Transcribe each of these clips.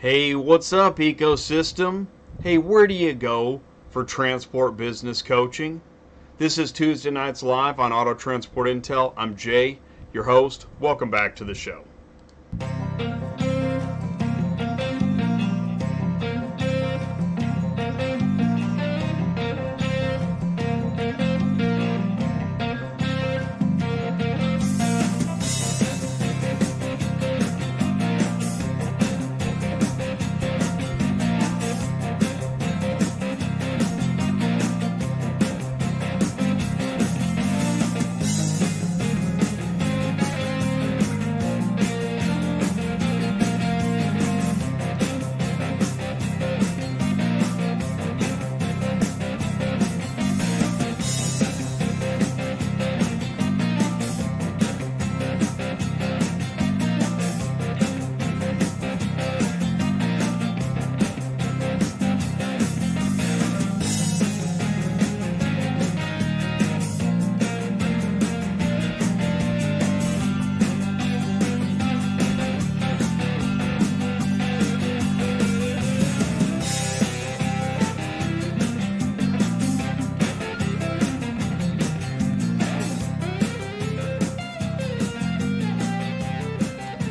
Hey, what's up, ecosystem? Hey, where do you go for transport business coaching? This is Tuesday Nights Live on Auto Transport Intel. I'm Jay, your host. Welcome back to the show.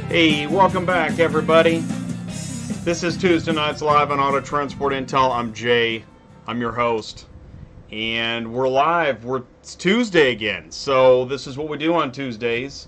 Hey, welcome back, everybody. This is Tuesday Nights Live on Auto Transport Intel. I'm Jay. I'm your host. And we're live. It's Tuesday again. So this is what we do on Tuesdays.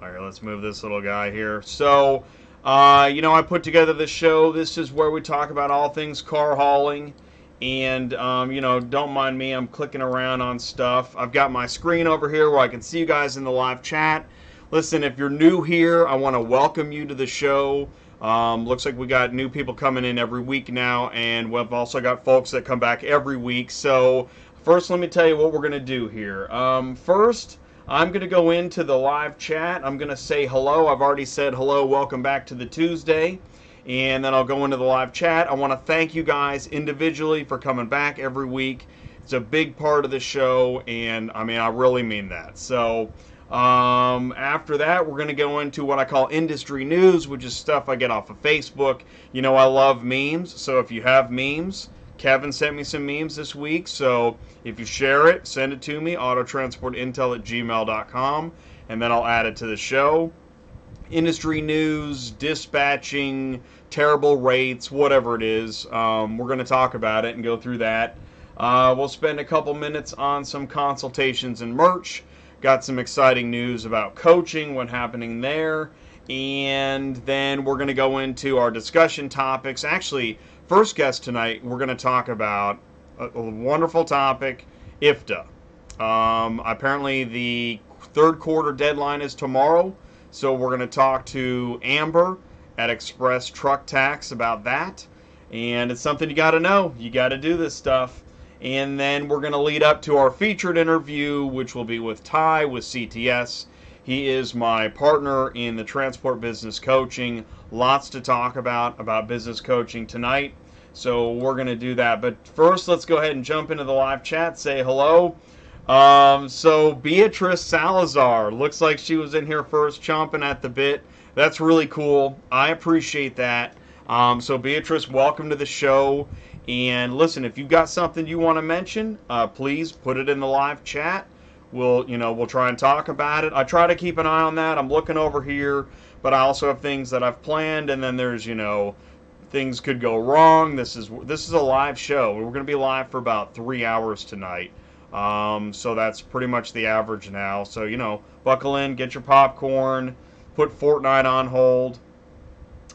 All right, let's move this little guy here. So, I put together this show. This is where we talk about all things car hauling. And, don't mind me. I'm clicking around on stuff. I've got my screen over here where I can see you guys in the live chat. Listen, if you're new here, I want to welcome you to the show. Looks like we got new people coming in every week now, and we've also got folks that come back every week. So first, let me tell you what we're going to do here. First, I'm going to go into the live chat. I'm going to say hello. I've already said hello. Welcome back to the Tuesday. And then I'll go into the live chat. I want to thank you guys individually for coming back every week. It's a big part of the show, and I really mean that. So after that, we're going to go into what I call industry news, which is stuff I get off of Facebook. You know, I love memes, so if you have memes, Kevin sent me some memes this week, so if you share it, send it to me, autotransportintel@gmail.com, and then I'll add it to the show. Industry news, dispatching, terrible rates, whatever it is, we're going to talk about it and go through that. We'll spend a couple minutes on some consultations and merch. Got some exciting news about coaching, what's happening there, and then we're going to go into our discussion topics. Actually, first guest tonight, we're going to talk about a wonderful topic, IFTA. Apparently, the third quarter deadline is tomorrow, so we're going to talk to Amber at Express Truck Tax about that, and it's something you got to know. You got to do this stuff. And then we're going to lead up to our featured interview, which will be with Ty with CTS. He is my partner in the transport business coaching. Lots to talk about business coaching tonight. So we're going to do that. But first, let's go ahead and jump into the live chat. Say hello. So Beatrice Salazar, looks like she was in here first, chomping at the bit. That's really cool. I appreciate that. So Beatrice, welcome to the show. And listen, if you've got something you want to mention, please put it in the live chat. We'll try and talk about it. I try to keep an eye on that. I'm looking over here, but I also have things that I've planned, and then there's, things could go wrong. This is a live show. We're going to be live for about 3 hours tonight. So that's pretty much the average now. So, buckle in, get your popcorn, put Fortnite on hold.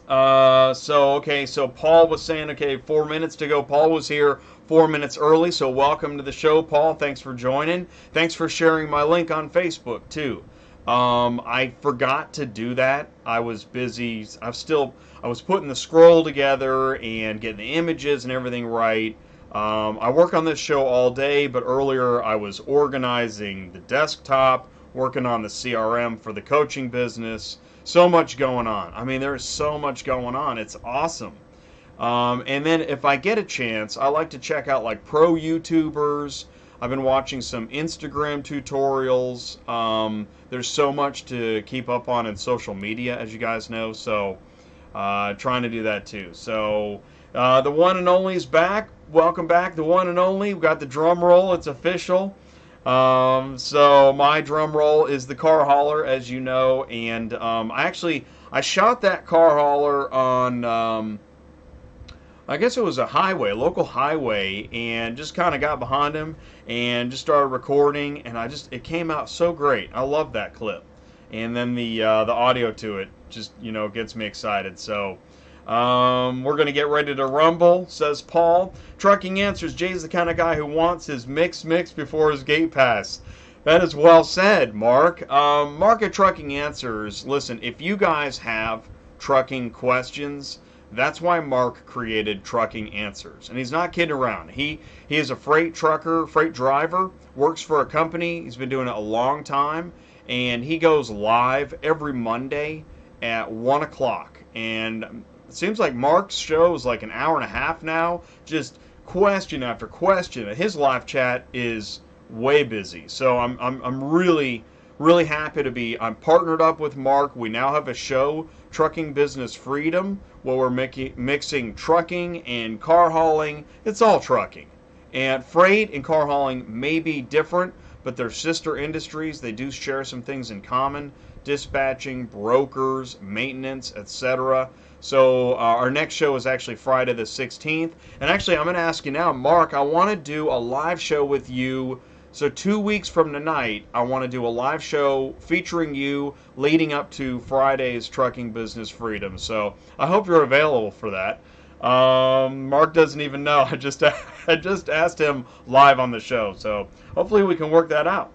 So Paul was saying, 4 minutes to go. Paul was here 4 minutes early, so welcome to the show, Paul. Thanks for joining. Thanks for sharing my link on Facebook, too. I forgot to do that. I was busy. I was putting the scroll together and getting the images and everything right. I work on this show all day, but earlier I was organizing the desktop, working on the CRM for the coaching business. So much going on. There's so much going on. It's awesome. And then if I get a chance, I like to check out like pro YouTubers. I've been watching some Instagram tutorials. There's so much to keep up on in social media, as you guys know. So trying to do that too. So the one and only is back. Welcome back, the one and only. We've got the drum roll. It's official. So my drum roll is the car hauler, as you know, and I shot that car hauler on I guess it was a highway, a local highway, and just kind of got behind him and just started recording, and it came out so great. I love that clip, and then the audio to it just gets me excited. So we're gonna get ready to rumble, says Paul. Trucking Answers. Jay's the kind of guy who wants his mix before his gate pass. That is well said, Mark. Mark at Trucking Answers. Listen, if you guys have trucking questions, that's why Mark created Trucking Answers. And he's not kidding around. He is a freight trucker, freight driver, works for a company. He's been doing it a long time. And he goes live every Monday at 1 o'clock. And it seems like Mark's show is like an hour and a half now. Just question after question. His live chat is way busy. So I'm really happy to be. I'm partnered up with Mark. We now have a show, Trucking Business Freedom, where we're mixing trucking and car hauling. It's all trucking. And freight and car hauling may be different, but they're sister industries. They do share some things in common: dispatching, brokers, maintenance, etc. So our next show is actually Friday the 16th. And actually, I'm going to ask you now, Mark, I want to do a live show with you. So 2 weeks from tonight, I want to do a live show featuring you leading up to Friday's Trucking Business Freedom. So I hope you're available for that. Mark doesn't even know. I just asked him live on the show. So hopefully we can work that out.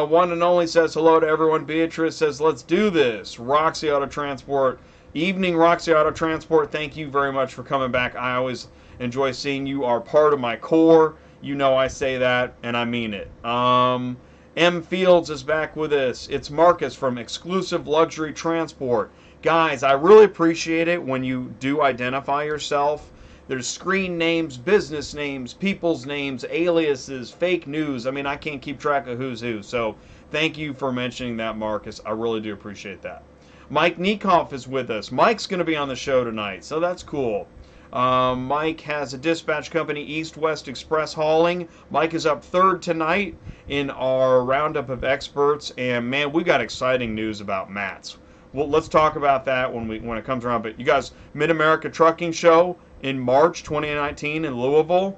One and only says hello to everyone. Beatrice says, let's do this. Roxy Auto Transport. Evening, Roxy Auto Transport. Thank you very much for coming back. I always enjoy seeing you are part of my core. You know I say that, and I mean it. M. Fields is back with us. It's Marcus from Exclusive Luxury Transport. Guys, I really appreciate it when you do identify yourself. There's screen names, business names, people's names, aliases, fake news. I mean, I can't keep track of who's who. So thank you for mentioning that, Marcus. I really do appreciate that. Mike Niekoff is with us. Mike's going to be on the show tonight, so that's cool. Mike has a dispatch company, East West Express Hauling. Mike is up third tonight in our roundup of experts, and man, we got exciting news about mats. Well, let's talk about that when it comes around. But you guys, Mid-America Trucking Show in March 2019 in Louisville.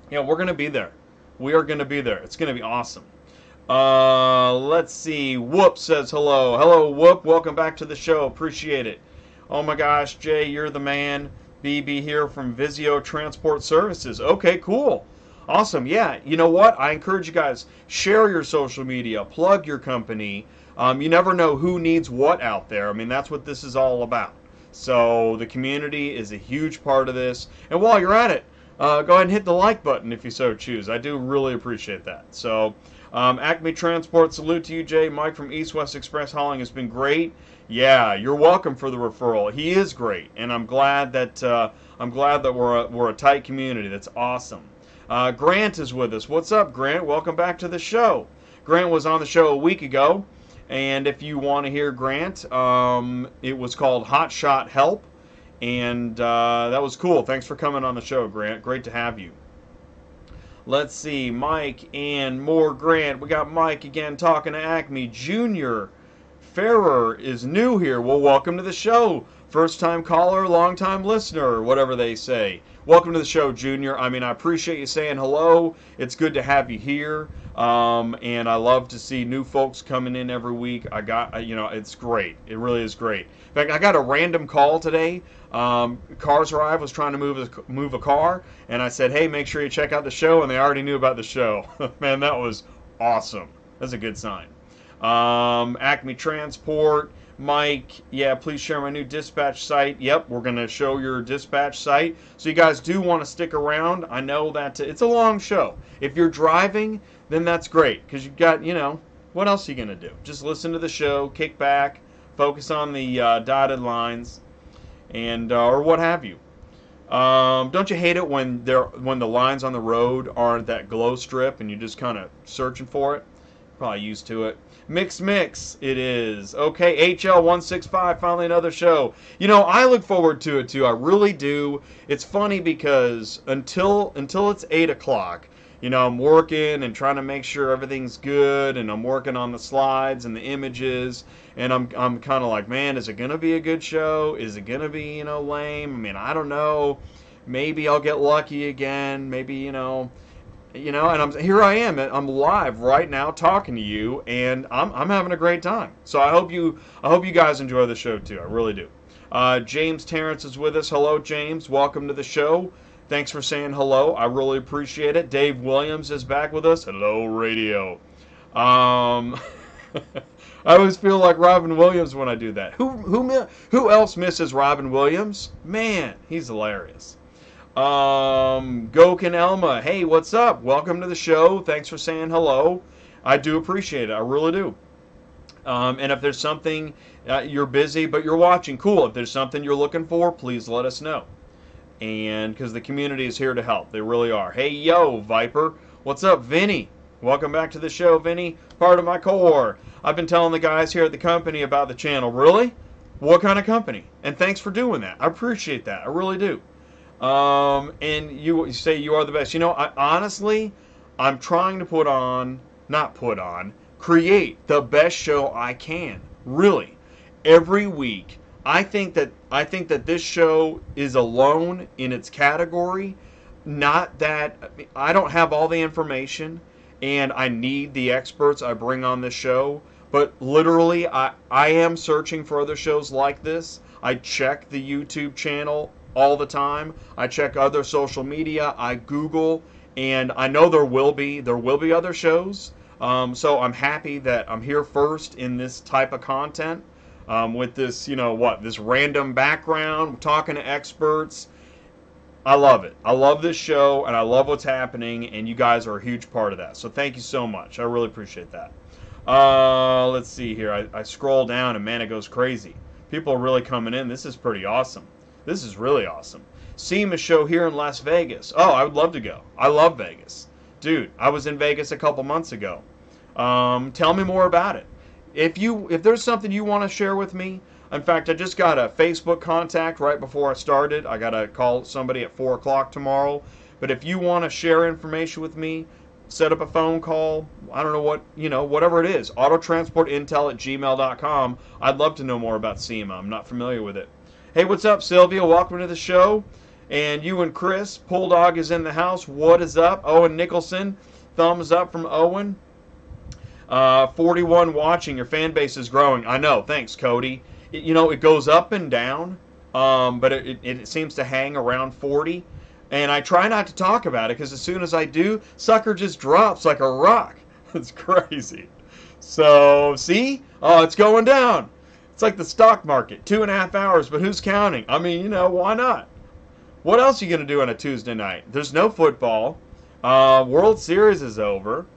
Yeah, we're going to be there. We are going to be there. It's going to be awesome. Let's see. Whoop says hello. Hello, Whoop. Welcome back to the show. Appreciate it. Oh my gosh, Jay, you're the man. BB here from Vizio Transport Services. Okay, cool. Awesome. Yeah, you know what? I encourage you guys, share your social media, plug your company. You never know who needs what out there. I mean, that's what this is all about. So the community is a huge part of this. And while you're at it, go ahead and hit the like button if you so choose. I do really appreciate that. So Acme Transport, salute to you, Jay. Mike from East West Express Hauling has been great. Yeah, you're welcome for the referral. He is great, and I'm glad that we're a tight community. That's awesome. Grant is with us. What's up, Grant? Welcome back to the show. Grant was on the show a week ago, and if you want to hear Grant, it was called Hot Shot Help, and that was cool. Thanks for coming on the show, Grant. Great to have you. Let's see, Mike and more Grant. We got Mike again talking to Acme. Junior Ferrer is new here. Well, welcome to the show. First time caller, long time listener, whatever they say. Welcome to the show, Junior. I mean, I appreciate you saying hello. It's good to have you here. And I love to see new folks coming in every week. It's great. It really is great. In fact, I got a random call today. Cars Arrive was trying to move a car, and I said, hey, make sure you check out the show, and they already knew about the show. Man, that was awesome. That's a good sign. Acme Transport, Mike, yeah, please share my new dispatch site. Yep, we're going to show your dispatch site. So you guys do want to stick around. I know that it's a long show. If you're driving, then that's great, because you've got, what else are you going to do? Just listen to the show, kick back, focus on the dotted lines, and or what have you. Don't you hate it when the lines on the road aren't that glow strip and you're just kind of searching for it? Probably used to it. Mix, it is. Okay, HL165, finally another show. You know, I look forward to it too. I really do. It's funny because until it's 8 o'clock, you know, I'm working and trying to make sure everything's good, and I'm working on the slides and the images, and I'm kind of like, man, is it gonna be a good show? Is it gonna be, you know, lame? I mean, I don't know. Maybe I'll get lucky again. Maybe, and here I am. I'm live right now talking to you, and I'm having a great time. So I hope you guys enjoy the show too. I really do. James Terrence is with us. Hello, James. Welcome to the show. Thanks for saying hello. I really appreciate it. Dave Williams is back with us. Hello, radio. I always feel like Robin Williams when I do that. Who else misses Robin Williams? Man, he's hilarious. Goken Elma, hey, what's up? Welcome to the show. Thanks for saying hello. I do appreciate it. I really do. And if there's something you're busy but you're watching, cool. If there's something you're looking for, please let us know. And because the community is here to help, they really are. Hey, yo, Viper, what's up, Vinny? Welcome back to the show, Vinny. Part of my cohort. I've been telling the guys here at the company about the channel. Really? What kind of company? And thanks for doing that. I appreciate that. I really do. And you say you are the best. You know, honestly, I'm trying to create the best show I can. Really, every week. I think that this show is alone in its category. Not that I don't have all the information, and I need the experts I bring on this show. But literally, I am searching for other shows like this. I check the YouTube channel all the time. I check other social media. I Google, and I know there will be other shows. So I'm happy that I'm here first in this type of content with this, this random background, talking to experts. I love it. I love this show, and I love what's happening, and you guys are a huge part of that. So thank you so much. I really appreciate that. Let's see here. I scroll down, and man, it goes crazy. People are really coming in. This is pretty awesome. This is really awesome. SEMA show here in Las Vegas. Oh, I would love to go. I love Vegas. Dude, I was in Vegas a couple months ago. Tell me more about it. If there's something you want to share with me, in fact, I just got a Facebook contact right before I started. I got to call somebody at 4 o'clock tomorrow. But if you want to share information with me, set up a phone call. I don't know what, whatever it is. Autotransportintel@gmail.com. I'd love to know more about SEMA. I'm not familiar with it. Hey, what's up, Sylvia? Welcome to the show. And you and Chris, Bulldog is in the house. What is up? Owen Nicholson, thumbs up from Owen. 41 watching. Your fan base is growing. I know. Thanks, Cody. It goes up and down, but it seems to hang around 40. And I try not to talk about it because as soon as I do, sucker just drops like a rock. It's crazy. So, see? Oh, it's going down. It's like the stock market, 2.5 hours, but who's counting? I mean, why not? What else are you going to do on a Tuesday night? There's no football. World Series is over.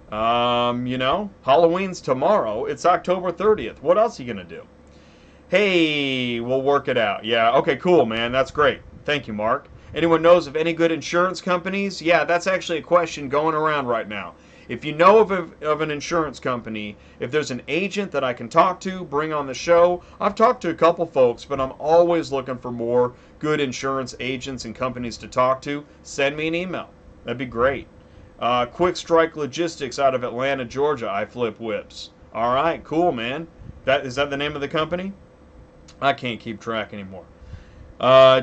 Halloween's tomorrow. It's October 30th. What else are you going to do? Hey, we'll work it out. Yeah, okay, cool, man. That's great. Thank you, Mark. Anyone knows of any good insurance companies? Yeah, that's actually a question going around right now. If you know of an insurance company, if there's an agent that I can talk to, bring on the show. I've talked to a couple folks, but I'm always looking for more good insurance agents and companies to talk to. Send me an email. That'd be great. Quick Strike Logistics out of Atlanta, Georgia. I flip whips. All right, cool, man. Is that the name of the company? I can't keep track anymore.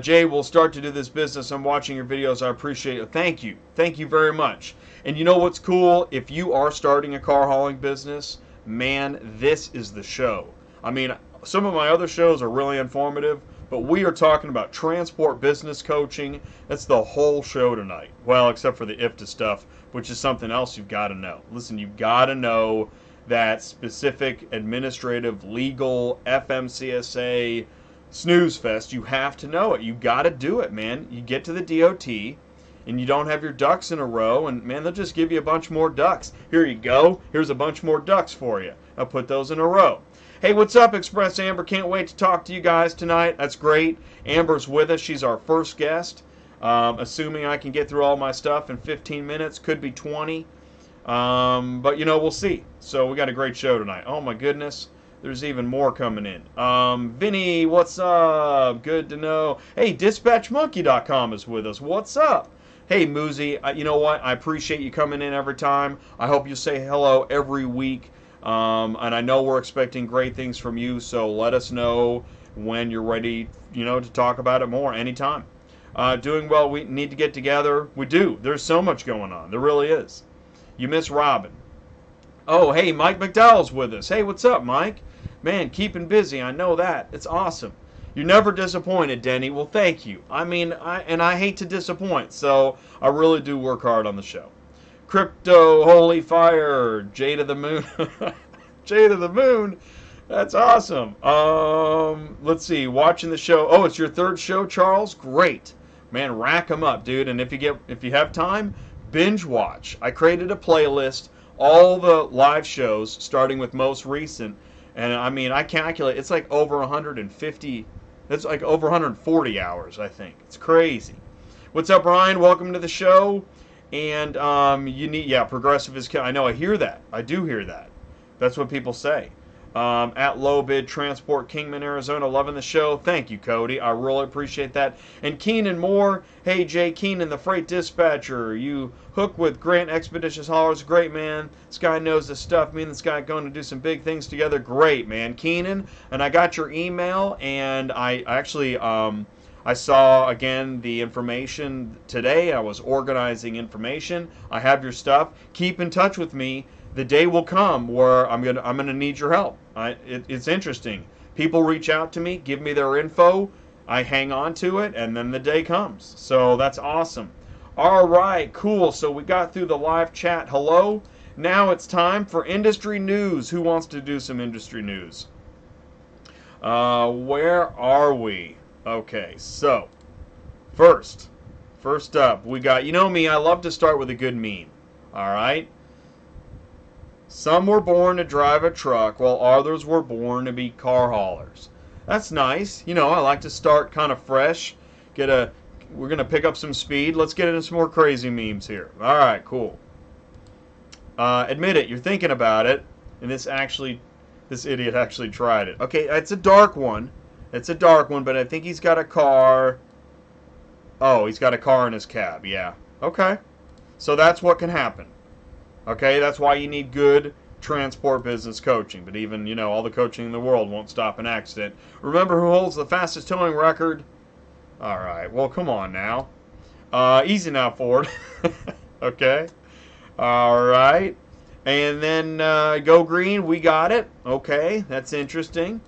Jay, we'll start to do this business. I'm watching your videos. I appreciate it. Thank you. Thank you very much. And you know what's cool? If you are starting a car hauling business, man, this is the show. I mean, some of my other shows are really informative, but we are talking about transport business coaching. That's the whole show tonight. Well, except for the IFTA stuff, which is something else you've got to know. Listen, you've got to know that specific administrative, legal, FMCSA, snooze fest. You have to know it. You got to do it, man. You get to the DOT and you don't have your ducks in a row, and man, they'll just give you a bunch more ducks. Here you go. Here's a bunch more ducks for you. I'll put those in a row. Hey, what's up, Express Amber? Can't wait to talk to you guys tonight. That's great. Amber's with us. She's our first guest. Assuming I can get through all my stuff in 15 minutes. Could be 20. But, we'll see. So we got a great show tonight. Oh, my goodness. There's even more coming in. Vinny, what's up? Good to know. Hey, DispatchMonkey.com is with us. What's up? Hey, Muzi, you know what? I appreciate you coming in every time. I hope you say hello every week. And I know we're expecting great things from you, so let us know when you're ready, to talk about it more anytime. Doing well, we need to get together. We do. There's so much going on. There really is. You miss Robin. Oh, hey, Mike McDowell's with us. Hey, what's up, Mike? Man, keeping busy. I know that. It's awesome. You're never disappointed, Denny. Well, thank you. I mean, I hate to disappoint, so I really do work hard on the show. Crypto, Holy Fire, Jade of the Moon. Jade of the Moon? That's awesome. Let's see. Watching the show. Oh, it's your third show, Charles? Great. Man, rack them up, dude. And if you have time, binge watch. I created a playlist, all the live shows, starting with most recent. And I mean, I calculate it's like over 150. That's like over 140 hours, I think. It's crazy. What's up, Ryan? Welcome to the show. And progressive is. I know. I hear that. I do hear that. That's what people say. At Low Bid Transport, Kingman, Arizona, loving the show. Thank you, Cody. I really appreciate that. And Keenan Moore. Hey, Jay Keenan, the freight dispatcher. You hook with Grant Expeditious Haulers. Great, man. This guy knows his stuff. Me and this guy are going to do some big things together. Great, man. Keenan, and I got your email, and I actually I saw again the information today. I was organizing information. I have your stuff. Keep in touch with me. The day will come where I'm gonna need your help. It's interesting. People reach out to me, give me their info. I hang on to it, and then the day comes. So that's awesome. All right, cool. So we got through the live chat. Hello. Now it's time for industry news. Who wants to do some industry news? Where are we? Okay, so first up, we got, you know me, I love to start with a good meme. All right. Some were born to drive a truck, while others were born to be car haulers. That's nice. I like to start kind of fresh. We're going to pick up some speed. Let's get into some more crazy memes here. All right, cool. Admit it, you're thinking about it, and this idiot actually tried it. Okay, it's a dark one. But I think he's got a car. Oh, he's got a car in his cab, yeah. Okay. So that's what can happen. Okay, that's why you need good transport business coaching. But even, all the coaching in the world won't stop an accident. Remember who holds the fastest towing record? All right, well, come on now. Easy now, Ford. Okay. All right. And then Go Green, we got it. Okay, that's interesting.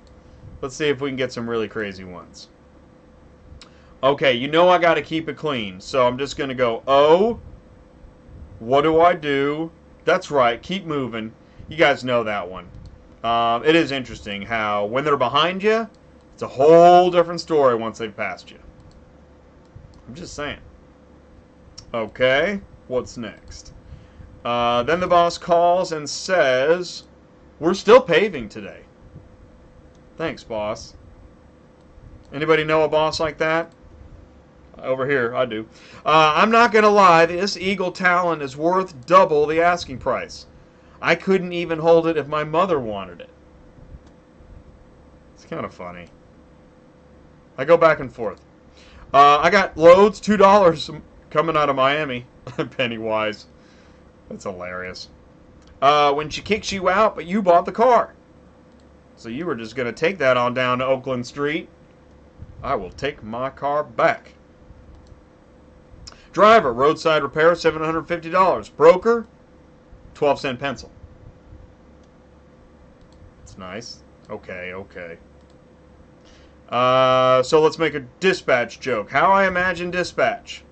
Let's see if we can get some really crazy ones. Okay, I got to keep it clean. So I'm just going to go, oh, what do I do? That's right, keep moving. You guys know that one. It is interesting how when they're behind you, it's a whole different story once they've passed you. I'm just saying. Okay, what's next? Then the boss calls and says, we're still paving today. Thanks, boss. Anybody know a boss like that? Over here, I do. I'm not going to lie, this Eagle Talon is worth double the asking price. I couldn't even hold it if my mother wanted it. It's kind of funny. I go back and forth. I got loads, $2 coming out of Miami. Pennywise. That's hilarious. When she kicks you out, but you bought the car. So you were just going to take that on down to Oakland Street. I will take my car back. Driver, roadside repair, $750. Broker, 12-cent pencil. That's nice. Okay. So let's make a dispatch joke. How I imagine dispatch.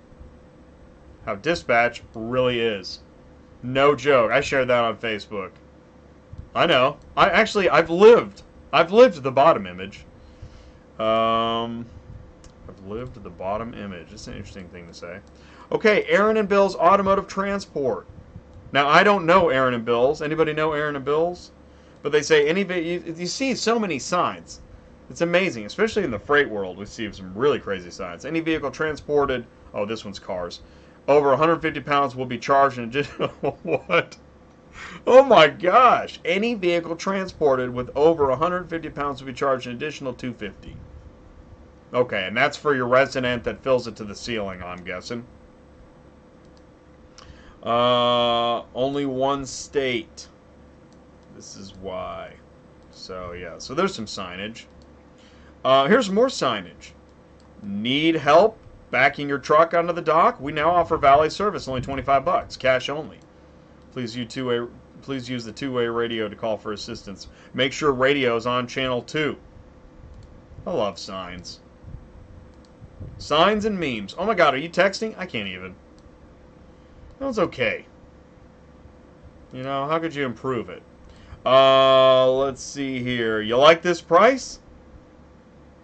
How dispatch really is. No joke. I shared that on Facebook. I know. I've lived the bottom image. I've lived the bottom image. It's an interesting thing to say. Okay, Aaron and Bill's Automotive Transport. Now, I don't know Aaron and Bill's. Anybody know Aaron and Bill's? But they say you see so many signs. It's amazing, especially in the freight world. We see some really crazy signs. Any vehicle transported, oh, this one's cars, over 150 pounds will be charged an additional, what? Oh my gosh. Any vehicle transported with over 150 pounds will be charged an additional $250. Okay, and that's for your resident that fills it to the ceiling, I'm guessing. Only one state. This is why. So, yeah. So there's some signage. Here's more signage. Need help backing your truck onto the dock? We now offer valet service, only $25. Cash only. Please use the two-way radio to call for assistance. Make sure radio is on channel 2. I love signs. Signs and memes. Oh my god, are you texting? I can't even. That was okay. You know, how could you improve it? Let's see here. You like this price?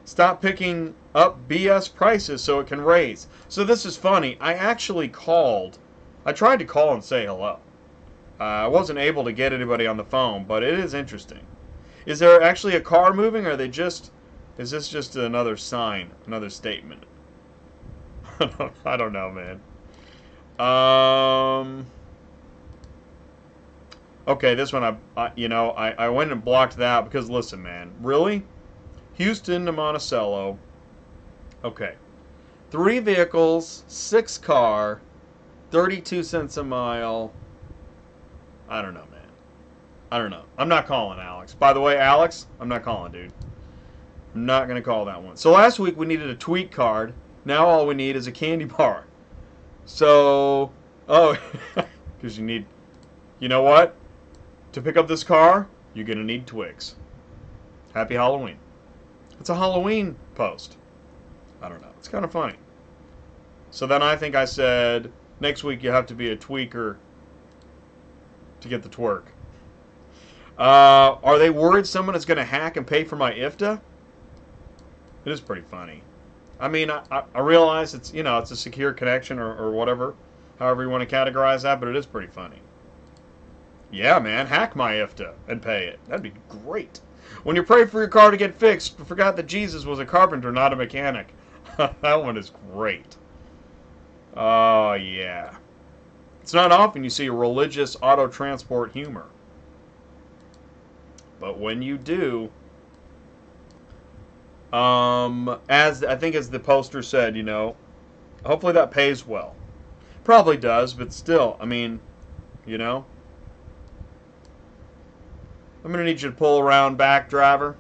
Stop picking up BS prices so it can raise. So this is funny. I actually called. I tried to call and say hello. I wasn't able to get anybody on the phone, but it is interesting. Is there actually a car moving, or are they just... Is this just another sign, another statement? I don't know, man. Okay, this one, I went and blocked that because, listen, man. Really? Houston to Monticello. Okay. 3 vehicles, 6 car, 32 cents a mile. I don't know, man. I don't know. I'm not calling Alex. By the way, Alex, I'm not calling, dude. I'm not going to call that one. So last week we needed a tweet card. Now all we need is a candy bar. So, oh, because you need, you know what? To pick up this car, you're going to need Twix. Happy Halloween. It's a Halloween post. I don't know. It's kind of funny. So then I think I said, next week you have to be a tweaker to get the twerk. Are they worried someone is going to hack and pay for my IFTA? It is pretty funny. I mean, I realize it's, it's a secure connection or whatever, however you want to categorize that, but it is pretty funny. Yeah, man, hack my IFTA and pay it. That'd be great. When you pray for your car to get fixed, forgot that Jesus was a carpenter, not a mechanic. That one is great. Oh, yeah. It's not often you see a religious auto transport humor. But when you do, as the poster said, hopefully that pays well. Probably does, but still, I mean, I'm going to need you to pull around back, driver.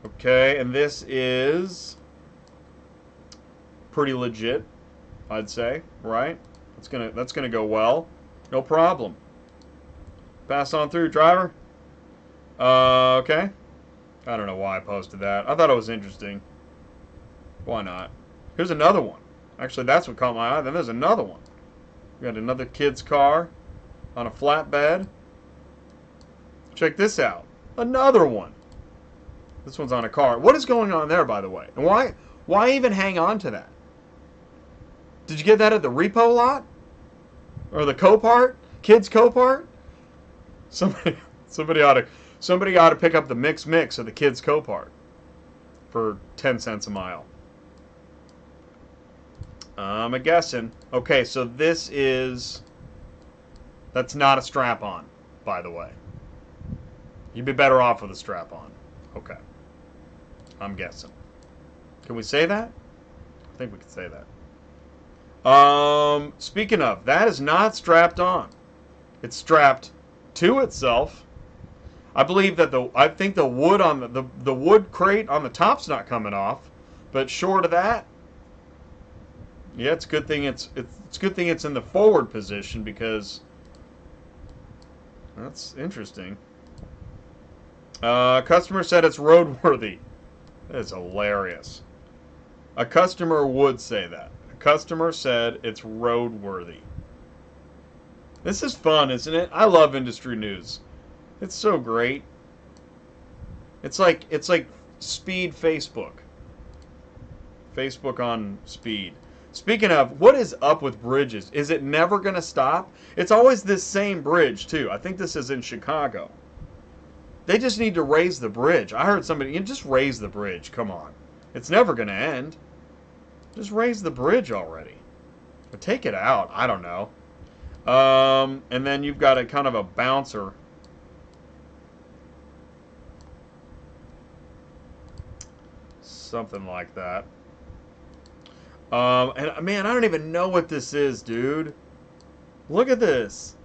Okay, and this is pretty legit, I'd say, right? That's gonna go well. No problem. Pass on through, driver. Okay. I don't know why I posted that. I thought it was interesting. Why not? Here's another one. Actually, that's what caught my eye. Then there's another one. We got another kid's car on a flatbed. Check this out. Another one. This one's on a car. What is going on there, by the way? And why even hang on to that? Did you get that at the repo lot? Or the Copart? Kids Copart? Somebody ought to pick up the mix of the kids Copart for 10 cents a mile. I'm a guessing. Okay, so that's not a strap-on, by the way. You'd be better off with a strap-on. Okay. I'm guessing. Can we say that? I think we can say that. Speaking of, that is not strapped on. It's strapped to itself. I believe that I think the wood on the wood crate on the top's not coming off, but short of that, yeah, it's a good thing it's good thing it's in the forward position, because that's interesting. Customer said it's roadworthy. That is hilarious. A customer would say that. A customer said it's roadworthy. This is fun, isn't it? I love industry news. It's so great. It's like speed Facebook. Facebook on speed. Speaking of, what is up with bridges? Is it never going to stop? It's always this same bridge, too. I think this is in Chicago. They just need to raise the bridge. I heard somebody, just raise the bridge. Come on. It's never going to end. Just raise the bridge already. Or take it out. I don't know. And then you've got a kind of a bouncer. Something like that. And man, I don't even know what this is, dude. Look at this.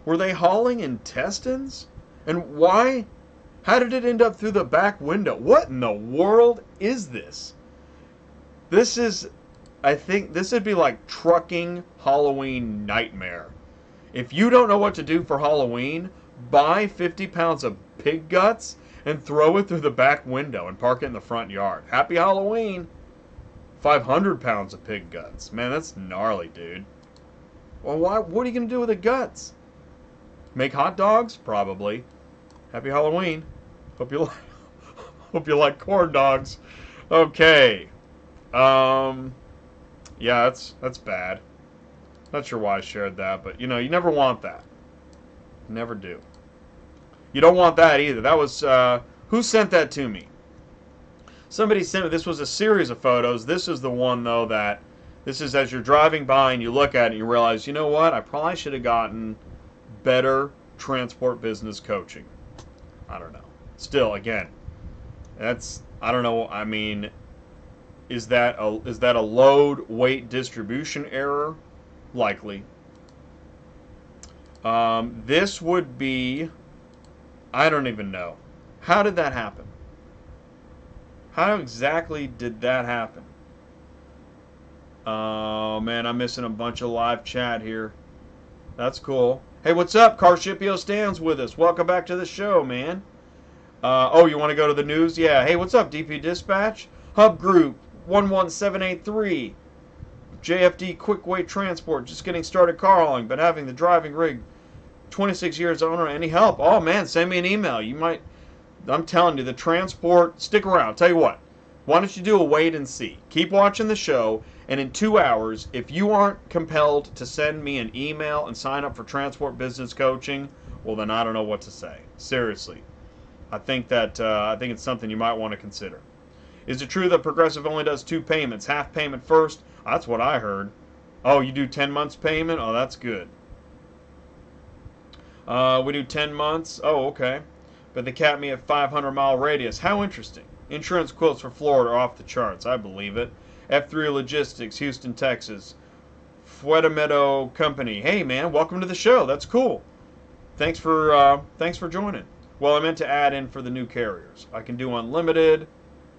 Were they hauling intestines? And why? How did it end up through the back window? What in the world is this? This is, I think, this would be like trucking Halloween nightmare. If you don't know what to do for Halloween, buy 50 pounds of pig guts and throw it through the back window and park it in the front yard. Happy Halloween! 500 pounds of pig guts. Man, that's gnarly, dude. Well, what are you going to do with the guts? Make hot dogs? Probably. Happy Halloween. Hope you like corn dogs. Okay. Yeah, that's bad. Not sure why I shared that, but you know, you never want that. You never do. You don't want that either. That was who sent that to me? Somebody sent it. This was a series of photos. This is the one though that this is as you're driving by and you look at it and you realize, you know what? I probably should have gotten better transport business coaching. I don't know. Still, again, that's I don't know. I mean, is that a load weight distribution error? Likely. This would be. I don't even know. How did that happen? How exactly did that happen? Oh man, I'm missing a bunch of live chat here. That's cool. Hey, what's up? Carshipio Stan's with us. Welcome back to the show, man. Oh, you want to go to the news? Yeah. Hey, what's up, DP Dispatch? Hub Group 11783. JFD Quick Weight Transport. Just getting started car hauling, but having the driving rig. 26 years owner. Any help? Oh man, send me an email. You might. I'm telling you, the transport. Stick around. Tell you what. Why don't you do a wait and see? Keep watching the show, and in 2 hours, if you aren't compelled to send me an email and sign up for transport business coaching, well then I don't know what to say. Seriously, I think it's something you might want to consider. Is it true that Progressive only does 2 payments, half payment first? That's what I heard. Oh, you do 10 months payment? Oh, that's good. We do 10 months. Oh, okay. But they cap me at 500-mile radius. How interesting. Insurance quotes for Florida are off the charts. I believe it. F3 Logistics, Houston, Texas. Fuetemedo Company. Hey, man, welcome to the show. That's cool. Thanks for joining. Well, I meant to add in for the new carriers. I can do unlimited.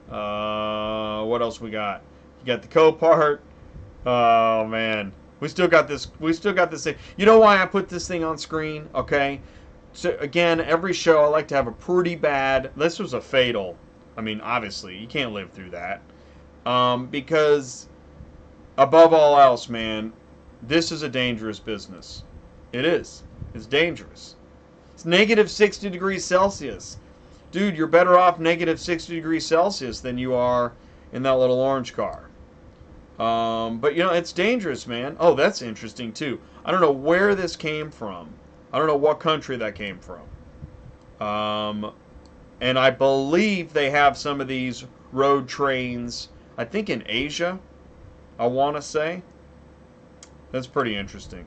What else we got? You got the Copart. Oh man, we still got this. We still got this thing. You know why I put this thing on screen? Okay. So again, every show I like to have a pretty bad. This was a fatal. I mean, obviously you can't live through that. Because above all else, man, this is a dangerous business. It is. It's dangerous. It's negative 60 degrees Celsius. Dude, you're better off negative 60 degrees Celsius than you are in that little orange car. But, you know, it's dangerous, man. Oh, that's interesting, too. I don't know where this came from. I don't know what country that came from. And I believe they have some of these road trains, I think in Asia, I want to say. That's pretty interesting.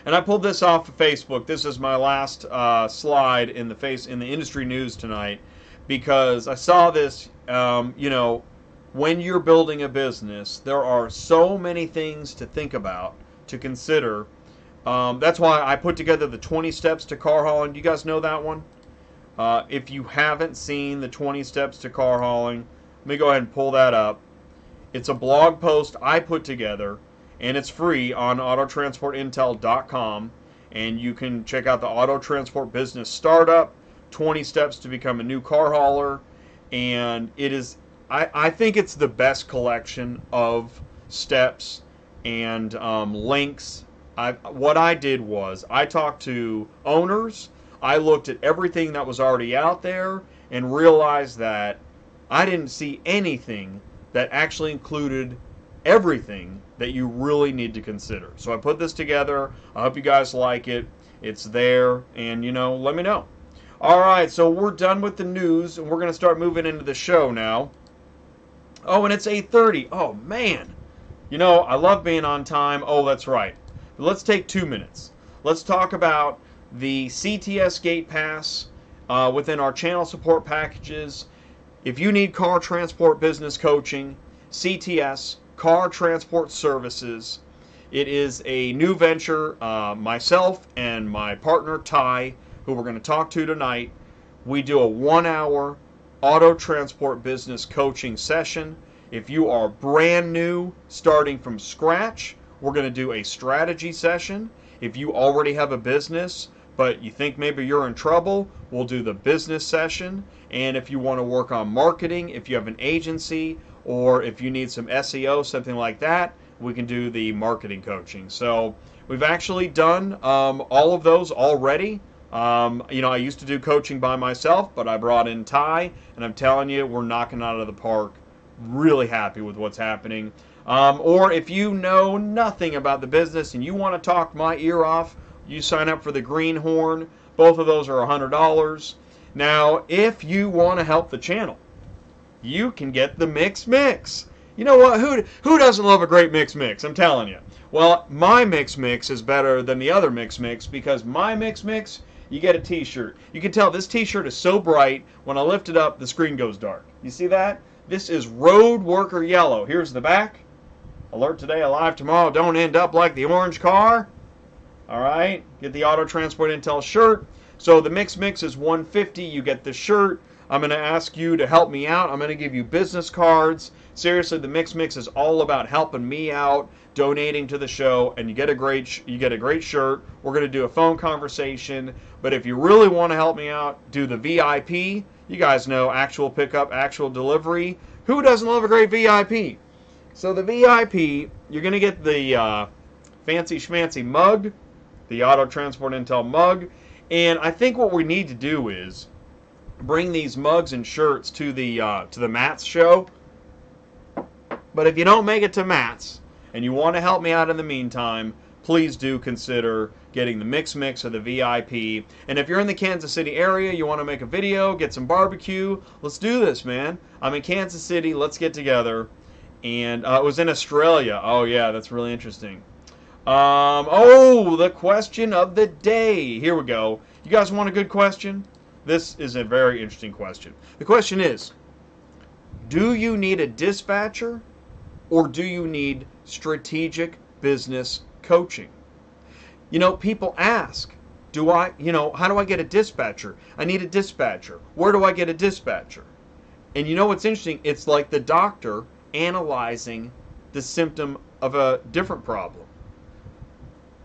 And I pulled this off of Facebook. This is my last slide in the industry news tonight, because I saw this. You know, when you're building a business, there are so many things to think about, to consider. That's why I put together the 20 steps to car hauling. Do you guys know that one? If you haven't seen the 20 steps to car hauling, let me go ahead and pull that up. It's a blog post I put together, and it's free on autotransportintel.com, and you can check out the Auto Transport Business Startup, 20 Steps to Become a New Car Hauler, and it is, I think it's the best collection of steps and links. What I did was, I talked to owners, I looked at everything that was already out there, and realized that I didn't see anything that actually included everything that you really need to consider. So I put this together. I hope you guys like it. It's there, and you know, let me know. All right, so we're done with the news, and we're going to start moving into the show now. Oh, and it's 8:30. Oh, man. You know, I love being on time. Oh, that's right. But let's take 2 minutes. Let's talk about the CTS Gate Pass within our channel support packages. If you need car transport business coaching, CTS, Car Transport Services, it is a new venture. Myself and my partner Ty, who we're going to talk to tonight, we do a 1 hour auto transport business coaching session. If you are brand new, starting from scratch, we're going to do a strategy session. If you already have a business, but you think maybe you're in trouble, we'll do the business session. And if you want to work on marketing, if you have an agency, or if you need some SEO, something like that, we can do the marketing coaching. So we've actually done all of those already. You know, I used to do coaching by myself, but I brought in Ty, and I'm telling you, we're knocking it out of the park. Really happy with what's happening. Or if you know nothing about the business and you want to talk my ear off, you sign up for the Greenhorn. Both of those are $100. Now, if you want to help the channel, you can get the mix. You know what? Who doesn't love a great mix? I'm telling you. Well, my mix is better than the other mix because my mix, you get a t-shirt. You can tell this t-shirt is so bright, when I lift it up, the screen goes dark. You see that? This is Road Worker Yellow. Here's the back. Alert today, alive tomorrow. Don't end up like the orange car. All right. Get the Auto Transport Intel shirt. So the mix is $150. You get the shirt. I'm going to ask you to help me out. I'm going to give you business cards. Seriously, the mix is all about helping me out, donating to the show, and you get a great shirt. We're going to do a phone conversation. But if you really want to help me out, do the VIP. You guys know actual pickup, actual delivery. Who doesn't love a great VIP? So the VIP, you're going to get the fancy schmancy mug, the Auto Transport Intel mug. And I think what we need to do is bring these mugs and shirts to the Matt's show. But if you don't make it to Matt's and you want to help me out in the meantime, please do consider getting the mix or the VIP. And if you're in the Kansas City area, you want to make a video, get some barbecue, let's do this, man. I'm in Kansas City. Let's get together. And it was in Australia. Oh, yeah, that's really interesting. Oh, the question of the day. Here we go. You guys want a good question? This is a very interesting question. The question is, do you need a dispatcher or do you need strategic business coaching? You know, people ask, how do I get a dispatcher? I need a dispatcher. Where do I get a dispatcher? And you know what's interesting? It's like the doctor analyzing the symptom of a different problem.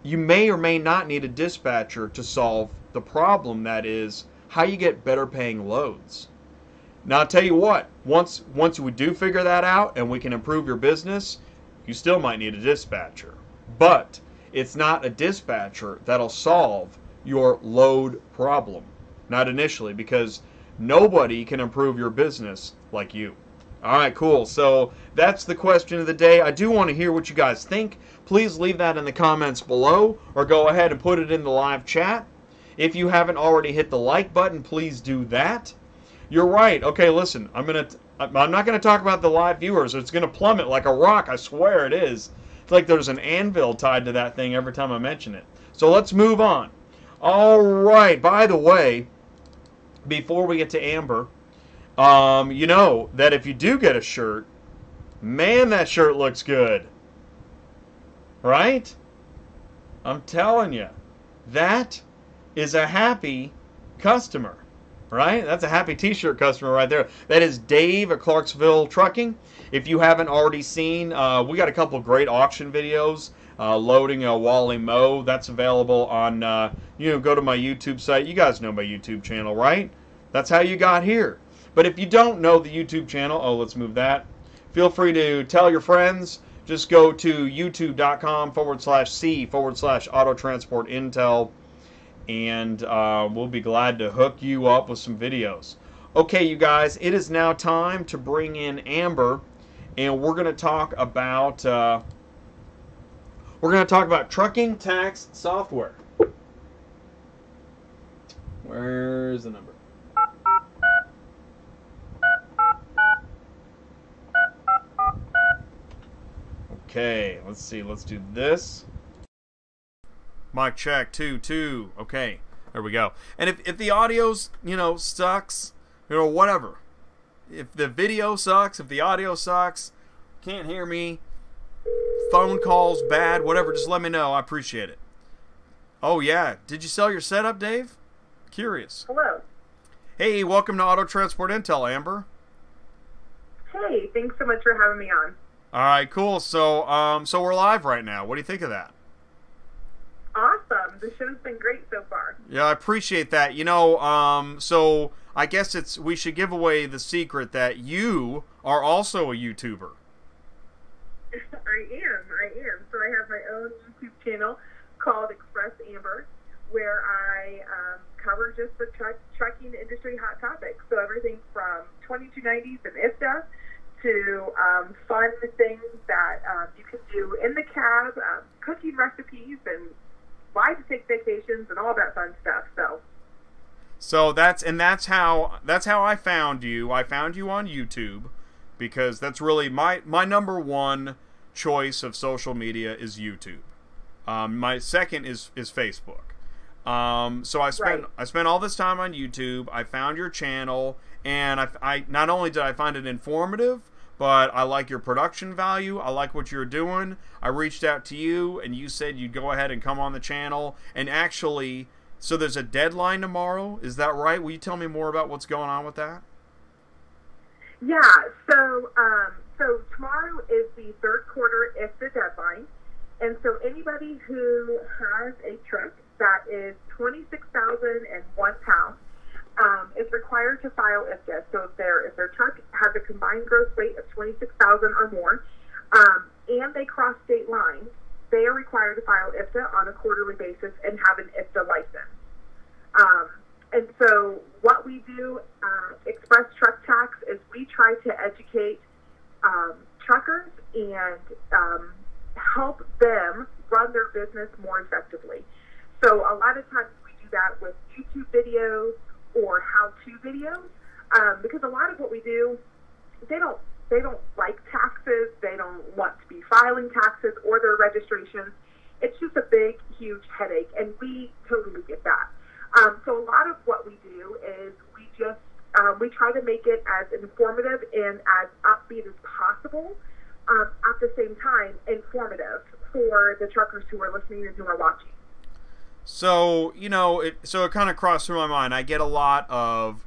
You may or may not need a dispatcher to solve the problem, that is how you get better paying loads. Now, I'll tell you what, once we do figure that out and we can improve your business, you still might need a dispatcher. But it's not a dispatcher that'll solve your load problem. Not initially, because nobody can improve your business like you. All right, cool. So that's the question of the day. I do want to hear what you guys think. Please leave that in the comments below or go ahead and put it in the live chat. If you haven't already hit the like button, please do that. You're right. Okay, listen, I'm not going to talk about the live viewers. It's going to plummet like a rock. I swear it is. It's like there's an anvil tied to that thing every time I mention it. So let's move on. All right. By the way, before we get to Amber, you know that if you do get a shirt, man, that shirt looks good. Right? I'm telling you, that is a happy customer. Right? That's a happy t-shirt customer right there. That is Dave at Clarksville Trucking. If you haven't already seen, we got a couple of great auction videos loading a Wally Mow. That's available on, go to my YouTube site. You guys know my YouTube channel, right? That's how you got here. But if you don't know the YouTube channel, let's move that. Feel free to tell your friends. Just go to youtube.com/C/Auto Transport Intel. And we'll be glad to hook you up with some videos. Okay, you guys, it is now time to bring in Amber, and we're going to talk about trucking tax software. Where's the number? Okay, let's see. Let's do this. Mic check, 2, 2. Okay, there we go. And if the audio's, sucks, whatever. If the video sucks, if the audio sucks, can't hear me, phone calls bad, whatever, just let me know. I appreciate it. Oh, yeah. Did you sell your setup, Dave? Curious. Hello. Hey, welcome to Auto Transport Intel, Amber. Hey, thanks so much for having me on. All right, cool. So we're live right now. What do you think of that? Awesome. The show's been great so far. Yeah, I appreciate that. So I guess we should give away the secret that you are also a YouTuber. I am. So I have my own YouTube channel called Express Amber, where I cover just the trucking industry hot topics. So everything from 2290s and IFTA to fun things that you can do in the cab, cooking recipes, and why to take vacations and all that fun stuff. So that's how I found you. I found you on YouTube because that's really my number one choice of social media is YouTube. My second is Facebook. So I spent all this time on YouTube. I found your channel, and I not only did I find it informative, but I like your production value. I like what you're doing. I reached out to you, and you said you'd go ahead and come on the channel. And actually, so there's a deadline tomorrow. Is that right? Will you tell me more about what's going on with that? Yeah. So tomorrow is the third quarter IFTA deadline, and so anybody who has a truck that is 26,001 pounds is required to file IFTA. So if their truck has a combined gross weight of 26,000 or more, and they cross state lines, they are required to file IFTA on a quarterly basis and have an IFTA license. And so what we do, Express Truck Tax, is we try to educate truckers and help them run their business more effectively. So a lot of times we do that with YouTube videos or how-to videos, because a lot of what we do, they don't like taxes, they don't want to be filing taxes or their registrations. It's just a big, huge headache, and we totally get that. So a lot of what we do is we try to make it as informative and as upbeat as possible, at the same time informative for the truckers who are listening and who are watching. So, it kind of crossed through my mind. I get a lot of,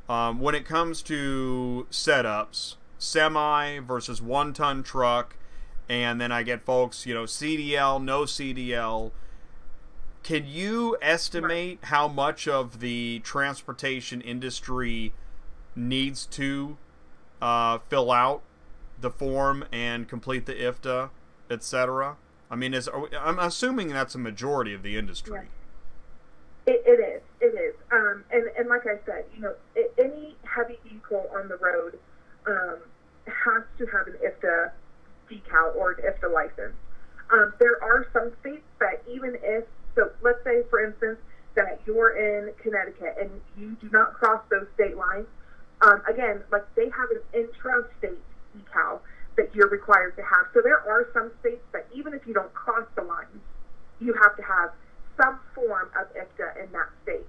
when it comes to setups, semi versus 1-ton truck, and then I get folks, CDL, no CDL. Can you estimate how much of the transportation industry needs to fill out the form and complete the IFTA, etc.? I mean, I'm assuming that's a majority of the industry. Yeah. It is. And like I said, any heavy vehicle on the road has to have an IFTA decal or an IFTA license. There are some states that so let's say, for instance, that you're in Connecticut and you do not cross those state lines. Again, like they have an intra-state decal that you're required to have. So there are some states that even if you don't cross the lines, you have to have some form of IFTA in that state.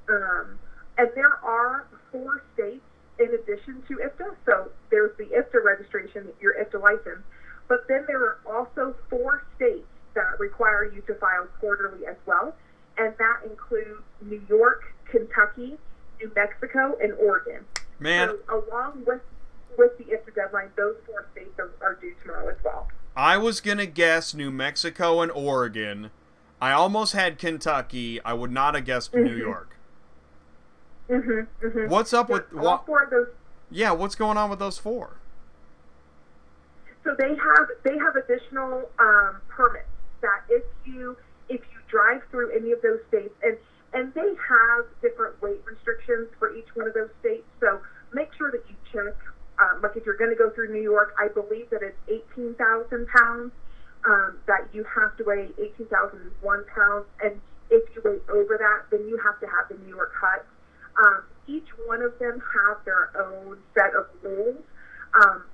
And there are 4 states in addition to IFTA. So there's the IFTA registration, your IFTA license, but then there are also 4 states that require you to file quarterly as well, and that includes New York, Kentucky, New Mexico, and Oregon. Man, so along with the IFTA deadline, those 4 states are due tomorrow as well. I was gonna guess New Mexico and Oregon. I almost had Kentucky. I would not have guessed New York. What's up with all 4 of those? Yeah, what's going on with those 4? So they have additional permits that if you drive through any of those states, and they have different weight restrictions for each one of those states. So make sure that you check. Like if you're going to go through New York, I believe that it's 18,000 pounds. That you have to weigh 18,001 pounds, and if you weigh over that, then you have to have the New York hut. Each one of them have their own set of rules.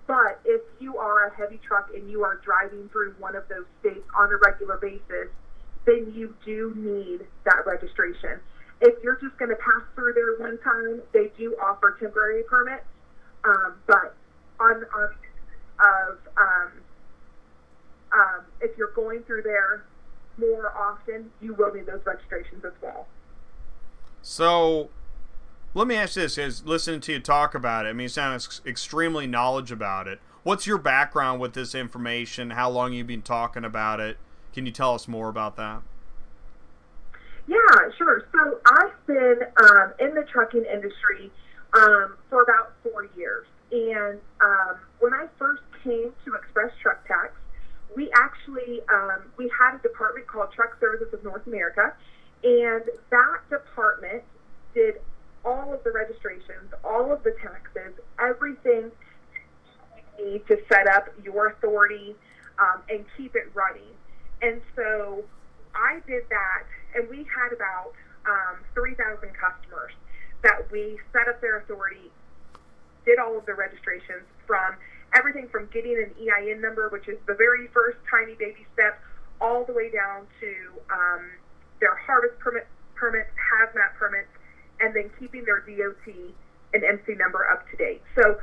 But if you are a heavy truck and you are driving through one of those states on a regular basis, then you do need that registration. If you're just going to pass through there one time, they do offer temporary permits. But if you're going through there more often, you will need those registrations as well. So, let me ask you this, as listening to you talk about it, I mean, you sound extremely knowledgeable about it. What's your background with this information? How long you've been talking about it? Can you tell us more about that? Yeah, sure. So I've been in the trucking industry for about 4 years. And when I first came to Express Truck Tax, we actually we had a department called Truck Services of North America, and that department did all of the registrations, all of the taxes, everything you need to set up your authority and keep it running. And so I did that, and we had about 3,000 customers that we set up their authority, did all of the registrations, from everything from getting an EIN number, which is the very first tiny baby step, all the way down to their harvest permits, hazmat permits, and then keeping their DOT and MC number up to date. So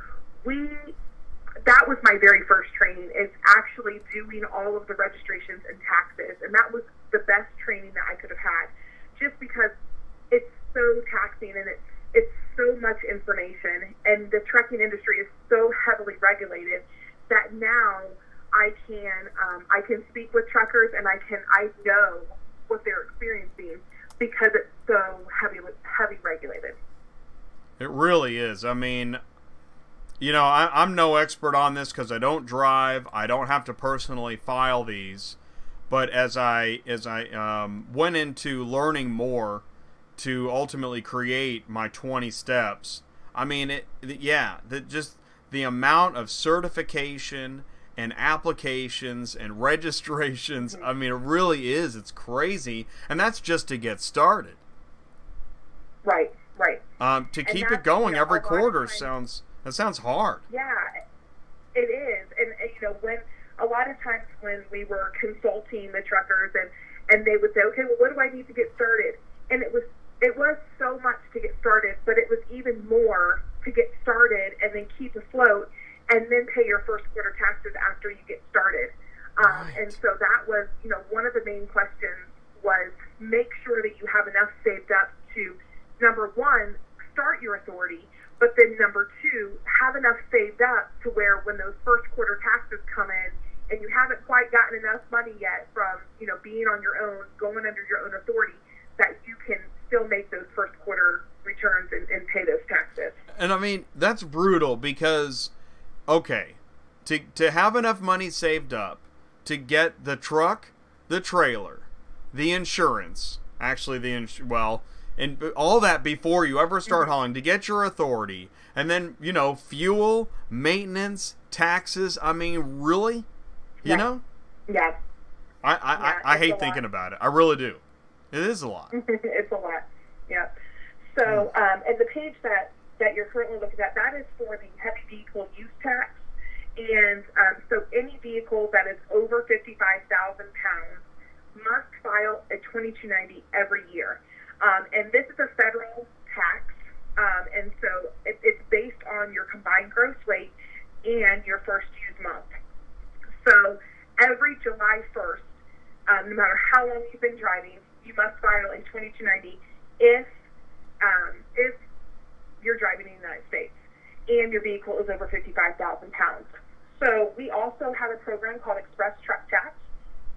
that was my very first training, is actually doing all of the registrations and taxes. And that was the best training that I could have had, just because it's so taxing and it's so much information, and the trucking industry is so heavily regulated that now I can speak with truckers, and I know what they're experiencing because it's so heavy regulated. It really is. I mean, you know, I'm no expert on this because I don't drive. I don't have to personally file these. But as I went into learning more to ultimately create my 20 steps, I mean, just the amount of certification and applications and registrations, I mean, it really is. It's crazy. And that's just to get started. Right. To keep it going every quarter sounds hard. Yeah, it is. And when a lot of times when we were consulting the truckers and they would say, okay, well, what do I need to get started? And it was so much to get started, but it was even more to get started and then keep afloat and then pay your first quarter taxes after you get started. Right. And so that was, one of the main questions was make sure that you have enough saved up to, number one, start your authority, but then number two, have enough saved up to where when those first quarter taxes come in and you haven't quite gotten enough money yet from, being on your own, going under your own authority, that you can still make those first quarter returns and pay those taxes. And I mean, that's brutal because, okay, to have enough money saved up to get the truck, the trailer, the insurance, and all that before you ever start hauling, to get your authority, and then, fuel, maintenance, taxes. I mean, really? You know? Yeah. I hate thinking about it. I really do. It is a lot. It's a lot. Yeah. So, and the page that you're currently looking at, that is for the heavy vehicle use tax. And so any vehicle that is over 55,000 pounds must file a 2290 every year. And this is a federal tax, and so it's based on your combined gross rate and your first used month. So every July 1st, no matter how long you've been driving, you must file a 2290 if you're driving in the United States and your vehicle is over 55,000 pounds. So we also have a program called Express Truck Tax,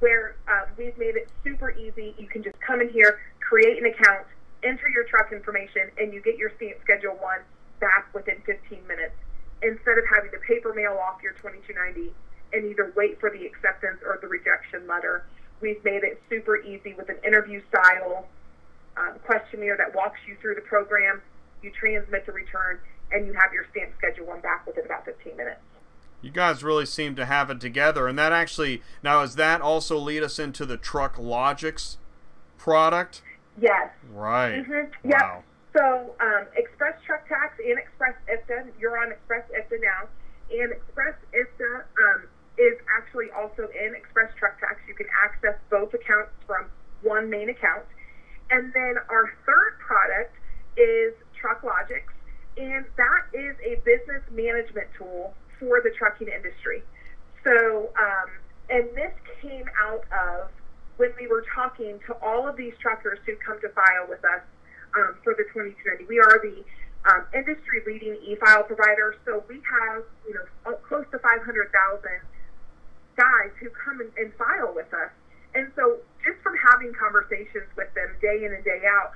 where we've made it super easy. You can just come in here, create an account, enter your truck information, and you get your stamp Schedule 1 back within 15 minutes, instead of having to paper mail off your 2290 and either wait for the acceptance or the rejection letter. We've made it super easy with an interview-style questionnaire that walks you through the program. You transmit the return, and you have your stamp Schedule 1 back within about 15 minutes. You guys really seem to have it together. And that actually, now, does that also lead us into the Truck Logics product? Yes. Right. Mm-hmm. Wow. Yep. So Express Truck Tax and Express IFTA, you're on Express IFTA now, And Express IFTA is actually also in Express Truck Tax. You can access both accounts from one main account. And then our third product is TruckLogix, and that is a business management tool for the trucking industry. So, and this came out of when we were talking to all of these truckers who come to file with us for the 2290. We are the industry-leading e-file provider, so we have close to 500,000 guys who come and file with us. And so just from having conversations with them day in and day out,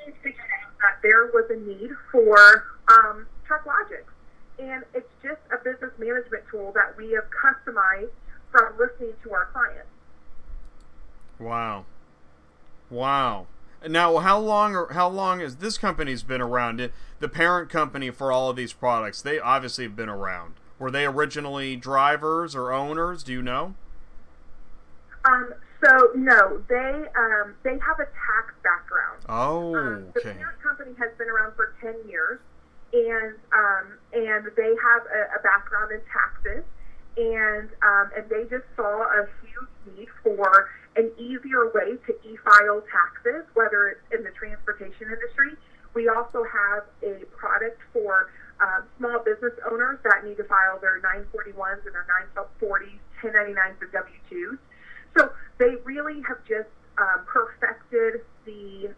we figured out that there was a need for TruckLogix. And it's just a business management tool that we have customized from listening to our clients. Wow. Wow. Now, how long has this company's been around? The parent company for all of these products, they obviously have been around. Were they originally drivers or owners? Do you know? So no, they have a tax background. Oh, okay. The okay. parent company has been around for 10 years, and they have a background in taxes, and they just saw a huge need for an easier way to e-file taxes, whether it's in the transportation industry. We also have a product for small business owners that need to file their 941s and their 940s, 1099s, and W-2s. So they really have just perfected the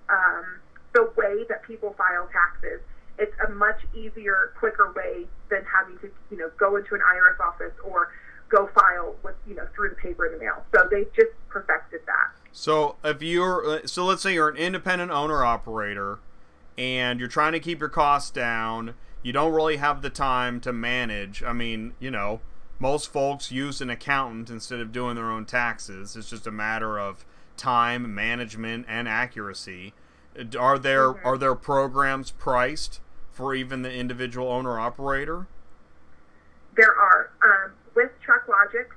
way that people file taxes. It's a much easier, quicker way than having to, go into an IRS office or go file with, through the paper in the mail. So they've just perfected that. So let's say you're an independent owner operator and you're trying to keep your costs down. You don't really have the time to manage. I mean, most folks use an accountant instead of doing their own taxes. It's just a matter of time, management, and accuracy. Are there programs priced for even the individual owner operator? There are. With TruckLogix,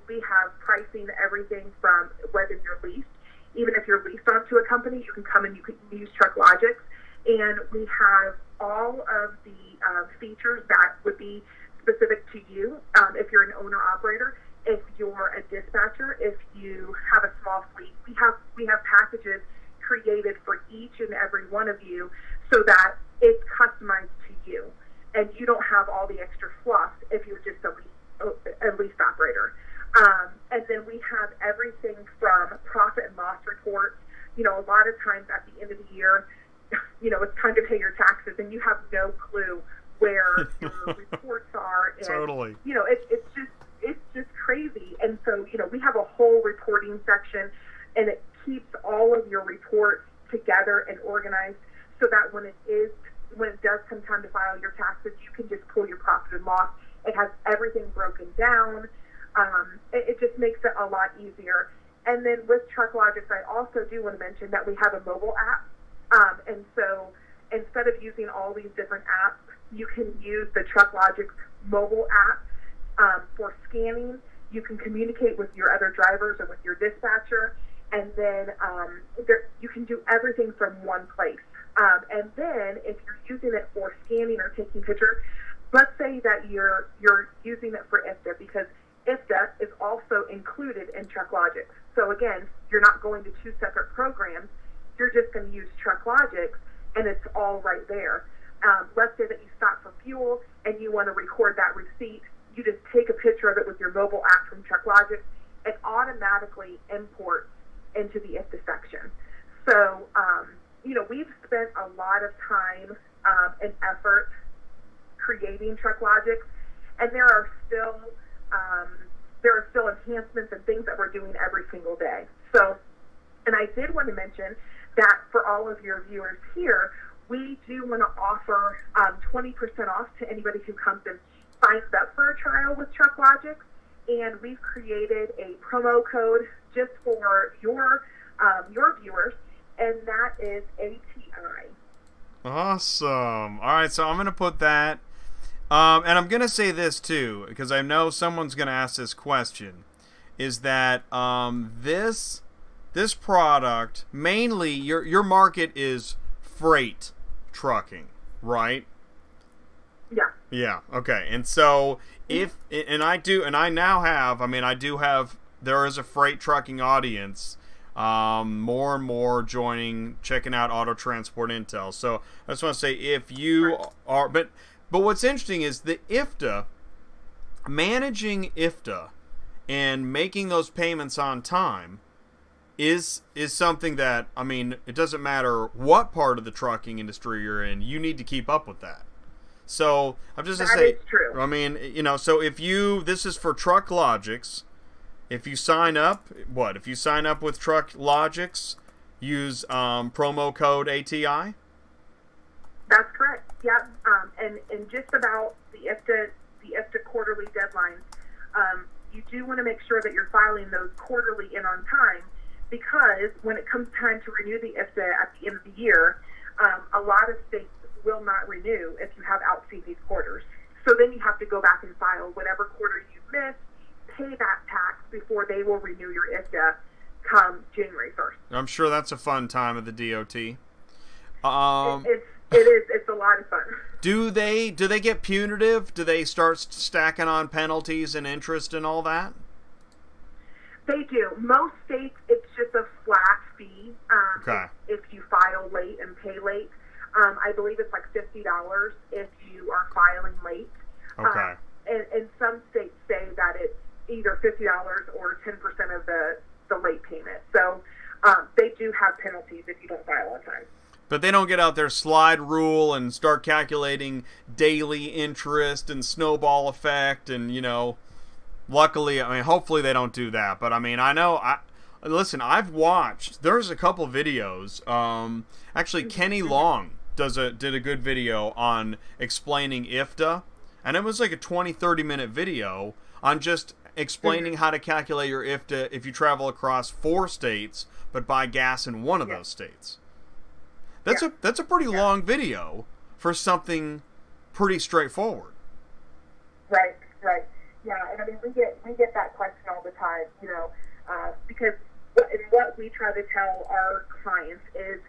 we have pricing everything from whether you're leased. Even if you're leased onto a company, you can come and you can use TruckLogix. And we have all of the features that would be specific to you if you're an owner-operator, if you're a dispatcher, if you have a small fleet. We have packages created for each and every one of you so that it's customized to you. And you don't have all the extra fluff if you're just a leased operator. And then we have everything from profit and loss reports. A lot of times at the end of the year, it's time to pay your taxes, and you have no clue where your reports are. And, Totally. It's just crazy. And so, we have a whole reporting section, and it keeps all of your reports together and organized so that when it does come time to file your taxes, you can just pull your profit and loss. It has everything broken down. It just makes it a lot easier. And then with TruckLogix, I also do want to mention that we have a mobile app. And so instead of using all these different apps, you can use the TruckLogix mobile app for scanning. You can communicate with your other drivers or with your dispatcher, and then you can do everything from one place. And then if you're using it for scanning or taking pictures, let's say that you're using it for IFTA, because IFTA is also included in TruckLogix. So again, you're not going to two separate programs. You're just going to use TruckLogix, and it's all right there. Let's say that you stop for fuel and you want to record that receipt. You just take a picture of it with your mobile app from TruckLogix. It automatically imports into the IFTA section. So, we've spent a lot of time and effort creating TruckLogix, and there are still enhancements and things that we're doing every single day. So, and I did want to mention that for all of your viewers here, we do want to offer 20% off to anybody who comes and signs up for a trial with TruckLogix, and we've created a promo code just for your viewers, and that is ATI. Awesome. All right, so I'm going to put that, and I'm going to say this too, because I know someone's going to ask this question, is that this product, mainly your market is freight trucking, right? Yeah. Yeah. Okay. And so I now have, I do have, there is a freight trucking audience, more and more joining, checking out Auto Transport Intel. So I just want to say, if you are, but what's interesting is the IFTA, managing IFTA and making those payments on time is something that, it doesn't matter what part of the trucking industry you're in, you need to keep up with that. So I'm just going to say, true. So if this is for Truck Logics, if you sign up with Truck Logics, use promo code ATI. That's correct. Yep. And just about the IFTA quarterly deadlines, you do want to make sure that you're filing those quarterly in on time, because when it comes time to renew the IFTA at the end of the year, a lot of states will not renew if you have outstayed these quarters. So then you have to go back and file whatever quarter you missed, pay that tax before they will renew your IFTA come January 1st. I'm sure that's a fun time at the DOT. It is. It's a lot of fun. Do they get punitive? Do they start stacking on penalties and interest and all that? They do. Most states, it's just a flat fee. Okay. If you file late and pay late. I believe it's like $50 if you are filing late. Okay. And some states say that it's either $50 or 10% of the late payment. So they do have penalties if you don't file on time. But they don't get out their slide rule and start calculating daily interest and snowball effect and, luckily, hopefully they don't do that. But, listen, I've watched, there's a couple videos. Actually, Kenny Long did a good video on explaining IFTA. And it was like a 20-30 minute video on just explaining how to calculate your IFTA if you travel across 4 states but buy gas in one of those states. That's a pretty long video for something pretty straightforward. Right. Yeah, and we get that question all the time, because what we try to tell our clients is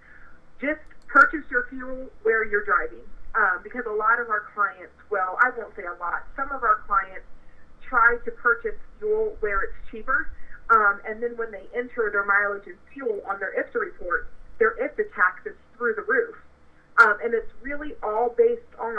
just purchase your fuel where you're driving. Because a lot of our clients, well, I won't say a lot, some of our clients try to purchase fuel where it's cheaper, and then when they enter their mileage and fuel on their IFTA report, their IFTA tax is through the roof. And it's really all based on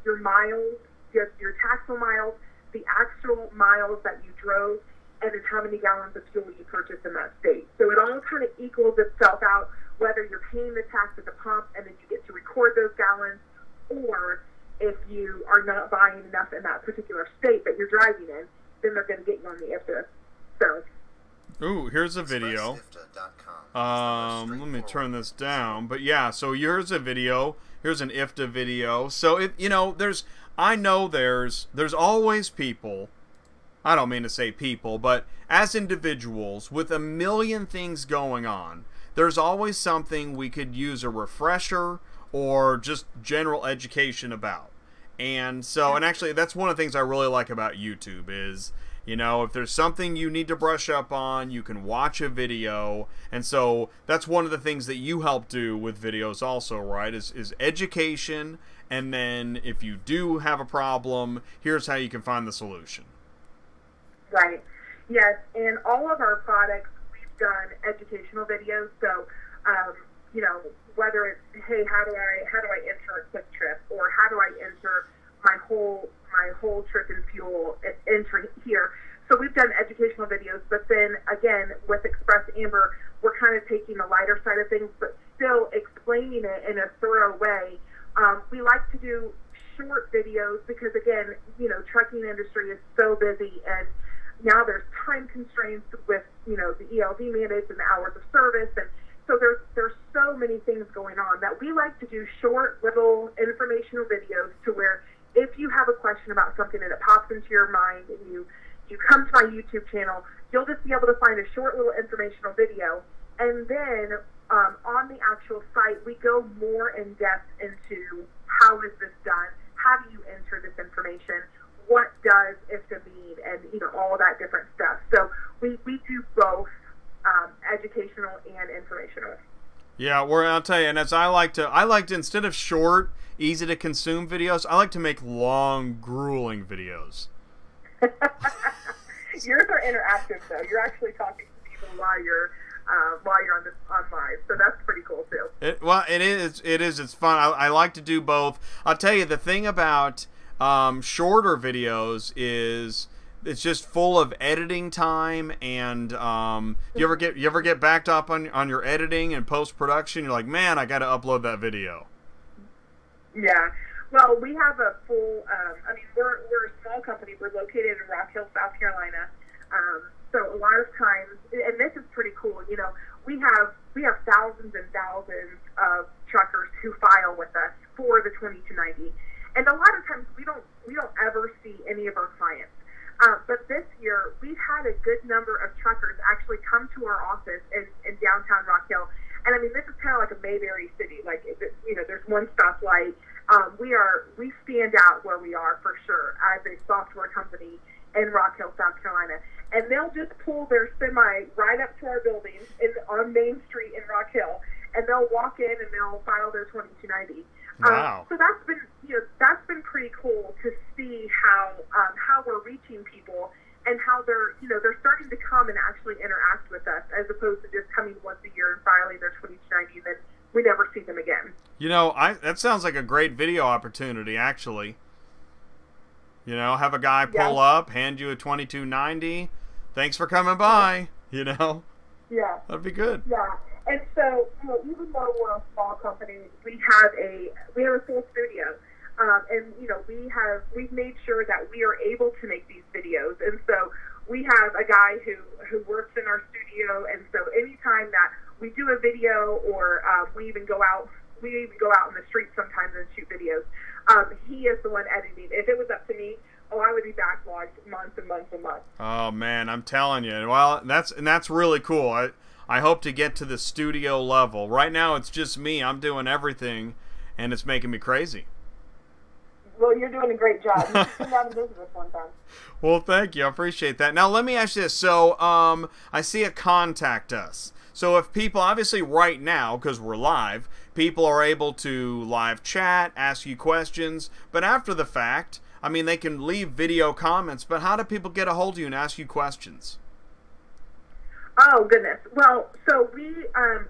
your miles, your taxable miles, the actual miles that you drove, and then how many gallons of fuel you purchased in that state. So it all kind of equals itself out, whether you're paying the tax at the pump and then you get to record those gallons, or if you are not buying enough in that particular state that you're driving in, then they're going to get you on the IFTA. So. Ooh, here's a video. Let me turn this down. But yeah, so here's a video. Here's an IFTA video. So I know there's always people. I don't mean to say people, but as individuals with a million things going on, there's always something we could use a refresher or just general education about. And so, and actually, that's one of the things I really like about YouTube is, if there's something you need to brush up on, you can watch a video. And so that's one of the things that you help do with videos also, right, is education. And then if you do have a problem, here's how you can find the solution. Right. Yes. And all of our products, we've done educational videos. So, whether it's, hey, how do I enter a quick trip, or how do I enter my whole trip in fuel entry here. So we've done educational videos, but then again with Express Amber, we're kind of taking the lighter side of things, but still explaining it in a thorough way. We like to do short videos because again, trucking industry is so busy, and now there's time constraints with the ELD mandates and the hours of service, and so there's so many things going on that we like to do short little informational videos to where if you have a question about something and it pops into your mind and you come to my YouTube channel, you'll just be able to find a short little informational video. And then on the actual site, we go more in depth into how is this done, how do you enter this information, what does IFTA mean, and all of that different stuff. So we do both educational and informational. Yeah, well, I'll tell you, and as I like to instead of short, easy to consume videos, I like to make long, grueling videos. Yours are interactive, though. You're actually talking to people while you're on this on live, so that's pretty cool too. Well, it is. It is. It's fun. I like to do both. I'll tell you the thing about shorter videos is it's just full of editing time, and you ever get backed up on your editing and post production? You're like, man, I got to upload that video. Yeah. Well, we have a full. I mean, we're a small company. We're located in Rock Hill, South Carolina. So a lot of times, and this is pretty cool. You know, we have thousands and thousands of truckers who file with us for the 2290, and a lot of times we don't ever see any of our clients. But this year, we've had a good number of truckers actually come to our office in downtown Rock Hill. And I mean, this is kind of like a Mayberry city. Like, you know, there's one stoplight. We stand out where we are for sure as a software company in Rock Hill, South Carolina. And they'll just pull their semi right up to our building on Main Street in Rock Hill, and they'll walk in and they'll file their 2290. Wow. So that's been pretty cool to see how we're reaching people and how they're starting to come and actually interact with us, as opposed to just coming once a year and filing their 2290 and then we never see them again. You know, that sounds like a great video opportunity, actually. You know, have a guy pull up, hand you a 2290. Thanks for coming by. You know. Yeah. That'd be good. Yeah. And so, you know, even though we're a small company, we have a full studio, and you know, we've made sure that we are able to make these videos. And so we have a guy who works in our studio, and so anytime that we do a video, or we even go out in the street sometimes and shoot videos, he is the one editing. If it was up to me, I would be backlogged months and months and months. Oh man, I'm telling you. Well, that's really cool. I hope to get to the studio level. Right now, it's just me. I'm doing everything, and it's making me crazy. Well, you're doing a great job. You should come down and visit us one time. Well, thank you. I appreciate that. Now, let me ask you this. So, I see a contact us. So, if people, obviously right now, because we're live, people are able to live chat, ask you questions, but after the fact, I mean, they can leave video comments, but how do people get a hold of you and ask you questions? Oh goodness! Well, so we have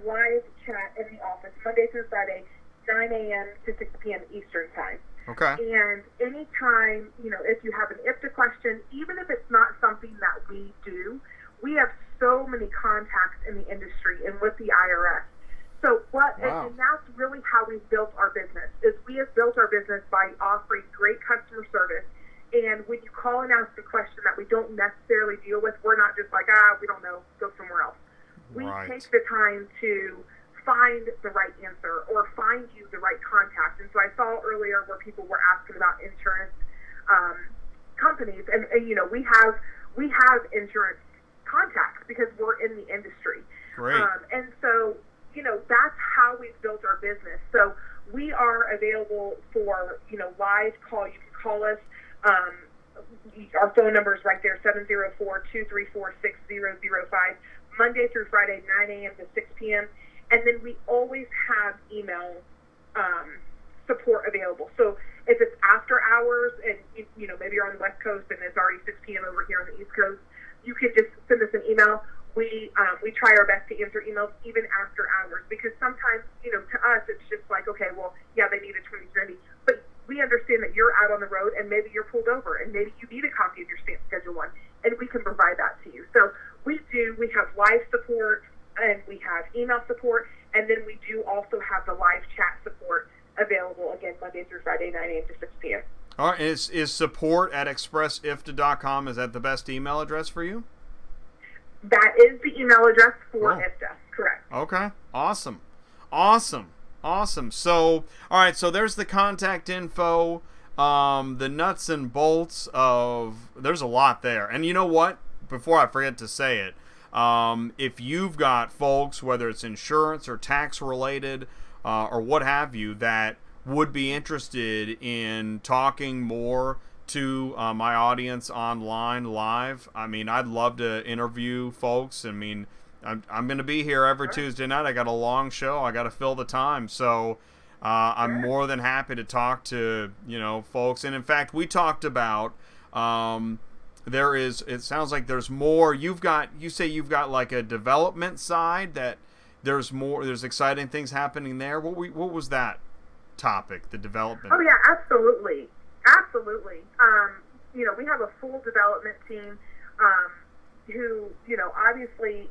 live chat in the office Monday through Friday, 9 a.m. to 6 p.m. Eastern time. Okay. And anytime, you know, if you have an IFTA question, even if it's not something that we do, we have so many contacts in the industry and with the IRS. So and that's really how we've built our business. Is we have built our business by offering great customer service. And when you call and ask a question that we don't necessarily deal with, we're not just like, we don't know, go somewhere else. We take the time to find the right answer or find you the right contact. And so I saw earlier where people were asking about insurance companies, and you know, we have insurance contacts because we're in the industry. Great. And so, you know, that's how we've built our business. So we are available for, you know, live call. You can call us. Our phone number is right there, 704-234-6005, Monday through Friday, 9 a.m. to 6 p.m. And then we always have email support available. So if it's after hours and, you know, maybe you're on the West Coast and it's already 6 p.m. over here on the East Coast, you can just send us an email. We try our best to answer emails even after hours, because sometimes, you know, to us, it's just like, okay, well, yeah, they need a 2030, but we understand that you're out on the road and maybe you're pulled over and maybe you need a copy of your stamp schedule one, and we can provide that to you. So we have live support and we have email support, and then we do also have the live chat support available, again, Monday through Friday, 9 a.m. to 6 p.m. All right, is support at expressifta.com, is that the best email address for you? That is the email address for IFTA, correct. Okay, awesome. So, all right, so there's the contact info, the nuts and bolts of, there's a lot there. And you know what? Before I forget to say it, if you've got folks, whether it's insurance or tax related or what have you, that would be interested in talking more to my audience online live, I mean, I'd love to interview folks. I mean, I'm going to be here every Tuesday night. I got a long show. I got to fill the time. So I'm more than happy to talk to, folks. And in fact, we talked about, it sounds like there's more. You say you've got like a development side that there's exciting things happening there. What was that topic, the development? Oh yeah, absolutely. Absolutely. We have a full development team, who, obviously,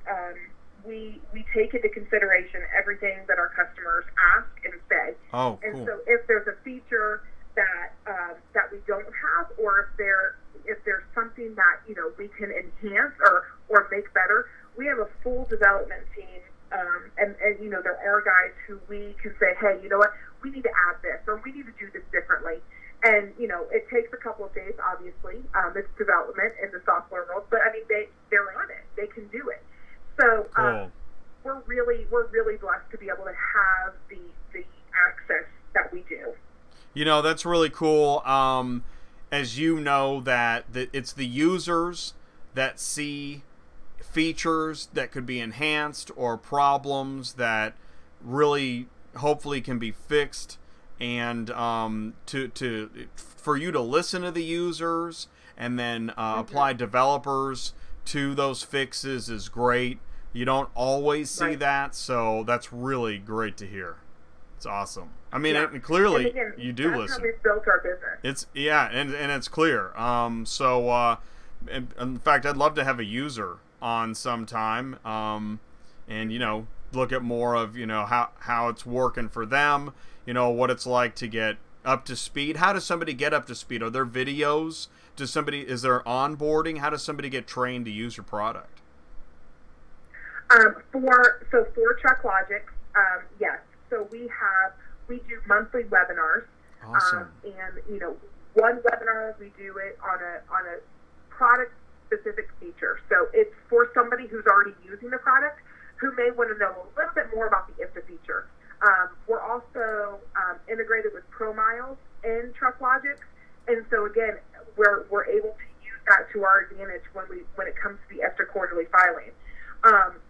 we take into consideration everything that our customers ask and say. Oh, cool. And so if there's a feature that we don't have, or if there's something that, we can enhance or make better, we have a full development team. And there are guys who we can say, hey, you know what, we need to add this, or we need to do this differently. And, it takes a couple of days, obviously. It's development in the software world, but I mean, they're on it. They can do it. So cool. we're really blessed to be able to have the access that we do. That's really cool. As you know, that it's the users that see features that could be enhanced or problems that really hopefully can be fixed, and for you to listen to the users and then apply developers to those fixes is great. You don't always see that, so that's really great to hear. It's awesome. I mean, clearly, and again, you do that's listen. How we've built our business. And it's clear. In fact, I'd love to have a user on sometime, and look at more of how it's working for them. What it's like to get up to speed. How does somebody get up to speed? Are there videos? Is there onboarding? How does somebody get trained to use your product? For TruckLogic, yes. So we do monthly webinars. Awesome. And one webinar we do it on a product specific feature. So it's for somebody who's already using the product who may want to know a little bit more about the IFTA feature. We're also integrated with ProMiles in TruckLogic, and so again, we're able to use that to our advantage when it comes to the IFTA quarterly filing.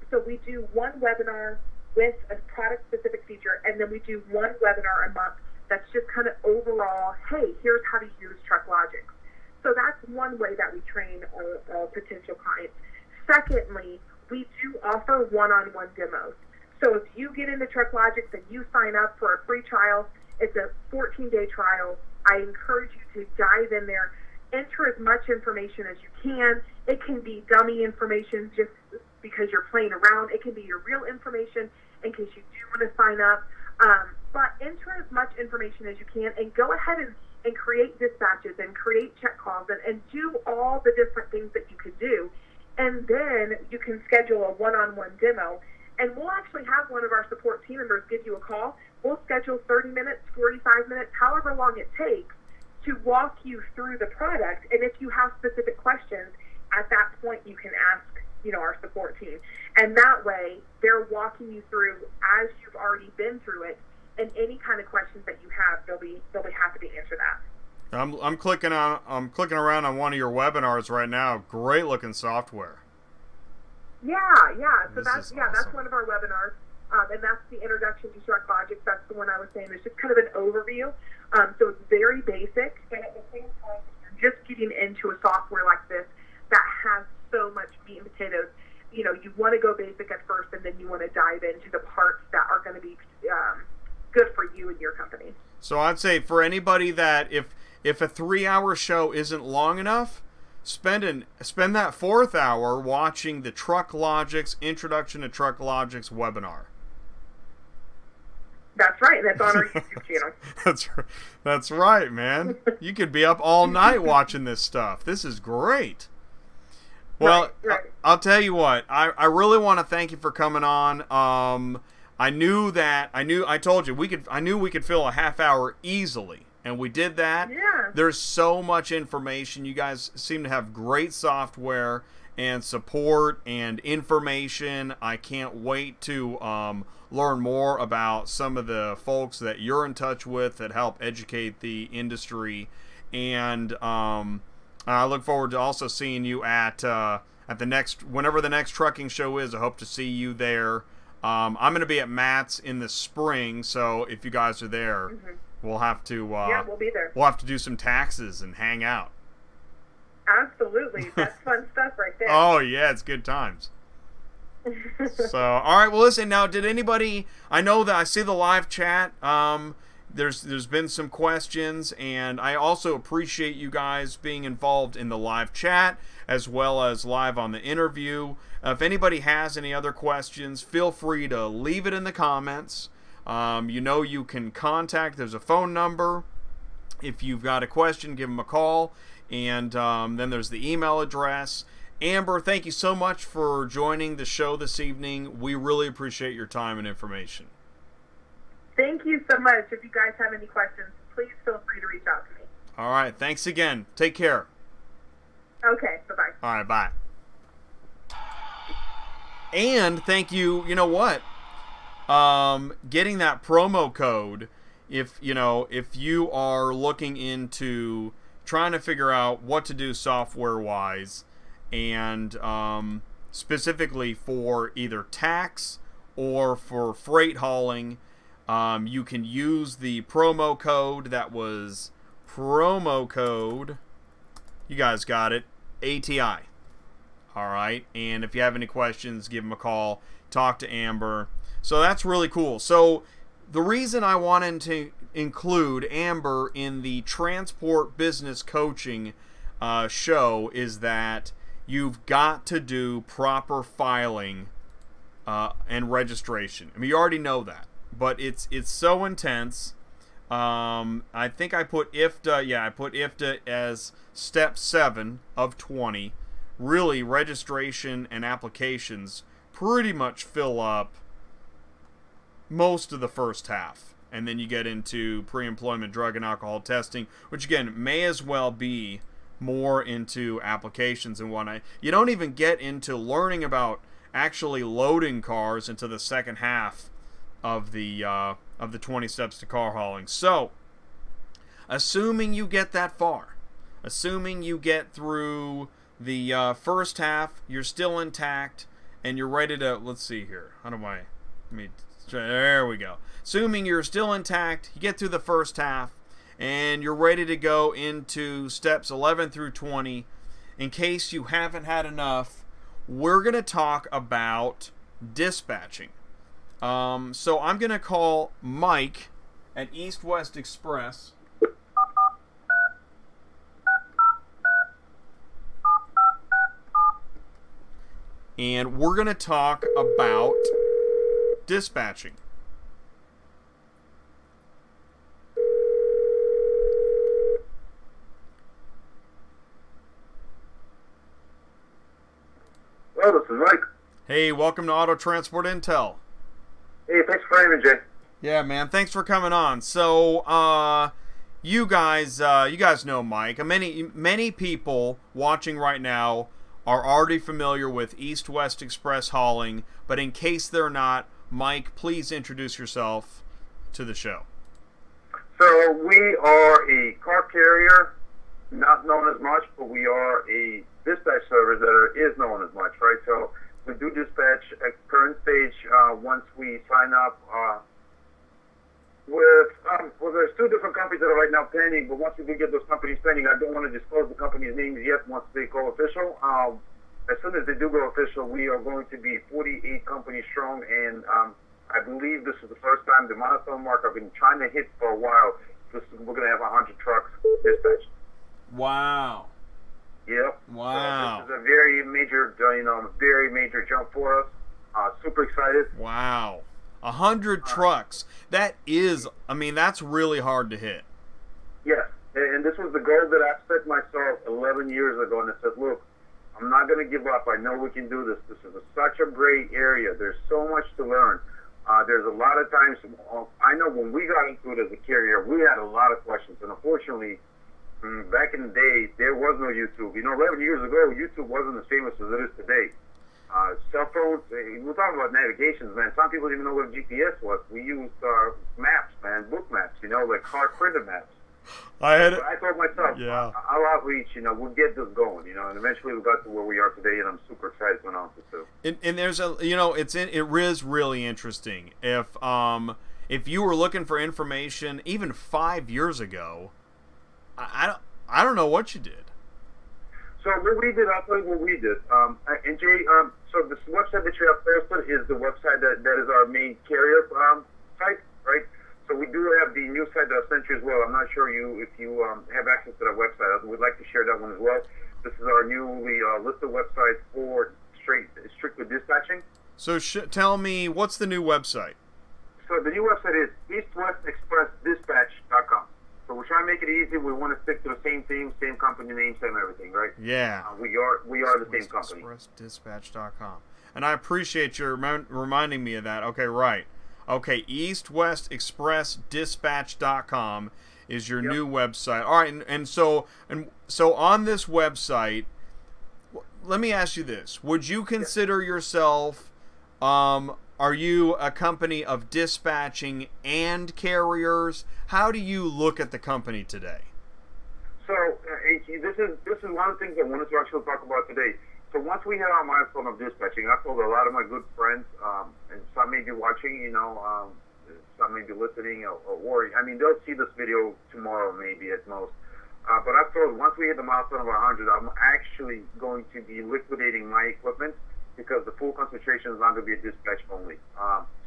So we do one webinar with a product specific feature, and then we do one webinar a month that's just kind of overall, hey, here's how to use TruckLogic. So that's one way that we train our potential clients. Secondly, we do offer one-on-one demos. So if you get into TruckLogic and you sign up for a free trial, it's a 14-day trial. I encourage you to dive in there, enter as much information as you can. It can be dummy information just because you're playing around. It can be your real information in case you do want to sign up. But enter as much information as you can and go ahead and create dispatches and create check calls and do all the different things that you could do. And then you can schedule a one-on-one demo. And we'll actually have one of our support team members give you a call. We'll schedule 30 minutes, 45 minutes, however long it takes to walk you through the product. And if you have specific questions, at that point you can ask, our support team. And that way they're walking you through as you've already been through it. And any kind of questions that you have, they'll be happy to answer that. I'm clicking around on one of your webinars right now. Great looking software. Yeah. So that's awesome. one of our webinars, and that's the introduction to TruckLogic. That's the one I was saying. It's just kind of an overview. So it's very basic, and at the same time, you're just getting into a software like this that has so much meat and potatoes. You want to go basic at first, and then you want to dive into the parts that are going to be good for you and your company. So I'd say for anybody that if a 3-hour show isn't long enough, spend that 4th hour watching the TruckLogic's Introduction to TruckLogic's webinar. That's right. That's on our YouTube channel. That's right, man. You could be up all night watching this stuff. This is great. Well, right. I'll tell you what. I really want to thank you for coming on. I told you I knew we could fill a half hour easily, and we did that. Yeah. There's so much information. You guys seem to have great software and support and information. I can't wait to learn more about some of the folks that you're in touch with that help educate the industry. And I look forward to also seeing you at the next, whenever the next trucking show is. I hope to see you there. I'm going to be at Matt's in the spring, so if you guys are there, we'll have to yeah, we'll be there. We'll have to do some taxes and hang out. Absolutely, that's fun stuff right there. Oh yeah, it's good times. So, all right. Well, listen. Now, did anybody? I know that I see the live chat. There's been some questions, and I also appreciate you guys being involved in the live chat as well as live on the interview. If anybody has any other questions, feel free to leave it in the comments. You can contact. There's a phone number. If you've got a question, give them a call, and then there's the email address. Amber, thank you so much for joining the show this evening. We really appreciate your time and information. Thank you so much. If you guys have any questions, please feel free to reach out to me. All right. Thanks again. Take care. Okay. Bye-bye. All right. Bye. And thank you. You know what? Getting that promo code, if you are looking into trying to figure out what to do software-wise, and specifically for either tax or for freight hauling, you can use the promo code. That was promo code, you guys got it, ATI. Alright, and if you have any questions, give them a call, talk to Amber. So that's really cool. So the reason I wanted to include Amber in the transport business coaching show is that you've got to do proper filing and registration. I mean, you already know that, but it's so intense. I think I put IFTA. Yeah, I put IFTA as step 7 of 20. Really, registration and applications pretty much fill up most of the first half, and then you get into pre-employment drug and alcohol testing, which again may as well be more into applications and whatnot. You don't even get into learning about actually loading cars into the second half of the 20 steps to car hauling. So, assuming you get that far, assuming you get through the first half, you're still intact, and you're ready to, let's see here, there we go. Assuming you're still intact, you get through the first half, and you're ready to go into steps 11 through 20. In case you haven't had enough, we're going to talk about dispatching. So I'm going to call Mike at East West Express. And we're going to talk about dispatching. Hello, this is Mike. Hey, welcome to Auto Transport Intel. Hey, thanks for having me, Jay. Yeah, man, thanks for coming on. So, you guys know Mike. Many people watching right now are already familiar with East West Express hauling, but in case they're not, Mike, please introduce yourself to the show. So we are a car carrier, not known as much, but we are a dispatch service that is known as much, right? So we do dispatch at current stage once we sign up well, there's 2 different companies that are right now pending, but once we do get those companies pending, I don't want to disclose the company's names yet once they go official. As soon as they do go official, we are going to be 48 companies strong, and I believe this is the first time the milestone mark I've been trying to hit for a while. We're going to have 100 trucks dispatched. Wow. Yep. Wow. So this is a very major, very major jump for us. Super excited. Wow. 100 trucks. That is, that's really hard to hit. Yes. And this was the goal that I set myself 11 years ago, and I said, look, I'm not going to give up. I know we can do this. This is such a great area. There's so much to learn. There's a lot of times, I know when we got into it as a carrier, we had a lot of questions. And unfortunately, back in the day, there was no YouTube. 11 years ago, YouTube wasn't as famous as it is today. Cell phones, we're talking about navigations, man. Some people didn't even know what a GPS was. We used maps, man, book maps, like hard printed maps. But I told myself, yeah. I'll outreach, we'll get this going, and eventually we got to where we are today, and I'm super excited to announce it too. And there's it is really interesting. If you were looking for information even 5 years ago, I don't know what you did. So what we did, I'll tell you what we did. And Jay, so this website that you have posted is the website that is our main carrier site, right? So we do have the news site that I sent you as well. I'm not sure if you have access to that website. I would like to share that one as well. This is our newly listed website for strictly dispatching. So tell me, what's the new website? So the new website is eastwestexpressdispatch.com. So we're trying to make it easy. We want to stick to the same theme, same company name, same everything, right? Yeah. We are the same company. EastWestExpressDispatch.com. And I appreciate your reminding me of that. Okay, right. Okay, EastWestExpressDispatch.com is your new website. All right, and so on this website, let me ask you this: would you consider yourself? Are you a company of dispatching and carriers? How do you look at the company today? So this is one of the things I wanted to actually talk about today. So once we hit our milestone of dispatching, I told a lot of my good friends, and some may be watching, some may be listening or worried. I mean, they'll see this video tomorrow, maybe at most. But I told once we hit the milestone of 100, I'm actually going to be liquidating my equipment because the full concentration is not going to be a dispatch only.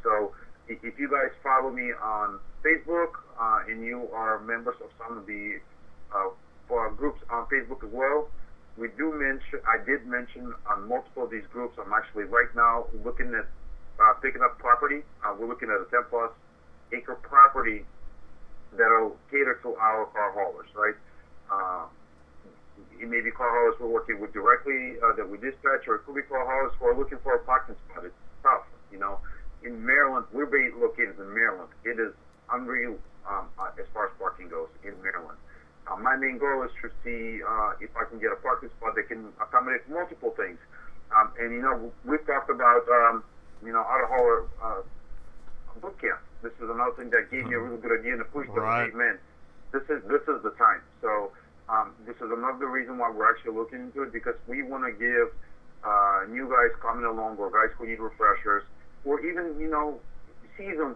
So if you guys follow me on Facebook and you are members of some of the groups on Facebook as well, I did mention on multiple of these groups, I'm actually right now looking at picking up property. We're looking at a 10+ acre property that'll cater to our car haulers, right? It may be car haulers we're working with directly that we dispatch, or it could be car haulers who are looking for a parking spot. It's tough, In Maryland, we're located in Maryland. It is unreal as far as parking goes in Maryland. My main goal is to see if I can get a parking spot that can accommodate multiple things. And we've talked about auto hauler boot camp. This is another thing that gave me a really good idea and a push to hey, man, this is the time. So this is another reason why we're actually looking into it, because we want to give new guys coming along, or guys who need refreshers, or even seasoned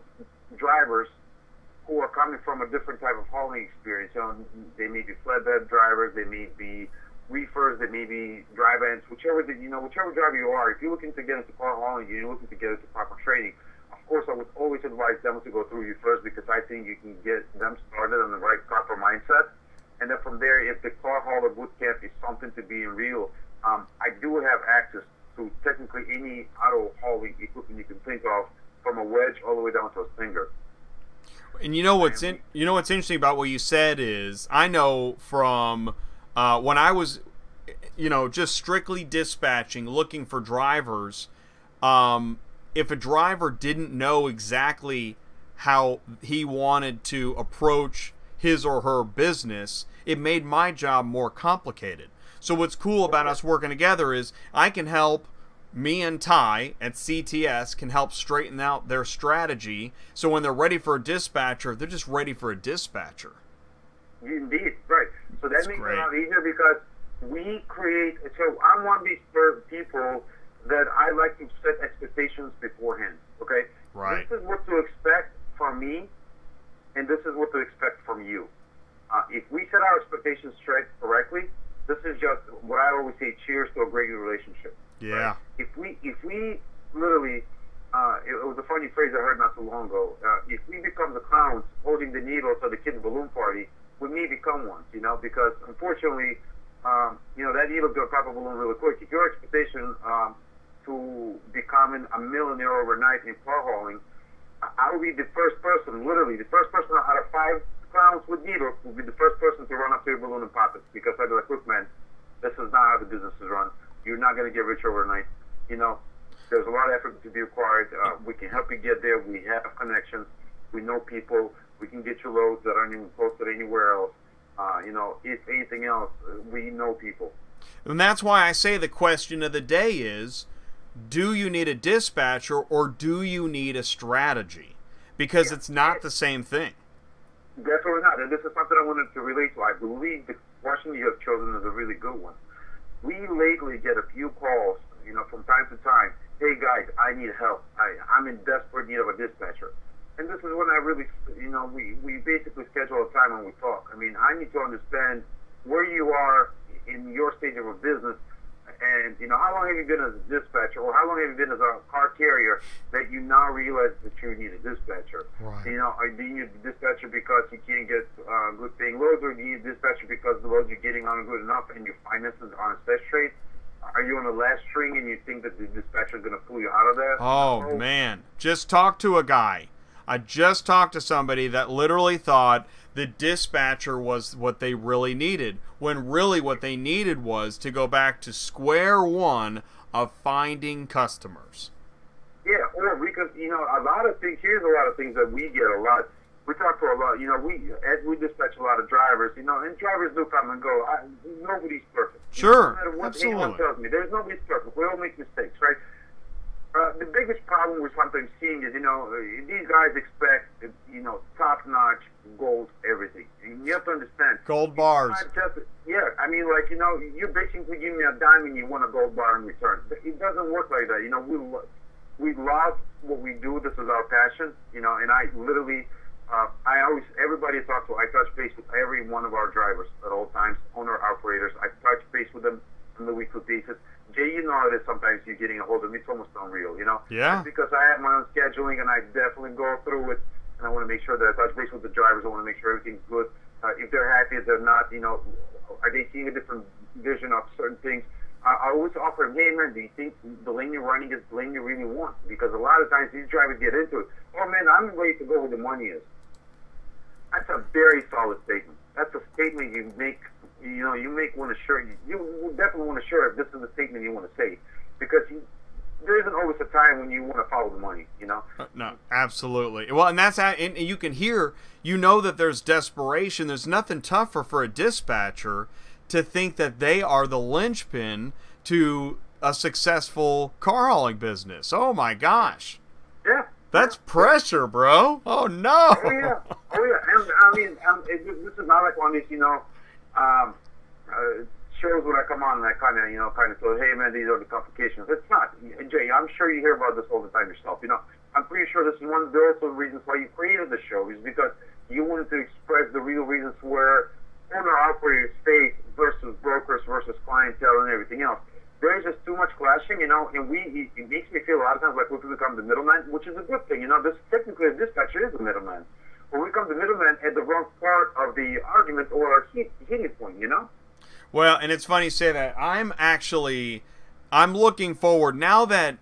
drivers who are coming from a different type of hauling experience. They may be flatbed drivers, they may be reefers, they may be drive ends, whichever driver you are. If you're looking to get into car hauling, you're looking to get into proper training. Of course, I would always advise them to go through you first, because I think you can get them started on the right proper mindset. And then from there, if the car hauler boot camp is something to be real, I do have access to technically any auto hauling equipment you can think of, from a wedge all the way down to a stinger. And what's interesting about what you said is, I know from when I was, just strictly dispatching, looking for drivers, if a driver didn't know exactly how he wanted to approach his or her business, it made my job more complicated. So what's cool about us working together is I can help. Me and Ty at CTS can help straighten out their strategy, so when they're ready for a dispatcher, they're just ready for a dispatcher. Indeed, right. So that makes it a lot easier, because we create. So I'm one of these people that I like to set expectations beforehand. Okay, right. This is what to expect from me, and this is what to expect from you. If we set our expectations straight correctly, this is just what I always say: cheers to a great relationship. Yeah. Right? If we literally, it was a funny phrase I heard not too long ago. If we become the clowns holding the needles at the kid's balloon party, we may become ones, because unfortunately, that needle's gonna pop a balloon really quick. If your expectation to becoming a millionaire overnight in car hauling, I will be the first person, literally the first person out of 5 clowns with needles will be the first person to run up to your balloon and pop it, because I'd be like, look, man, this is not how the business is run. You're not going to get rich overnight. There's a lot of effort to be required. We can help you get there. We have connections. We know people. We can get you loads that aren't even posted anywhere else. If anything else, we know people. And that's why I say the question of the day is, do you need a dispatcher or do you need a strategy? Because it's not the same thing. Definitely not. And this is something I wanted to relate to. I believe the question you have chosen is a really good one. We lately get a few calls, from time to time. Hey guys, I need help. I'm in desperate need of a dispatcher. And this is when I really, we basically schedule a time when we talk. I mean, I need to understand where you are in your stage of a business, and how long have you been as a dispatcher, or how long have you been as a car carrier that you now realize that you need a dispatcher? Right. Do you need a dispatcher because you can't get good paying loads, or do you need a dispatcher because the loads you're getting aren't good enough and your finances aren't set straight? Are you on the last string and you think that the dispatcher is going to pull you out of that? Oh, man. Just talk to a guy. I just talked to somebody that literally thought the dispatcher was what they really needed, when really what they needed was to go back to square one of finding customers. Yeah, or because, a lot of things, here's a lot of things that we get a lot. We talk to a lot, as we dispatch a lot of drivers, and drivers do come and go. Nobody's perfect. Sure, no matter what absolutely. anyone tells me, nobody's perfect. We all make mistakes, right? The biggest problem we're sometimes seeing is, these guys expect, top-notch gold everything. And you have to understand. Gold bars. I mean, you're basically giving me a dime and you want a gold bar in return. It doesn't work like that. We love what we do. This is our passion, and I literally, everybody I talk to, I touch base with every one of our drivers at all times, owner-operators. I touch base with them on the weekly basis. Jay, it is sometimes you're getting a hold of me. It's almost unreal, Yeah. It's because I have my own scheduling, and I definitely go through it, and I want to make sure that I touch base with the drivers. I want to make sure everything's good. If they're happy, if they're not, are they seeing a different vision of certain things? I always offer them, hey, man, do you think the lane you're running is the lane you really want? Because a lot of times these drivers get into it. Oh, man, I'm ready to go where the money is. That's a very solid statement. That's a statement you make. You definitely want to share if this is the statement you want to say, because there isn't always a time when you want to follow the money. No, absolutely. Well, and that's how, and you can hear, that there's desperation. There's nothing tougher for a dispatcher to think that they are the linchpin to a successful car hauling business. Oh my gosh. Yeah. That's pressure, bro. Oh no. Oh yeah. And I mean, this is not like one of these, shows when I come on and I kind of say, hey man, these are the complications. It's not. Jay, I'm sure you hear about this all the time yourself. I'm pretty sure this is one of the also reasons why you created the show, is because you wanted to express the real reasons where owner-operators face versus brokers versus clientele and everything else. There's just too much clashing, and it makes me feel a lot of times like we become the middleman, which is a good thing. This technically a dispatcher is a middleman. But we become the middleman at the wrong part of the argument or hitting point, Well, and it's funny you say that. I'm looking forward now that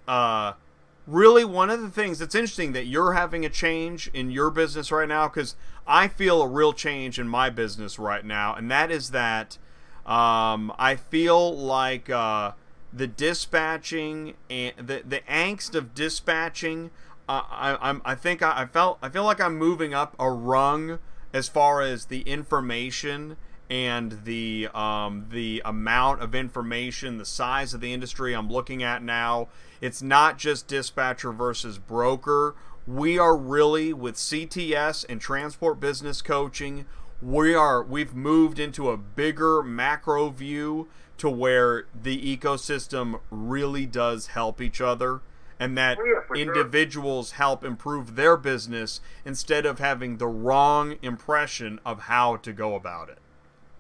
really one of the things that's interesting that you're having a change in your business right now, because I feel a real change in my business right now, and that is that I feel like the dispatching and the angst of dispatching. I feel like I'm moving up a rung as far as the information and the amount of information, the size of the industry I'm looking at now. It's not just dispatcher versus broker. We are really, with CTS and transport business coaching, we've moved into a bigger macro view to where the ecosystem really does help each other, and that individuals help improve their business instead of having the wrong impression of how to go about it.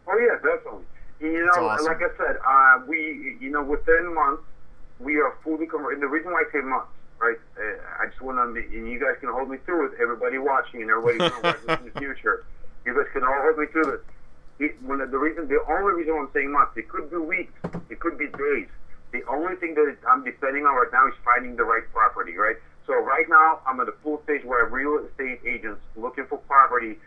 Oh yeah, definitely. Awesome. Like I said, we, within months, we are fully converted. And the reason why I say months, right? I just want to, and you guys can hold me through it. Everybody watching and everybody who's going to watch this in the future, you guys can all hold me through this. The only reason I'm saying months, it could be weeks, it could be days. The only thing that I'm depending on right now is finding the right property, right? So right now, I'm at a full stage where I have real estate agents looking for property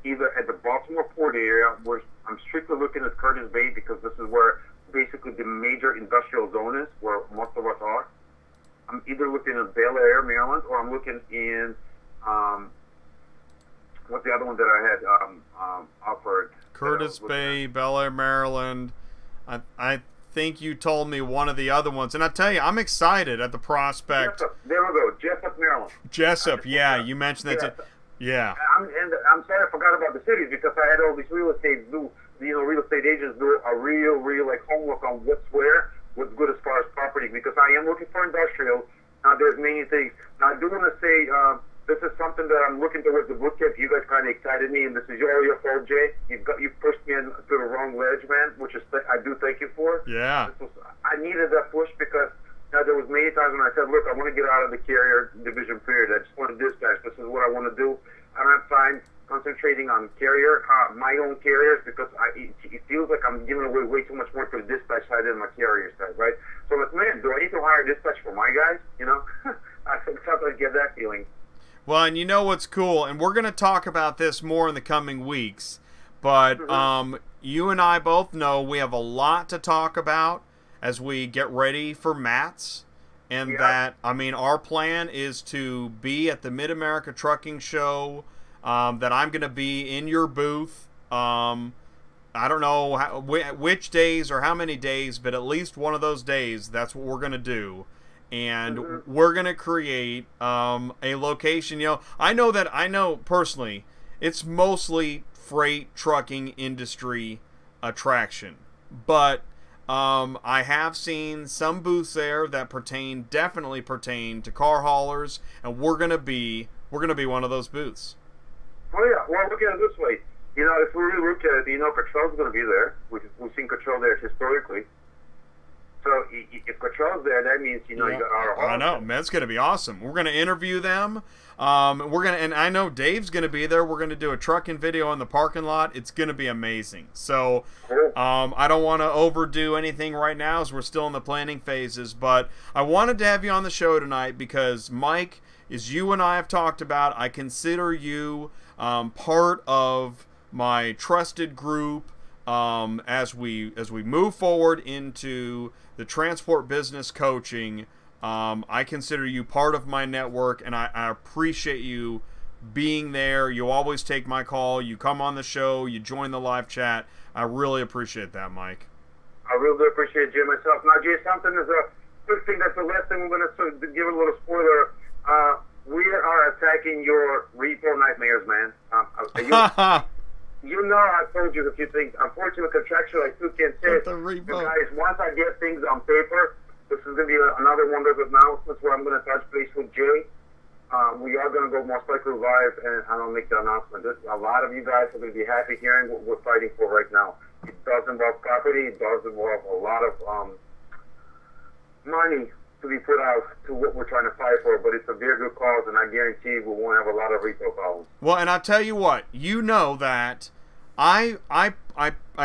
either at the Baltimore Port area, where I'm strictly looking at Curtis Bay because this is where basically the major industrial zone is, where most of us are. I'm either looking at Bel Air, Maryland, or I'm looking in, what's the other one that I had offered? Curtis Bay, Bel Air, Maryland. I think you told me one of the other ones, and I tell you, I'm excited at the prospect. Jessup, there we go, Jessup, Maryland. Jessup, yeah, you mentioned that. Yeah. I'm sorry I forgot about the cities because I had all these real estate agents do a real like homework on what's good as far as property, because I am looking for industrial. There's many things. Now I do want to say this is something that I'm looking towards the boot camp. You guys kind of excited me, and this is all your fault, Jay. You pushed me to the wrong ledge, man, which is I do thank you for. Yeah. I needed that push because there was many times when I said, look, I want to get out of the carrier division period. I just want to dispatch. This is what I want to do. I don't have time concentrating on my own carriers, because it feels like I'm giving away way too much more to the dispatch side than my carrier side, right? So I'm like, man, do I need to hire dispatch for my guys? I sometimes get that feeling. Well, and you know what's cool, and we're going to talk about this more in the coming weeks, but you and I both know we have a lot to talk about as we get ready for MATS, and that, I mean, our plan is to be at the Mid-America Trucking Show, that I'm going to be in your booth. I don't know which days or how many days, but at least one of those days, that's what we're going to do. And we're going to create a location. I know personally, it's mostly freight trucking industry attraction. But I have seen some booths there that definitely pertain to car haulers, and we're going to be one of those booths. Oh yeah, well, look at it this way. If we really look at it, Cottrell's going to be there. We've seen Cottrell there historically. So if Cottrell's there, that means you got our haulers. I know, man, it's going to be awesome. We're going to interview them. And I know Dave's going to be there. We're going to do a trucking video in the parking lot. It's going to be amazing. So, cool. I don't want to overdo anything right now as we're still in the planning phases, but I wanted to have you on the show tonight because, Mike, as you and I have talked about, I consider you part of my trusted group as we move forward into the transport business coaching. I consider you part of my network, and I appreciate you being there. You always take my call. You come on the show. You join the live chat. I really appreciate that, Mike. I really do appreciate Jay myself. Now, Jay, something is a quick thing. That's the last thing we're going to give a little spoiler. We are attacking your repo nightmares, man. I told you a few things. Unfortunately, contractual, I still can't say it. Guys, once I get things on paper, this is going to be another one of those announcements where I'm going to touch base with Jay. We are going to go most likely live, and I'm going to make the announcement. A lot of you guys are going to be happy hearing what we're fighting for right now. It does involve property. It does involve a lot of money to be put out to what we're trying to fight for, but it's a very good cause, and I guarantee we won't have a lot of repo problems. Well, and I'll tell you what, that I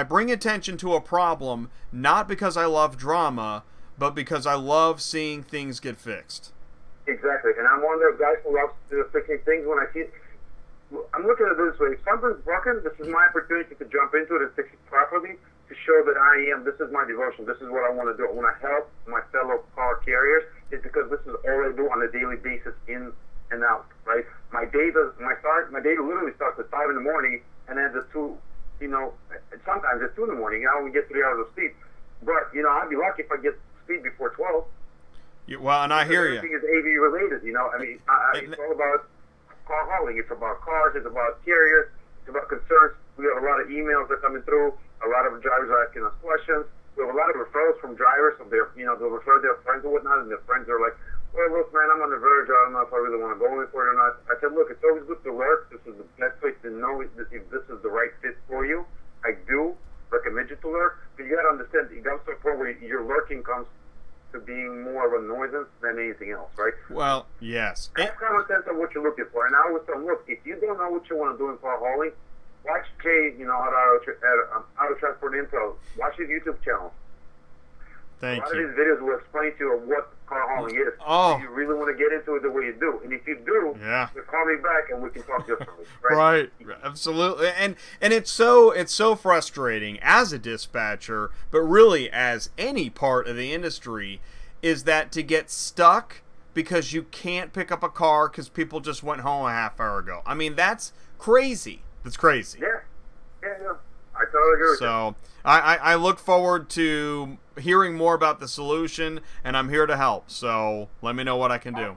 bring attention to a problem not because I love drama, but because I love seeing things get fixed. Exactly, and I'm one of those guys who loves fixing things when I see it. I'm looking at it this way. If something's broken, this is my opportunity to jump into it and fix it properly, to show that this is my devotion, this is what I want to do. I want to help my fellow car carriers. It's because this is all I do on a daily basis, in and out, right? My day literally starts at 5 in the morning and ends at 2, sometimes at 2 in the morning. I only get 3 hours of sleep. But, I'd be lucky if I get sleep before 12. Well, and I hear you. Everything is AV related, it's all about car hauling. It's about cars, it's about carriers, it's about concerns. We have a lot of emails that are coming through. A lot of drivers are asking us questions. We have a lot of referrals from drivers. So they'll refer their friends or whatnot, and their friends are like, well, look, man, I'm on the verge. I don't know if I really want to go in for it or not. I said, look, it's always good to lurk. This is the best place to know if this is the right fit for you. I do recommend you to lurk, but you got to understand, it comes to a point where your lurking comes to being more of a nuisance than anything else, right? Well, yes. Have common sense of what you're looking for. And I always tell them, look, if you don't know what you want to do in car hauling, watch Jay, at Auto Transport Info. Watch his YouTube channel. Thank you. A lot of these videos will explain to you what car hauling is. Oh. If you really want to get into it the way you do. And if you do, you call me back and we can talk differently. Right? Absolutely. And it's so frustrating as a dispatcher, but really as any part of the industry, is that to get stuck because you can't pick up a car because people just went home a half hour ago. I mean, that's crazy. That's crazy. Yeah. I totally agree with you. So I look forward to hearing more about the solution, and I'm here to help. So let me know what I can do.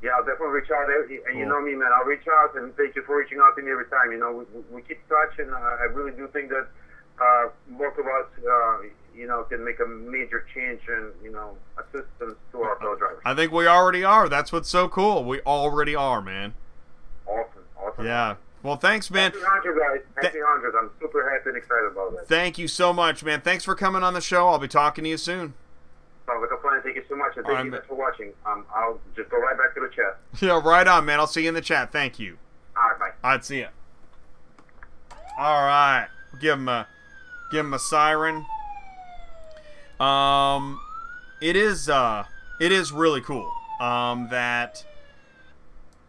Yeah, I'll definitely reach out. And you know me, man. I'll reach out, and thank you for reaching out to me every time. You know, we keep touch, and I really do think that both of us, you know, can make a major change in, you know, assistance to our fellow drivers. I think we already are. That's what's so cool. We already are, man. Awesome. Yeah. Well, thanks, man. Happy 100, guys. Happy 100. I'm super happy and excited about that. Thank you so much, man. Thanks for coming on the show. I'll be talking to you soon. Sounds like a plan. Thank you so much, and thank you guys for watching. I'll just go right back to the chat. Yeah, right on, man. I'll see you in the chat. Thank you. All right, bye. I'd see ya. All right. Give him a siren. It is really cool. That,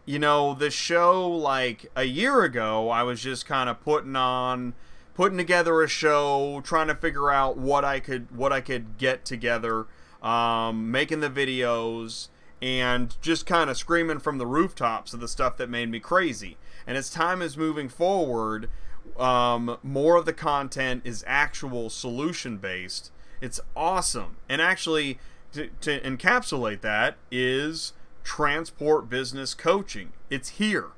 you know, the show, like a year ago, I was just kind of putting together a show, trying to figure out what I could get together, making the videos, and just kind of screaming from the rooftops of the stuff that made me crazy. And as time is moving forward, more of the content is actual solution based. It's awesome. And actually, to encapsulate that is transport business coaching. It's here.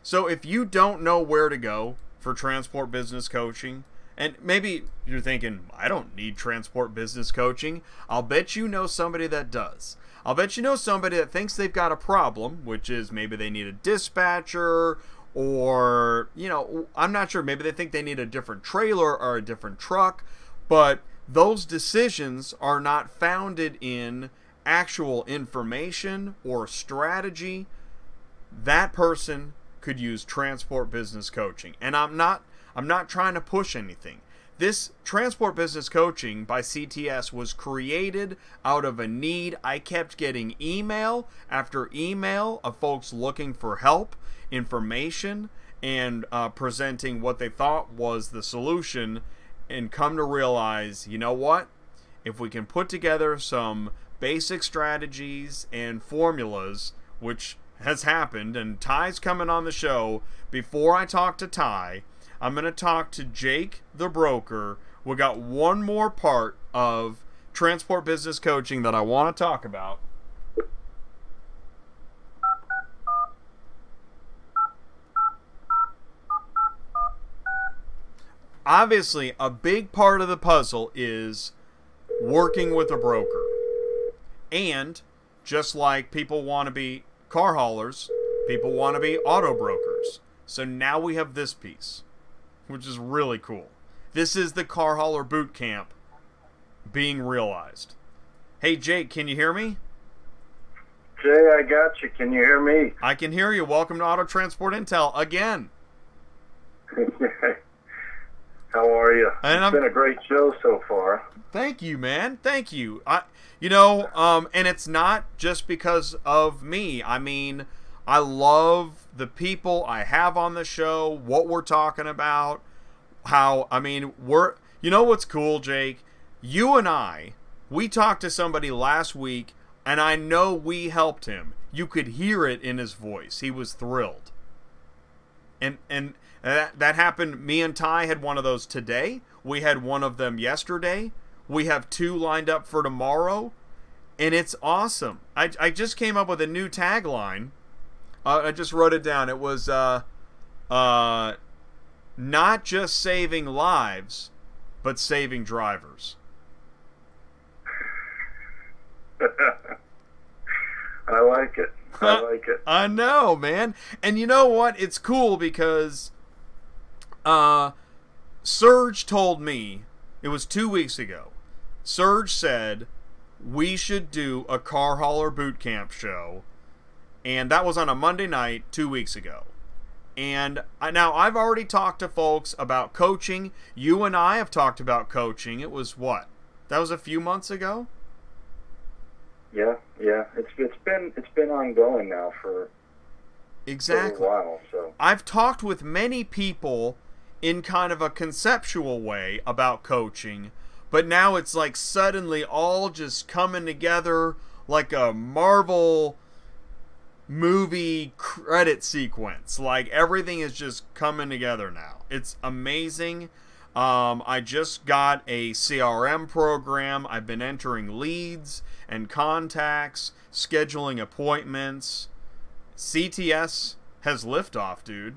So if you don't know where to go for transport business coaching, and maybe you're thinking, I don't need transport business coaching, I'll bet you know somebody that does. I'll bet you know somebody that thinks they've got a problem, which is maybe they need a dispatcher, or, you know, I'm not sure, maybe they think they need a different trailer or a different truck, but those decisions are not founded in actual information or strategy. That person could use transport business coaching. And I'm not trying to push anything. This transport business coaching by CTS was created out of a need. I kept getting email after email of folks looking for help, information, and presenting what they thought was the solution, and come to realize, you know what? If we can put together some basic strategies and formulas, which has happened, and Ty's coming on the show. Before I talk to Ty, I'm going to talk to Jake, the broker. We got one more part of transport business coaching that I want to talk about. Obviously, a big part of the puzzle is working with a broker. And just like people want to be car haulers, people want to be auto brokers. So now we have this piece, which is really cool. This is the car hauler boot camp being realized. Hey, Jake, can you hear me? Jay, I got you. Can you hear me? I can hear you. Welcome to Auto Transport Intel again. How are you? It's been a great show so far. Thank you, man. Thank you. And it's not just because of me. I mean, I love the people I have on the show, what we're talking about, you know what's cool, Jake? You and we talked to somebody last week, and I know we helped him. You could hear it in his voice. He was thrilled. And that happened. Me and Ty had one of those today. We had one of them yesterday. We have 2 lined up for tomorrow. And it's awesome. I just came up with a new tagline. I just wrote it down. It was not just saving lives, but saving drivers. I like it. I like it. I know, man. And you know what? It's cool because Serge told me, it was 2 weeks ago, Serge said we should do a car hauler boot camp show, and that was on a Monday night 2 weeks ago. And now I've already talked to folks about coaching. You and I have talked about coaching. It was what? That was a few months ago? Yeah. It's been ongoing now for exactly a while. So I've talked with many people in kind of a conceptual way about coaching, but now it's like suddenly all just coming together like a Marvel movie credit sequence. Like everything is just coming together now. It's amazing. I just got a CRM program. I've been entering leads and contacts, scheduling appointments. CTS has liftoff, dude.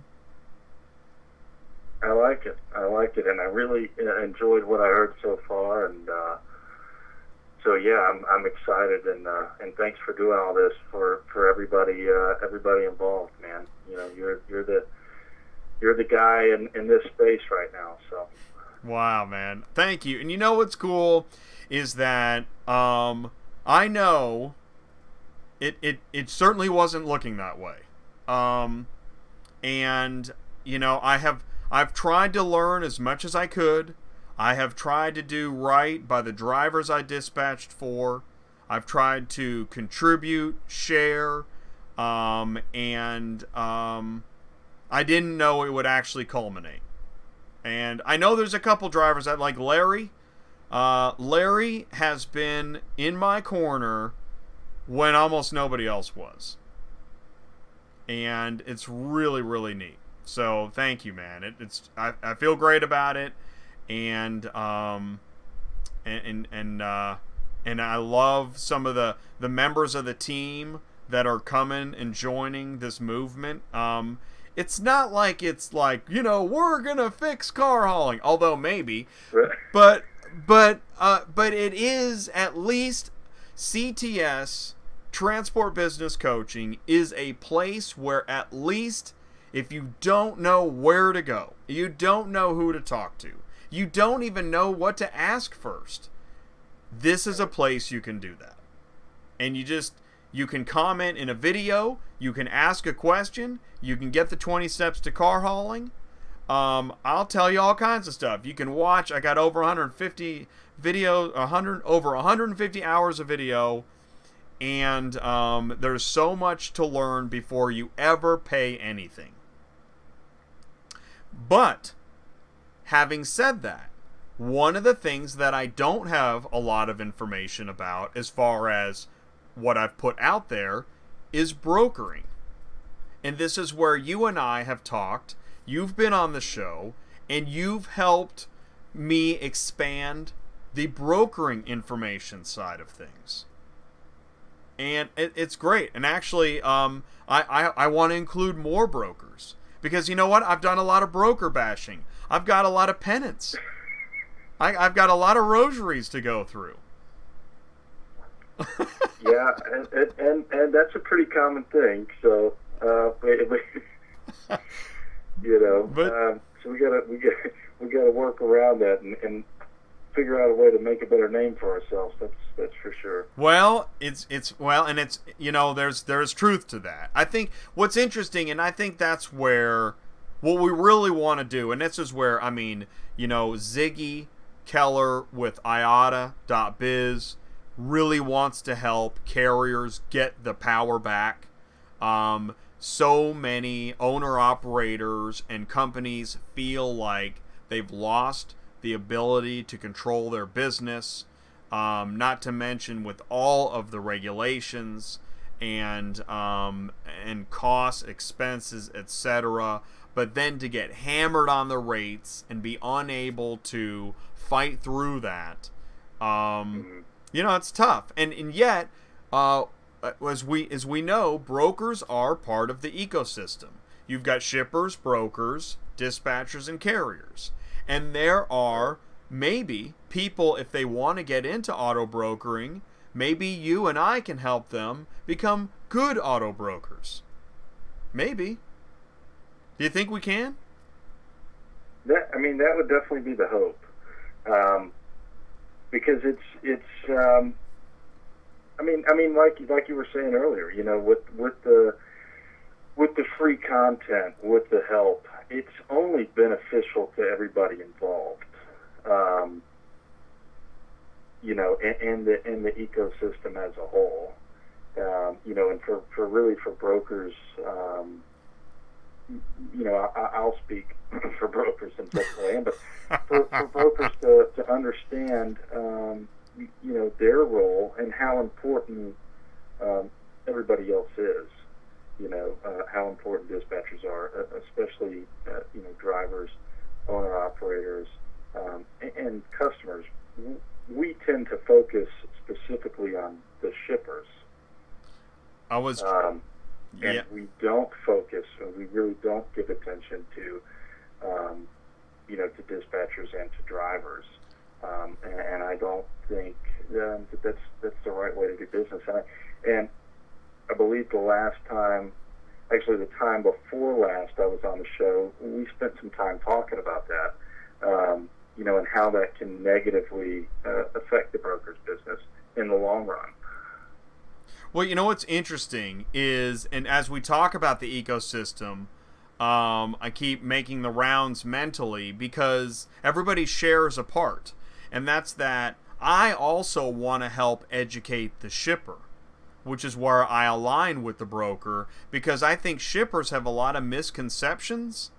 I like it, and I really enjoyed what I heard so far, and so yeah, I'm excited, and thanks for doing all this for everybody involved, man. You know, you're the guy in this space right now, so. Wow, man, thank you. And you know what's cool is that I know it certainly wasn't looking that way, and you know I've tried to learn as much as I could. I have tried to do right by the drivers I dispatched for. I've tried to contribute, share, and I didn't know it would actually culminate. And I know there's a couple drivers that, like Larry. Larry has been in my corner when almost nobody else was. And it's really, really neat. So thank you, man. I feel great about it, and I love some of the members of the team that are coming and joining this movement. It's not like it's like, you know, we're gonna fix car hauling, although maybe, but it is at least CTS, Transport Business Coaching, is a place where at least, if you don't know where to go, you don't know who to talk to, you don't even know what to ask first, this is a place you can do that. And you can comment in a video, you can ask a question, you can get the 20 steps to car hauling. I'll tell you all kinds of stuff. You can watch, I got over 150 videos, over 150 hours of video, and there's so much to learn before you ever pay anything. But, having said that, one of the things that I don't have a lot of information about as far as what I've put out there is brokering. And this is where you and I have talked, you've been on the show, and you've helped me expand the brokering information side of things. And it's great. And actually, I want to include more brokers. Because you know what? I've done a lot of broker bashing. I've got a lot of penance. I've got a lot of rosaries to go through. Yeah, and that's a pretty common thing. So, you know, so we gotta work around that and figure out a way to make a better name for ourselves. That's for sure. Well, it's you know, there's truth to that. I think what's interesting, and I think that's where what we really want to do, and this is where, I mean, you know, Ziggy Keller with IFTA.biz really wants to help carriers get the power back. So many owner-operators and companies feel like they've lost the ability to control their business, not to mention with all of the regulations and costs, expenses, etc. But then to get hammered on the rates and be unable to fight through that, you know, it's tough. And yet, as we know, brokers are part of the ecosystem. You've got shippers, brokers, dispatchers, and carriers. And there are maybe people, if they want to get into auto brokering, maybe you and I can help them become good auto brokers. Maybe. Do you think we can? That would definitely be the hope. Because it's like you were saying earlier, you know, with the free content, with the help, it's only beneficial to everybody involved. You know, and the ecosystem as a whole. You know, and for brokers, you know, I'll speak for brokers in Pennsylvania, but for brokers to understand, you know, their role and how important everybody else is. You know, how important dispatchers are, especially, you know, drivers, owner-operators, and customers. We tend to focus specifically on the shippers. And we don't focus, and we really don't give attention to, to dispatchers and to drivers. And I don't think that that's the right way to do business. And I believe the last time, actually the time before last I was on the show, we spent some time talking about that, and how that can negatively affect the broker's business in the long run. Well, what's interesting is, and as we talk about the ecosystem, I keep making the rounds mentally because everybody shares a part. And that's that I also want to help educate the shipper, which is where I align with the broker, because I think shippers have a lot of misconceptions.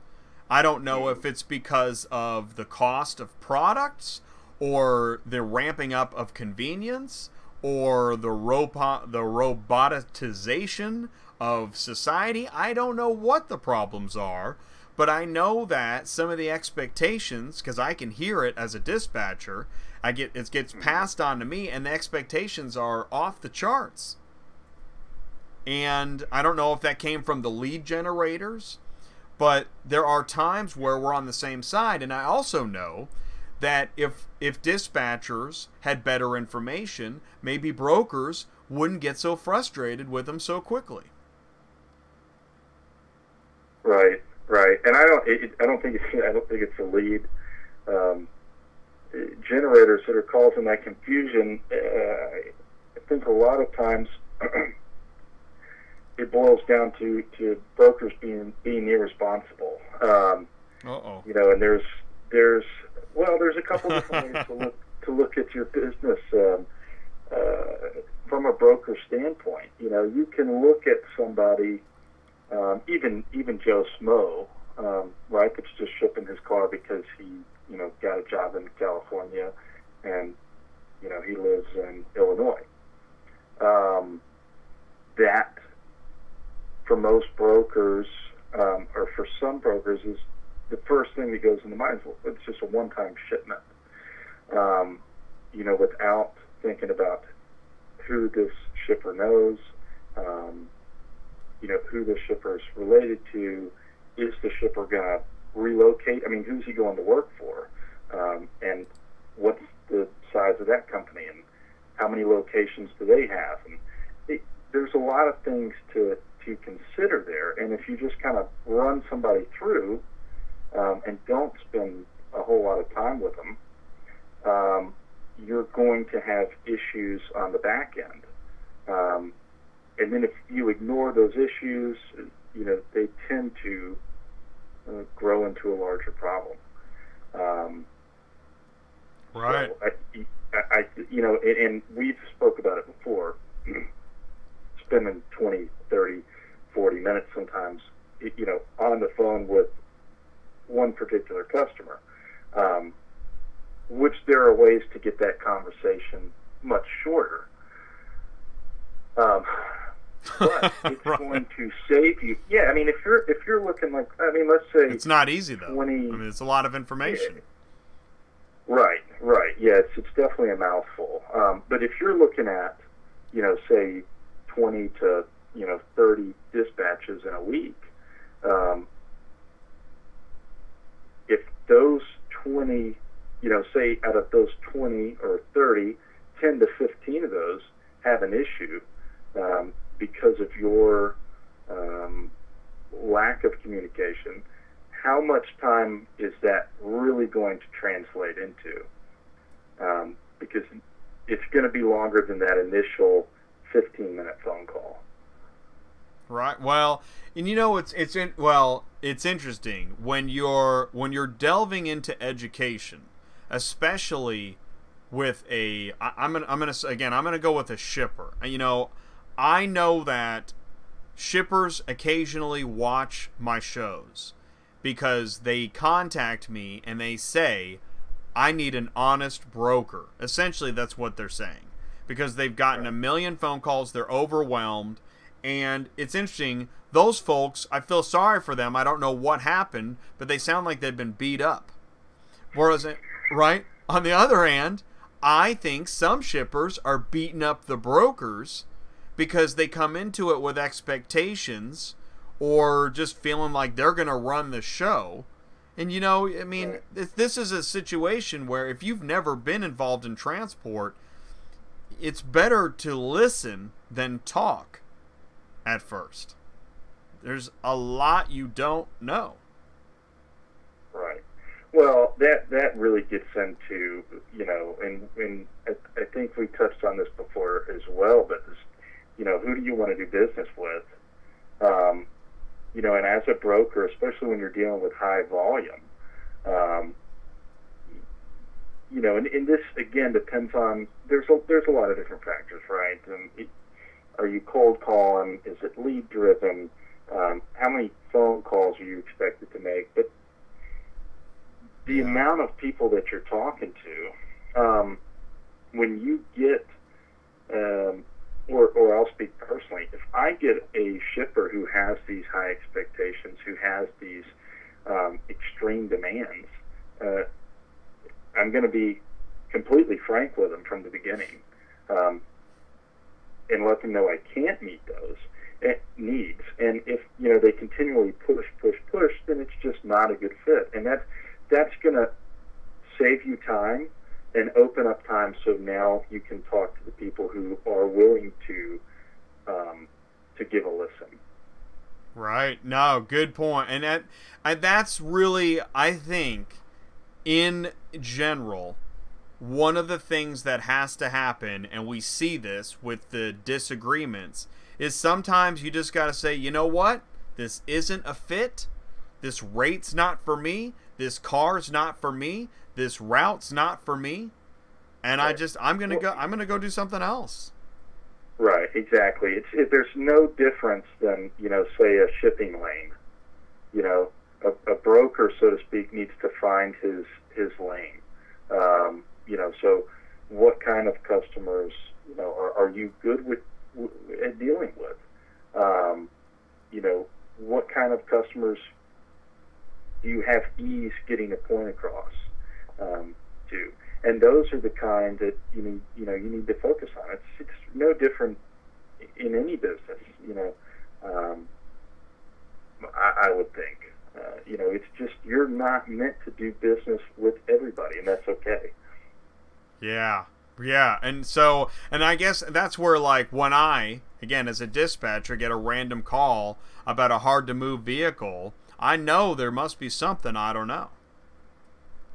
I don't know if it's because of the cost of products or the ramping up of convenience or the roboticization of society. I don't know what the problems are, but I know that some of the expectations, because I can hear it as a dispatcher, it gets passed on to me, and the expectations are off the charts. And I don't know if that came from the lead generators, but there are times where we're on the same side. And I also know that if dispatchers had better information, maybe brokers wouldn't get so frustrated with them so quickly. Right. And I don't think it's a lead. Generators that are causing that confusion. I think a lot of times it boils down to brokers being irresponsible. And there's a couple different ways to look at your business from a broker standpoint. You can look at somebody, even Joe Smo, right, that's just shipping his car because he got a job in California and he lives in Illinois. That for most brokers, or for some brokers, is the first thing that goes into mind. It's just a one-time shipment, without thinking about who this shipper knows, who the shipper is related to. Is the shipper going to relocate? I mean, who's he going to work for? And what's the size of that company? And how many locations do they have? And there's a lot of things to consider there. And if you just kind of run somebody through and don't spend a whole lot of time with them, you're going to have issues on the back end. And then if you ignore those issues, they tend to grow into a larger problem. Right. So and we've spoke about it before, spending 20, 30, 40 minutes sometimes, on the phone with one particular customer, which there are ways to get that conversation much shorter. But it's right. going to save you. Yeah, I mean, if you're looking like, let's say it's not easy though. It's a lot of information. Right. Yeah, it's definitely a mouthful. But if you're looking at, say 20 to 30 dispatches in a week, if those 20, say out of those 20 or 30, 10 to 15 of those have an issue because of your lack of communication, how much time is that really going to translate into? Because it's going to be longer than that initial 15-minute phone call. Right. Well, and it's interesting when you're delving into education, especially with I'm gonna go with a shipper. I know that shippers occasionally watch my shows because they contact me and they say, I need an honest broker. Essentially, that's what they're saying, because they've gotten a million phone calls, they're overwhelmed, and it's interesting, those folks, I feel sorry for them. I don't know what happened, but they sound like they've been beat up. Whereas, right? On the other hand, I think some shippers are beating up the brokers because they come into it with expectations or just feeling like they're going to run the show. And, you know, I mean, this is a situation where if you've never been involved in transport, it's better to listen than talk at first. There's a lot you don't know. Right. Well, that really gets into, you know, and I think we touched on this before as well, but, this, you know, who do you want to do business with? You know, and as a broker, especially when you're dealing with high volume, you know, and this, again, depends on, there's a lot of different factors, right? Are you cold calling? Is it lead driven? How many phone calls are you expected to make? But the amount of people that you're talking to, when you get, or I'll speak personally, if I get a shipper who has these high expectations, who has these extreme demands, I'm going to be completely frank with them from the beginning, and let them know I can't meet those needs. And if, you know, they continually push, then it's just not a good fit. And that's going to save you time and open up time, so now you can talk to the people who are willing to give a listen. Right. No, good point. And that's really, I think, in general, one of the things that has to happen, and we see this with the disagreements, is sometimes you just got to say, you know what? This isn't a fit. This rate's not for me. This car's not for me. This route's not for me. And I'm going to go do something else. Right, exactly. There's no difference than, you know, say a shipping lane. You know, a broker, so to speak, needs to find his lane. You know, so what kind of customers, you know, are you good with at dealing with? You know, what kind of customers do you have ease getting a point across to? And those are the kind that you need to focus on. It's no different in any business, you know. I would think, you know, it's just you're not meant to do business with everybody, and that's okay. Yeah, and I guess that's where, like, when I, again, as a dispatcher, get a random call about a hard-to-move vehicle, I know there must be something I don't know.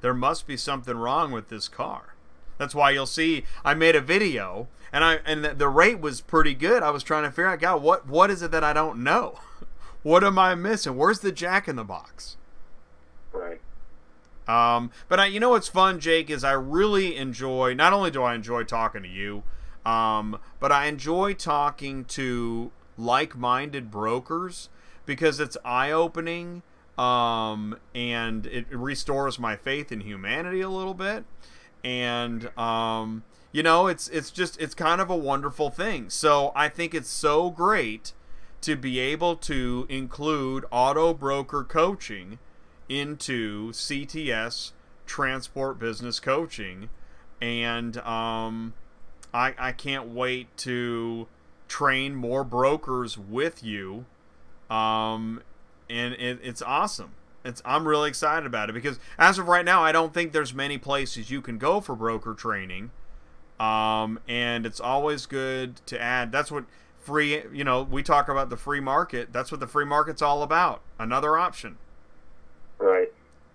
There must be something wrong with this car. That's why you'll see I made a video, and the rate was pretty good. I was trying to figure out, God, what is it that I don't know? What am I missing? Where's the jack in the box? Right. But you know what's fun, Jake, is I really enjoy, not only do I enjoy talking to you, but I enjoy talking to like-minded brokers because it's eye-opening, and it restores my faith in humanity a little bit. And, you know, it's kind of a wonderful thing. So I think it's so great to be able to include auto broker coaching into CTS transport business coaching. And, I can't wait to train more brokers with you. And it's awesome. I'm really excited about it because as of right now, I don't think there's many places you can go for broker training. And it's always good to add. That's what free, you know, we talk about the free market. That's what the free market's all about. Another option. Right.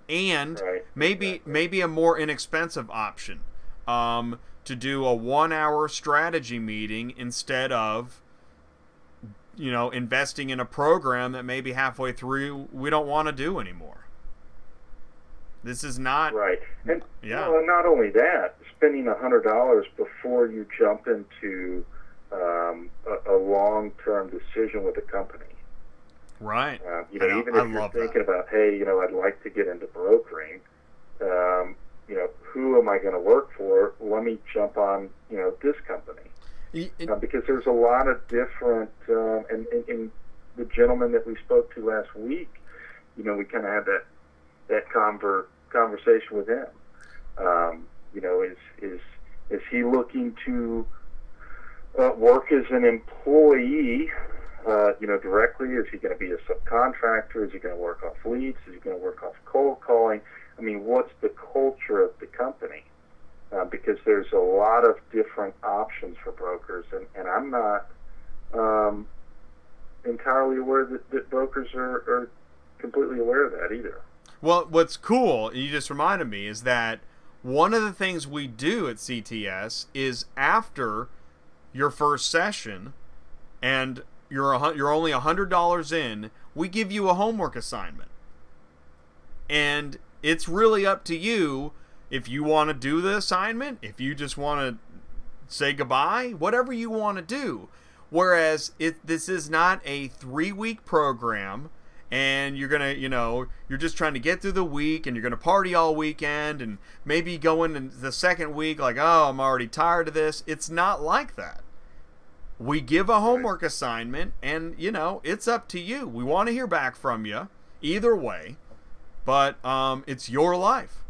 And right. maybe a more inexpensive option. To do a 1-hour strategy meeting instead of, you know, investing in a program that maybe halfway through we don't want to do anymore. This is not right. And yeah. Well, not only that, spending $100 before you jump into a long-term decision with a company. Right. You know, even if you're thinking about, hey, you know, I'd like to get into brokering. You know, who am I going to work for? Let me jump on, you know, this company. Because there's a lot of different, and the gentleman that we spoke to last week, you know, we kind of had that conversation with him. You know, is he looking to work as an employee, directly? Is he going to be a subcontractor? Is he going to work off leads? Is he going to work off cold calling? I mean, what's the culture of the company? Because there's a lot of different options for brokers, and I'm not entirely aware that brokers are completely aware of that either. Well, what's cool, and you just reminded me, is that one of the things we do at CTS is after your first session, and you're only $100 in, we give you a homework assignment. And it's really up to you if you want to do the assignment, if you just want to say goodbye, whatever you want to do. Whereas this is not a 3-week program, and you're gonna, you're just trying to get through the week, and you're gonna party all weekend, and maybe go into the second week like, oh, I'm already tired of this. It's not like that. We give a homework assignment, and it's up to you. We want to hear back from you either way, but it's your life.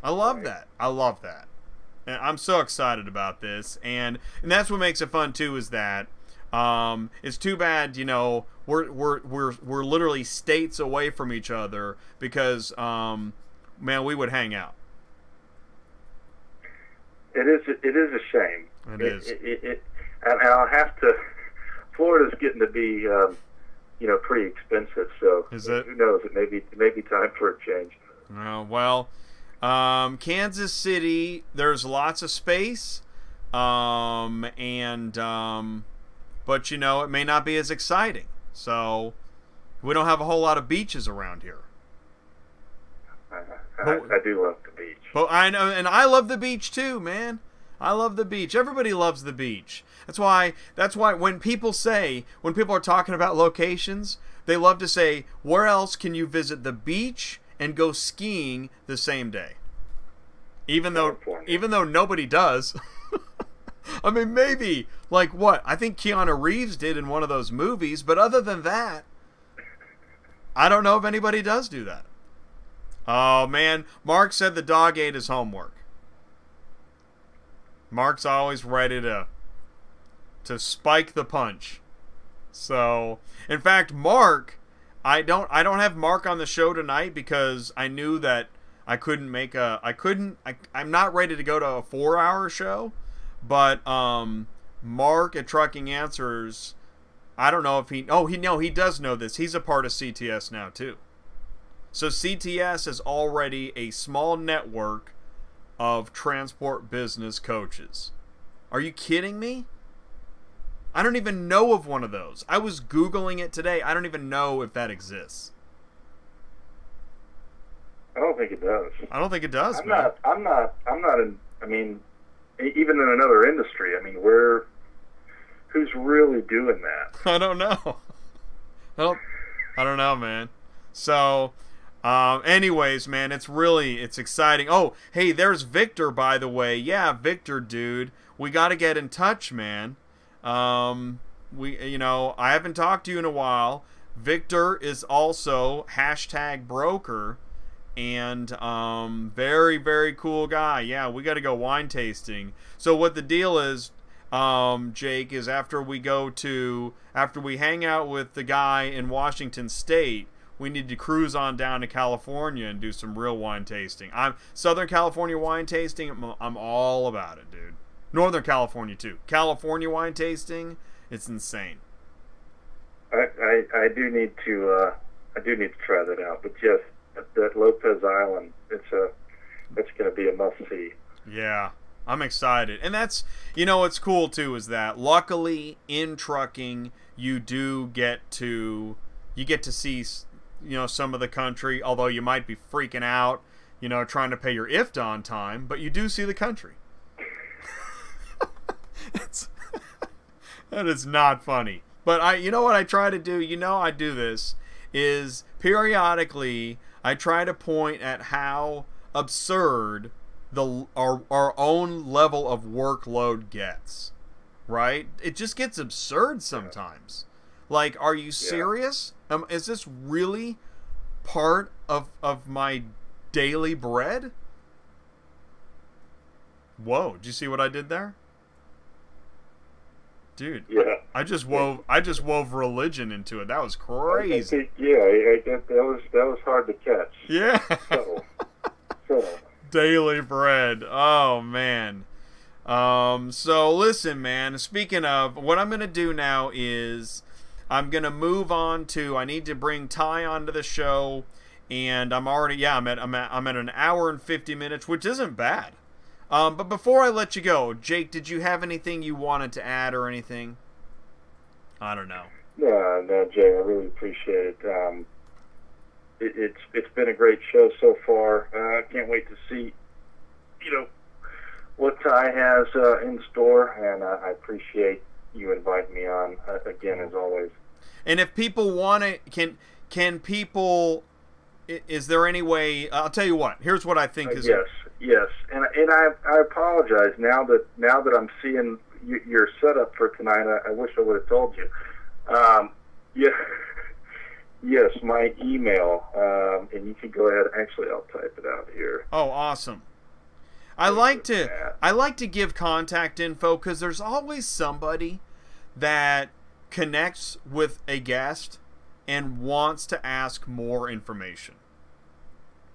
I love that. I love that. And I'm so excited about this, and that's what makes it fun too. Is that it's too bad, we're literally states away from each other, because man, we would hang out. It is a shame. It is. And I'll have to. Florida's getting to be pretty expensive, so is it? Who knows? It may be time for a change. Well. Kansas City, there's lots of space, but it may not be as exciting. So we don't have a whole lot of beaches around here. I do love the beach. But I know, and I love the beach too, man. I love the beach. Everybody loves the beach. That's why when people are talking about locations, they love to say, where else can you visit the beach and go skiing the same day? Even though nobody does. I mean, maybe, like what? I think Keanu Reeves did in one of those movies, but other than that, I don't know if anybody does do that. Oh, man. Mark said the dog ate his homework. Mark's always ready to spike the punch. So, in fact, Mark... I don't have Mark on the show tonight because I knew that I'm not ready to go to a 4-hour show, but Mark at Trucking Answers, I don't know if he does know this. He's a part of CTS now too. So CTS is already a small network of transport business coaches. Are you kidding me? I don't even know of one of those. I was Googling it today. I don't even know if that exists. I don't think it does. I don't think it does, I'm not in, even in another industry, who's really doing that? I don't know. I don't know, man. So, anyways, man, it's exciting. Oh, hey, there's Victor, by the way. Yeah, Victor, dude. We got to get in touch, man. I haven't talked to you in a while. Victor is also #broker, and very, very cool guy. Yeah, we got to go wine tasting. So what the deal is, Jake, is after we hang out with the guy in Washington State, we need to cruise on down to California and do some real wine tasting. Southern California wine tasting, I'm all about it, dude. Northern California too. California wine tasting, it's insane. I do need to try that out. But yes, that Lopez Island, that's going to be a must see. Yeah, I'm excited, and that's what's cool too is that luckily in trucking you get to see some of the country. Although you might be freaking out, trying to pay your IFTA on time, but you do see the country. That is not funny. But what I try to do, I do this, is periodically I try to point at how absurd our own level of workload gets. Right? It just gets absurd sometimes. Like, are you serious? Is this really part of my daily bread? Whoa, did you see what I did there? Dude, Yeah. I just wove religion into it. That was crazy. That was hard to catch. Yeah. So. Daily bread. Oh man. So listen, man. Speaking of, what I'm gonna do now is I'm gonna move on to. I need to bring Ty onto the show, and I'm already. Yeah, I'm at an hour and 50 minutes, which isn't bad. But before I let you go, Jake, did you have anything you wanted to add or anything? I don't know. No, Jay, I really appreciate it. It's been a great show so far. I can't wait to see, what Ty has in store, and I appreciate you inviting me on again as always. And if people want to, can people? Is there any way? I'll tell you what. Here's what I think is. Yes, and I apologize now that I'm seeing your setup for tonight. I wish I would have told you. Yeah. Yes, my email, and you can go ahead. Actually, I'll type it out here. Oh, awesome! I like to give contact info because there's always somebody that connects with a guest and wants to ask more information.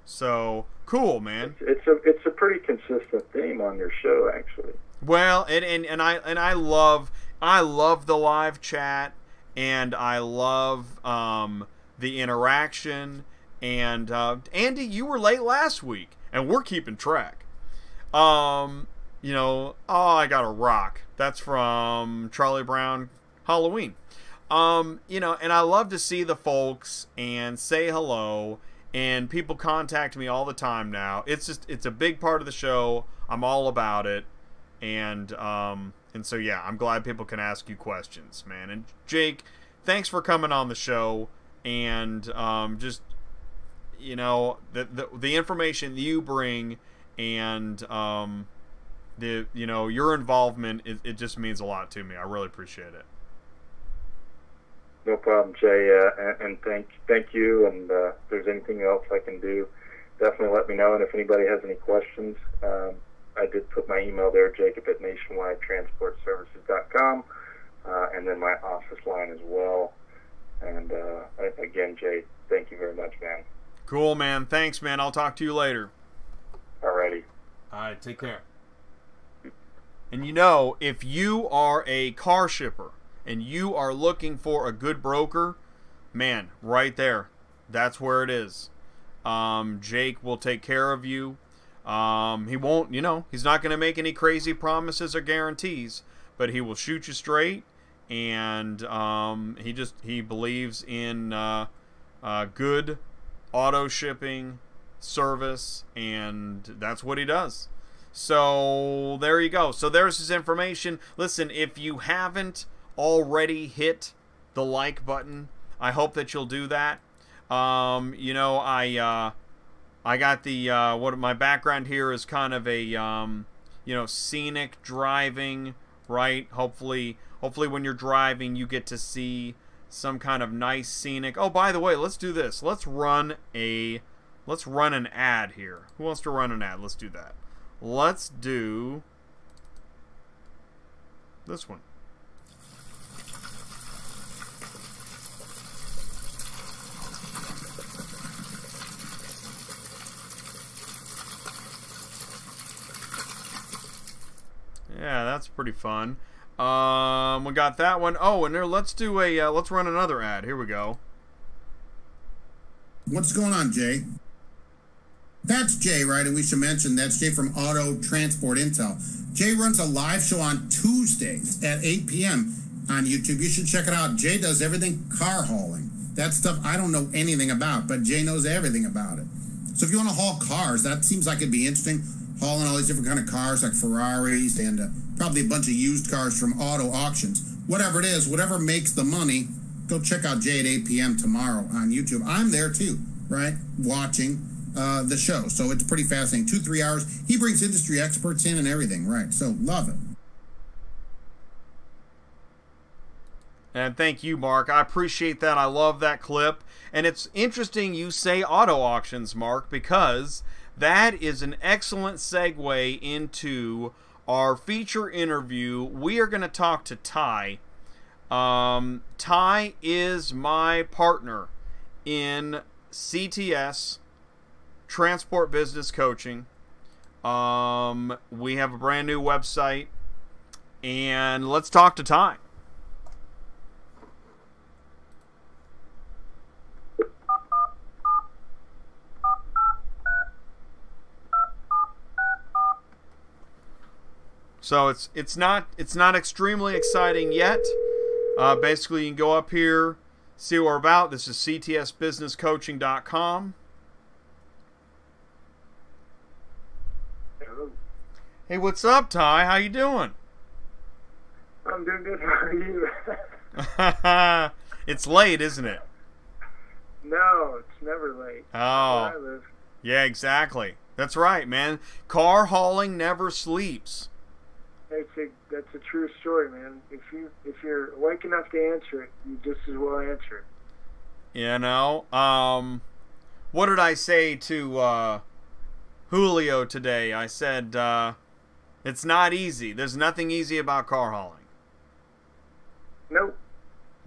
So cool, man. It's a pretty consistent theme on your show, actually. Well, and I love the live chat, and I love the interaction. And Andy, you were late last week, and we're keeping track. Oh, I got a rock. That's from Charlie Brown Halloween. And I love to see the folks and say hello, and people contact me all the time now. It's a big part of the show. I'm all about it. And so yeah, I'm glad people can ask you questions, man. And Jake, thanks for coming on the show, and just the information you bring, and your involvement, it just means a lot to me. I really appreciate it. No problem, Jay, and thank you. And if there's anything else I can do, definitely let me know. And if anybody has any questions, I did put my email there, jacob@nationwidetransportservices.com, and then my office line as well. And again, Jay, thank you very much, man. Cool, man. Thanks, man. I'll talk to you later. Alrighty. All right, take care. And if you are a car shipper and you are looking for a good broker, man, right there, that's where it is. Jake will take care of you. He won't, he's not going to make any crazy promises or guarantees, but he will shoot you straight, and he believes in good auto shipping service, and that's what he does. So there you go. So there's his information. Listen, if you haven't already hit the like button, I hope that you'll do that. I got the my background here is kind of a scenic driving, right? Hopefully when you're driving you get to see some kind of nice scenic. Oh, by the way, let's do this. Let's run an ad here. Who wants to run an ad? Let's do that. Let's do this one. Yeah, that's pretty fun. We got that one. Oh, and there, let's run another ad. Here we go. What's going on, Jay? That's Jay, right? And we should mention that's Jay from Auto Transport Intel. Jay runs a live show on Tuesdays at 8 p.m. on YouTube. You should check it out. Jay does everything car hauling. That stuff I don't know anything about, but Jay knows everything about it. So if you want to haul cars, that seems like it'd be interesting. Hauling all these different kind of cars like Ferraris and probably a bunch of used cars from auto auctions. Whatever it is, whatever makes the money, go check out Jay at 8 p.m. tomorrow on YouTube. I'm there too, right? Watching the show. So it's pretty fascinating. 2-3 hours. He brings industry experts in and everything, right? So love it. And thank you, Mark. I appreciate that. I love that clip. And it's interesting you say auto auctions, Mark, because that is an excellent segue into our feature interview, we are going to talk to Ty. Ty is my partner in CTS, Transport Business Coaching. We have a brand new website, and let's talk to Ty. So it's not extremely exciting yet. Basically, you can go up here, see what we're about. This is ctsbusinesscoaching.com. Hello. Hey, what's up, Ty? How you doing? I'm doing good. How are you? It's late, isn't it? No, it's never late. Oh, That's where I live. yeah, exactly. That's right, man. Car hauling never sleeps. That's a true story, man. If you're awake enough to answer it, you just as well answer it. You know, what did I say to Julio today? I said, it's not easy. There's nothing easy about car hauling. Nope.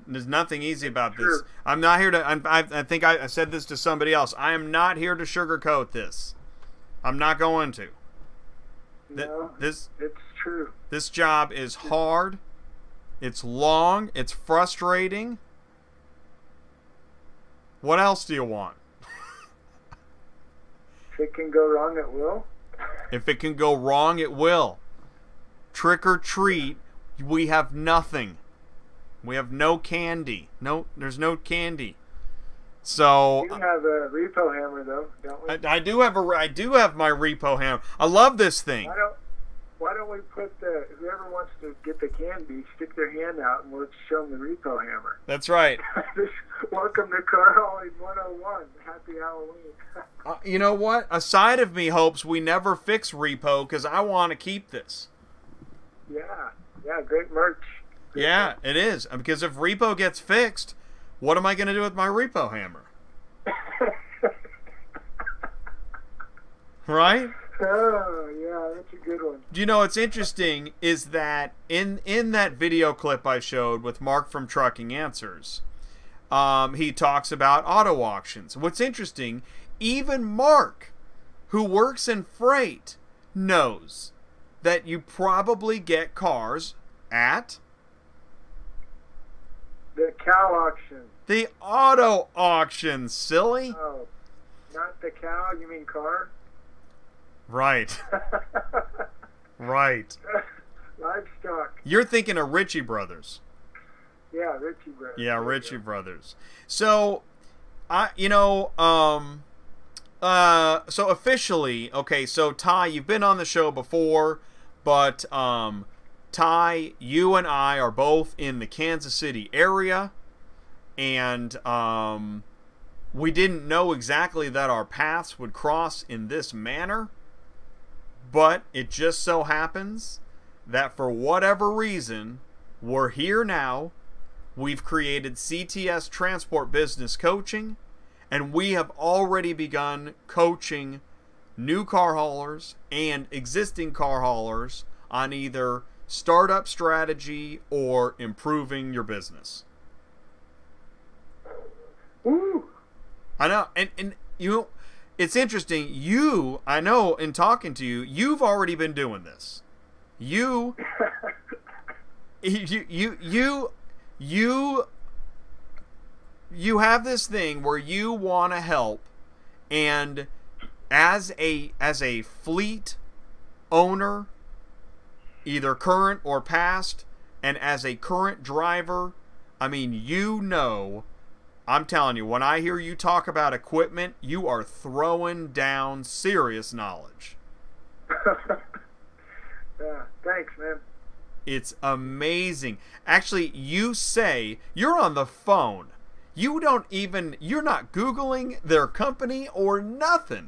There's nothing easy about this. Sure. I'm not here to, I think I said this to somebody else. I am not here to sugarcoat this. I'm not going to. No, It's true. This job is hard. It's long. It's frustrating. What else do you want? If it can go wrong, it will. If it can go wrong, it will. Trick or treat, we have nothing. We have no candy. No, there's no candy. So You have a repo hammer, though, don't we? I do have my repo hammer. I love this thing. Why don't we put whoever wants to get the candy, stick their hand out and let's show them the repo hammer. That's right. Welcome to Car Hauling 101. Happy Halloween. You know what? A side of me hopes we never fix repo because I want to keep this. Yeah, great merch. Yeah, it is. Because if repo gets fixed, what am I going to do with my repo hammer? Right? Oh, yeah, that's a good one. You know, what's interesting is that in that video clip I showed with Mark from Trucking Answers, he talks about auto auctions. What's interesting, even Mark, who works in freight, knows that you probably get cars at The cow auction. the auto auction, silly. Oh, not the cow, you mean car? Right. Right. Livestock. You're thinking of Ritchie Brothers. Yeah, Ritchie Brothers. Yeah, Ritchie Brothers. So, so officially, okay, so Ty, you've been on the show before, but Ty, you and I are both in the Kansas City area, and we didn't know exactly that our paths would cross in this manner, but it just so happens that for whatever reason, we're here now. We've created CTS Transport Business Coaching, and we have already begun coaching new car haulers and existing car haulers on either startup strategy or improving your business. Woo! I know, and you know, it's interesting. I know, in talking to you, you've already been doing this. You have this thing where you want to help, and as a fleet owner, either current or past, and as a current driver, I mean, I'm telling you, when I hear you talk about equipment, you are throwing down serious knowledge. Yeah, thanks, man. It's amazing. Actually, you say you're on the phone. You're not Googling their company or nothing.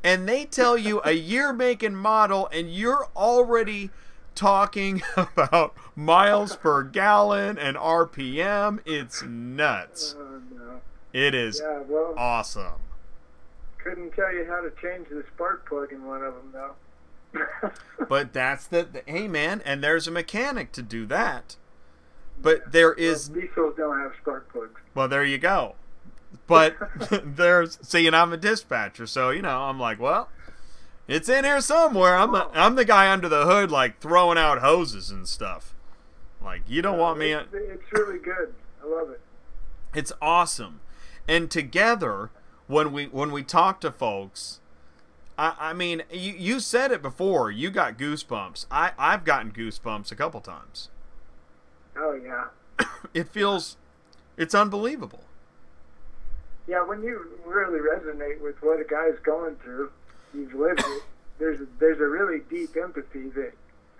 And they tell you a year, make, and model, and you're already talking about miles per gallon and RPM. It's nuts. No. It is awesome. Couldn't tell you how to change the spark plug in one of them, though. But that's hey man, and there's a mechanic to do that. But there is diesels don't have spark plugs. Well, there you go. But and I'm a dispatcher, so I'm like, well, it's in here somewhere. I'm the guy under the hood, like throwing out hoses and stuff. Like, you don't want me. It's really good. I love it. It's awesome. And together, when we talk to folks, I mean, you said it before. You got goosebumps. I've gotten goosebumps a couple times. Oh yeah. It's unbelievable. Yeah, when you really resonate with what a guy's going through, you've lived it. There's a really deep empathy that,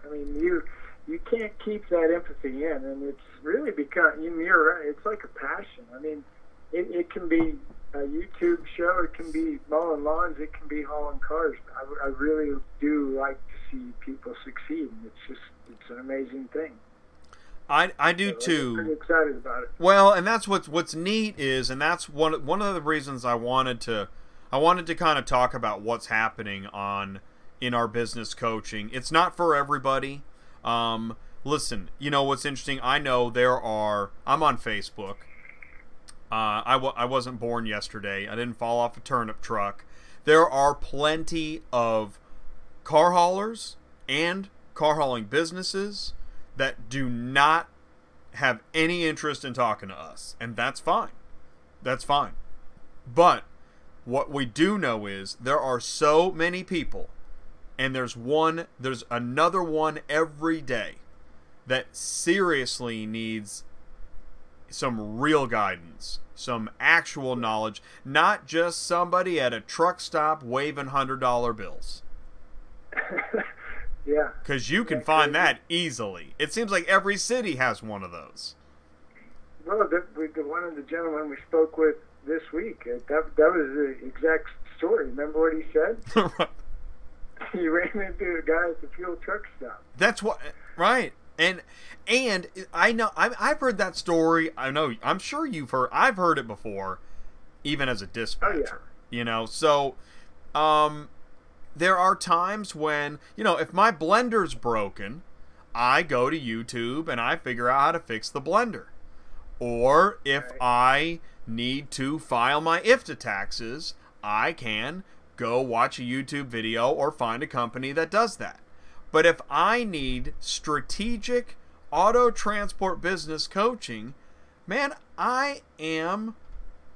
I mean, you can't keep that empathy in, and it's really become, you're right, it's like a passion. I mean, it can be a YouTube show, it can be mowing lawns, it can be hauling cars. I really do like to see people succeed, and it's an amazing thing. I do too. I'm pretty excited about it. Well, and that's what's neat is, and that's one of the reasons I wanted to kind of talk about what's happening in our business coaching. It's not for everybody. Listen, what's interesting? I know I'm on Facebook. I wasn't born yesterday. I didn't fall off a turnip truck. There are plenty of car haulers and car hauling businesses that do not have any interest in talking to us. And that's fine. That's fine. But what we do know is there are so many people, and there's another one every day that seriously needs some real guidance, some actual knowledge, not just somebody at a truck stop waving $100 bills. Yeah. Because you can find that easily. It seems like every city has one of those. Well, one of the gentlemen we spoke with this week, that was the exact story. Remember what he said? He ran into a guy at the fuel truck stop. That's what, right? And I know I've heard that story. I'm sure I've heard it before, even as a dispatcher. Oh, yeah. So there are times when, if my blender's broken, I go to YouTube and I figure out how to fix the blender. Or if I need to file my IFTA taxes, I can go watch a YouTube video or find a company that does that. But if I need strategic auto transport business coaching, man, I'm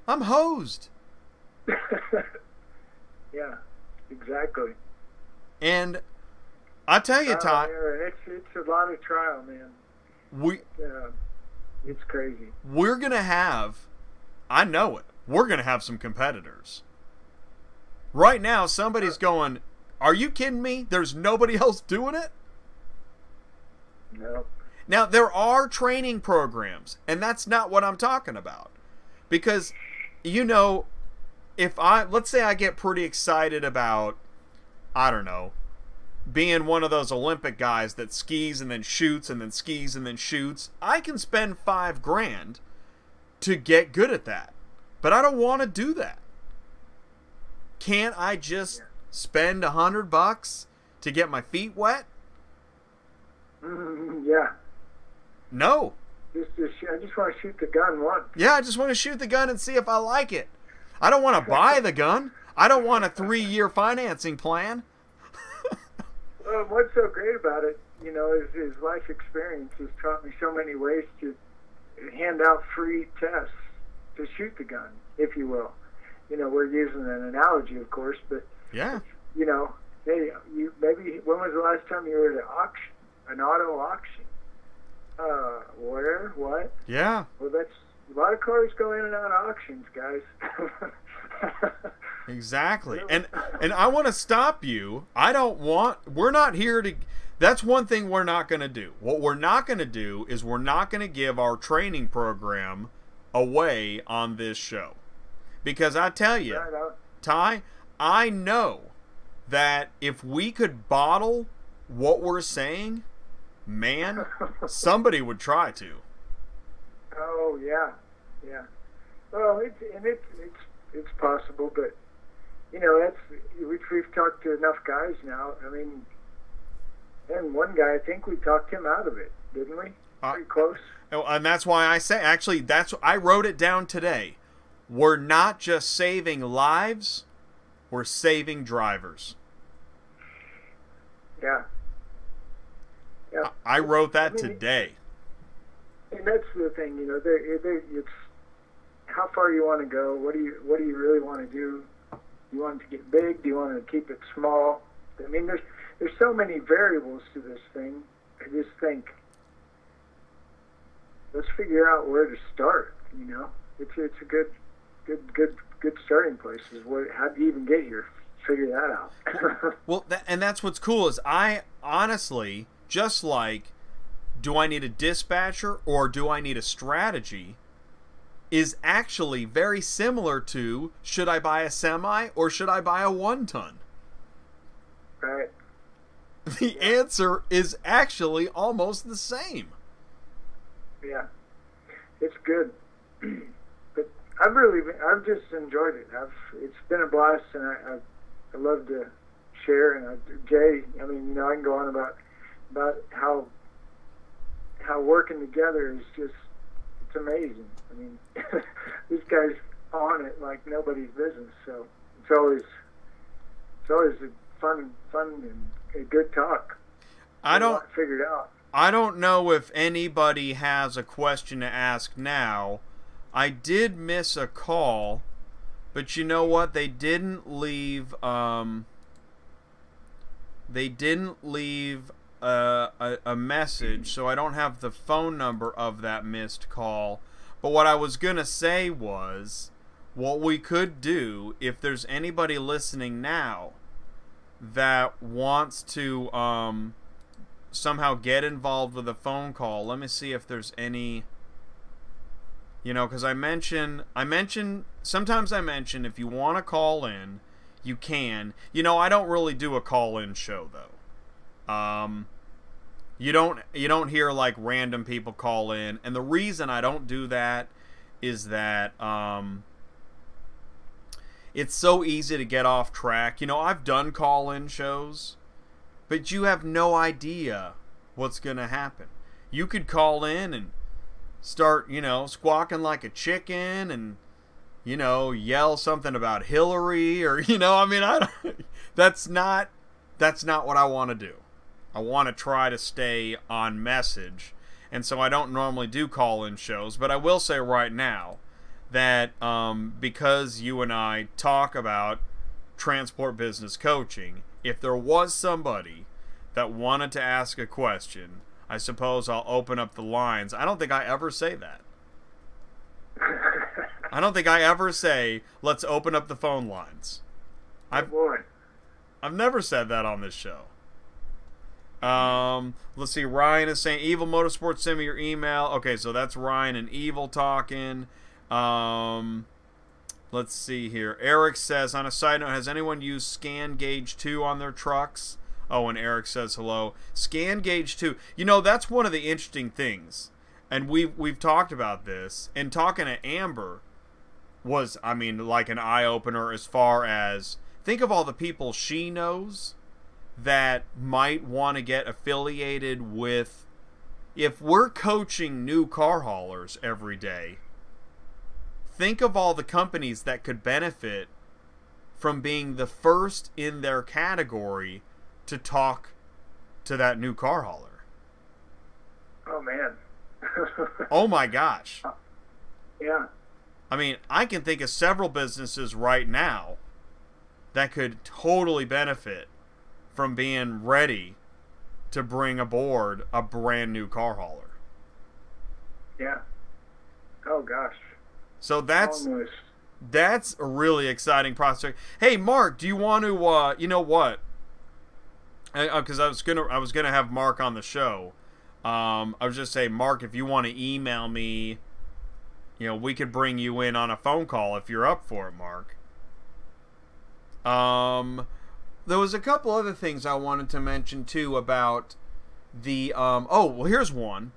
hosed. Yeah, exactly. And I tell you, Ty, it's a lot of trial, man. It's crazy. We're gonna have, I know it. We're gonna have some competitors. Right now, somebody's going, "Are you kidding me? There's nobody else doing it?" No. Now, there are training programs, and that's not what I'm talking about. Because, let's say I get pretty excited about, I don't know, being one of those Olympic guys that skis and then shoots and then skis and then shoots, I can spend $5,000 to get good at that. But I don't want to do that. Can't I just spend $100 to get my feet wet? Yeah. No. I just want to shoot the gun once. Yeah, I just want to shoot the gun and see if I like it. I don't want to buy the gun. I don't want a 3-year financing plan. Well, what's so great about it, is his life experience has taught me so many ways to hand out free tests to shoot the gun, if you will. We're using an analogy, of course, but yeah, hey, maybe when was the last time you were at an auto auction? Where? What? Yeah. Well, that's a lot of cars go in and out of auctions, guys. Exactly. And I want to stop you. We're not here to, that's one thing we're not going to do. What we're not going to do is we're not going to give our training program away on this show. Because I tell you, Ty, I know that if we could bottle what we're saying, man, somebody would try to. Oh, yeah. Yeah. Well, it's possible, but, we've talked to enough guys now. I mean, And one guy, I think we talked him out of it, didn't we? Pretty close. And that's why I say, actually, I wrote it down today. We're not just saving lives, we're saving drivers. Yeah. Yeah. I wrote that today. And that's the thing, you know. It's how far you want to go. What do you really want to do? You want it to get big? Do you want to keep it small? I mean, there's so many variables to this thing. I just think, let's figure out where to start. You know, it's a good starting place. How do you even get here? Figure that out. Well, and that's what's cool is I honestly, just like, do I need a dispatcher or do I need a strategy, is actually very similar to, should I buy a semi or should I buy a 1-ton? Right. The answer is actually almost the same. Yeah, it's good. But I've just enjoyed it. It's been a blast, and I love to share. And Jay, I mean, you know, I can go on about how working together is just, it's amazing. I mean, this guy's on it like nobody's business. So it's always a fun and a good talk. I don't figured out. I don't know if anybody has a question to ask now. I did miss a call, but you know what? They didn't leave. They didn't leave a message, so I don't have the phone number of that missed call. But what I was gonna say was, what we could do, if there's anybody listening now that wants to somehow get involved with a phone call. Let me see if there's any, you know, because sometimes I mention if you want to call in, you can. You know, I don't really do a call-in show though. You don't hear like random people call in, and the reason I don't do that is that it's so easy to get off track. You know, I've done call-in shows, but you have no idea what's going to happen. You could call in and start, you know, squawking like a chicken and, you know, yell something about Hillary or, you know, I mean, that's not what I want to do. I want to try to stay on message. And so I don't normally do call-in shows, but I will say right now that because you and I talk about transport business coaching, if there was somebody that wanted to ask a question, I suppose I'll open up the lines. I don't think I ever say that. I don't think I ever say, let's open up the phone lines. I've never said that on this show. Let's see. Ryan is saying, Evil Motorsports, send me your email. Okay, so that's Ryan and Evil talking. Let's see here. Eric says, on a side note, has anyone used Scan Gauge 2 on their trucks? Oh, and Eric says hello. Scan Gauge 2. You know, that's one of the interesting things. And we've talked about this. And talking to Amber was, I mean, like an eye-opener as far as, think of all the people she knows that might want to get affiliated with. If we're coaching new car haulers every day, think of all the companies that could benefit from being the first in their category to talk to that new car hauler. Oh, man. Oh, my gosh. Yeah. I mean, I can think of several businesses right now that could totally benefit from being ready to bring aboard a brand new car hauler. Yeah. Oh, gosh. So that's a really exciting prospect. Hey, Mark, do you want to? You know what? Because I was gonna have Mark on the show. I was just saying, Mark, if you want to email me, you know, we could bring you in on a phone call if you're up for it, Mark. There was a couple other things I wanted to mention too about the. Oh, well, here's one.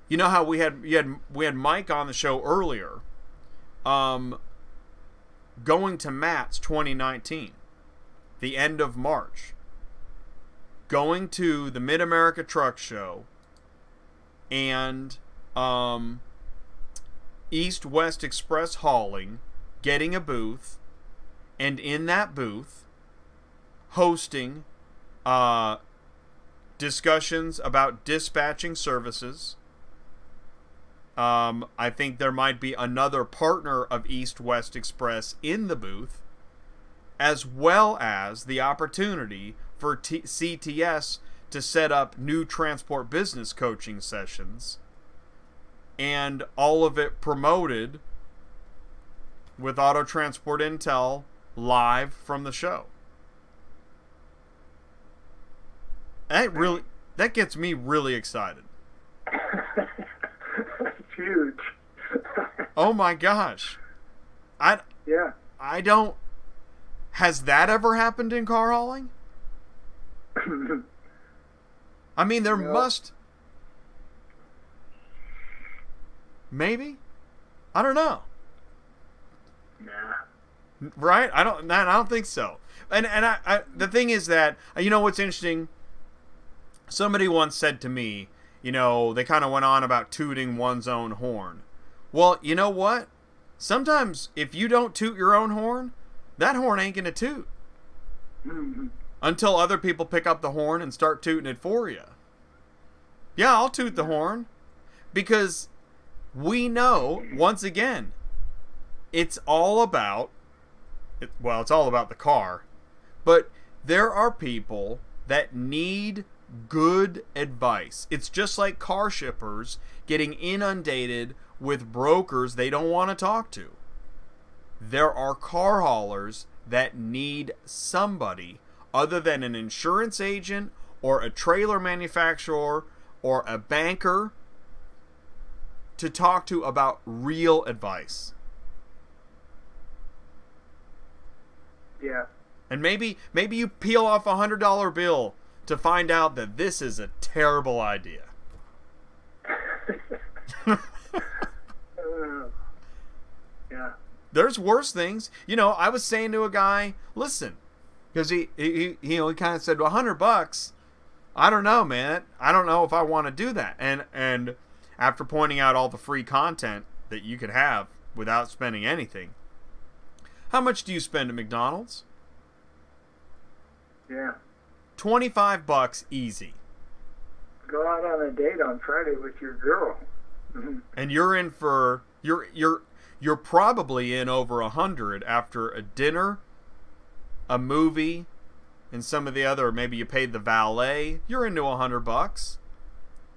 You know how we had Mike on the show earlier. Going to Matt's 2019, the end of March. going to the Mid-America Truck Show and East-West Express Hauling getting a booth, and in that booth hosting discussions about dispatching services. I think there might be another partner of East-West Express in the booth, as well as the opportunity for CTS to set up new transport business coaching sessions, and all of it promoted with Auto Transport Intel live from the show. That gets me really excited. That's huge. Oh my gosh. I don't. Has that ever happened in car hauling? I mean, there must. Maybe? I don't know. Nah. Right? I don't think so. And I the thing is that, you know what's interesting? Somebody once said to me, you know, they kind of went on about tooting one's own horn. Well, you know what? Sometimes if you don't toot your own horn, that horn ain't gonna toot. Mm-hmm. Until other people pick up the horn and start tooting it for you. Yeah, I'll toot the horn. Because we know, once again, it's all about the car. But there are people that need good advice. It's just like car shippers getting inundated with brokers they don't want to talk to. There are car haulers that need somebody other than an insurance agent or a trailer manufacturer or a banker to talk to about real advice. Yeah. And maybe you peel off $100 bill to find out that this is a terrible idea. Yeah. There's worse things. You know, I was saying to a guy, listen, because he kind of said, well, $100. I don't know, man. I don't know if I want to do that. And after pointing out all the free content that you could have without spending anything, how much do you spend at McDonald's? Yeah. $25 easy. Go out on a date on Friday with your girl. And you're in for you're probably in over 100 after a dinner, a movie, and some of the other, maybe you paid the valet. You're into $100.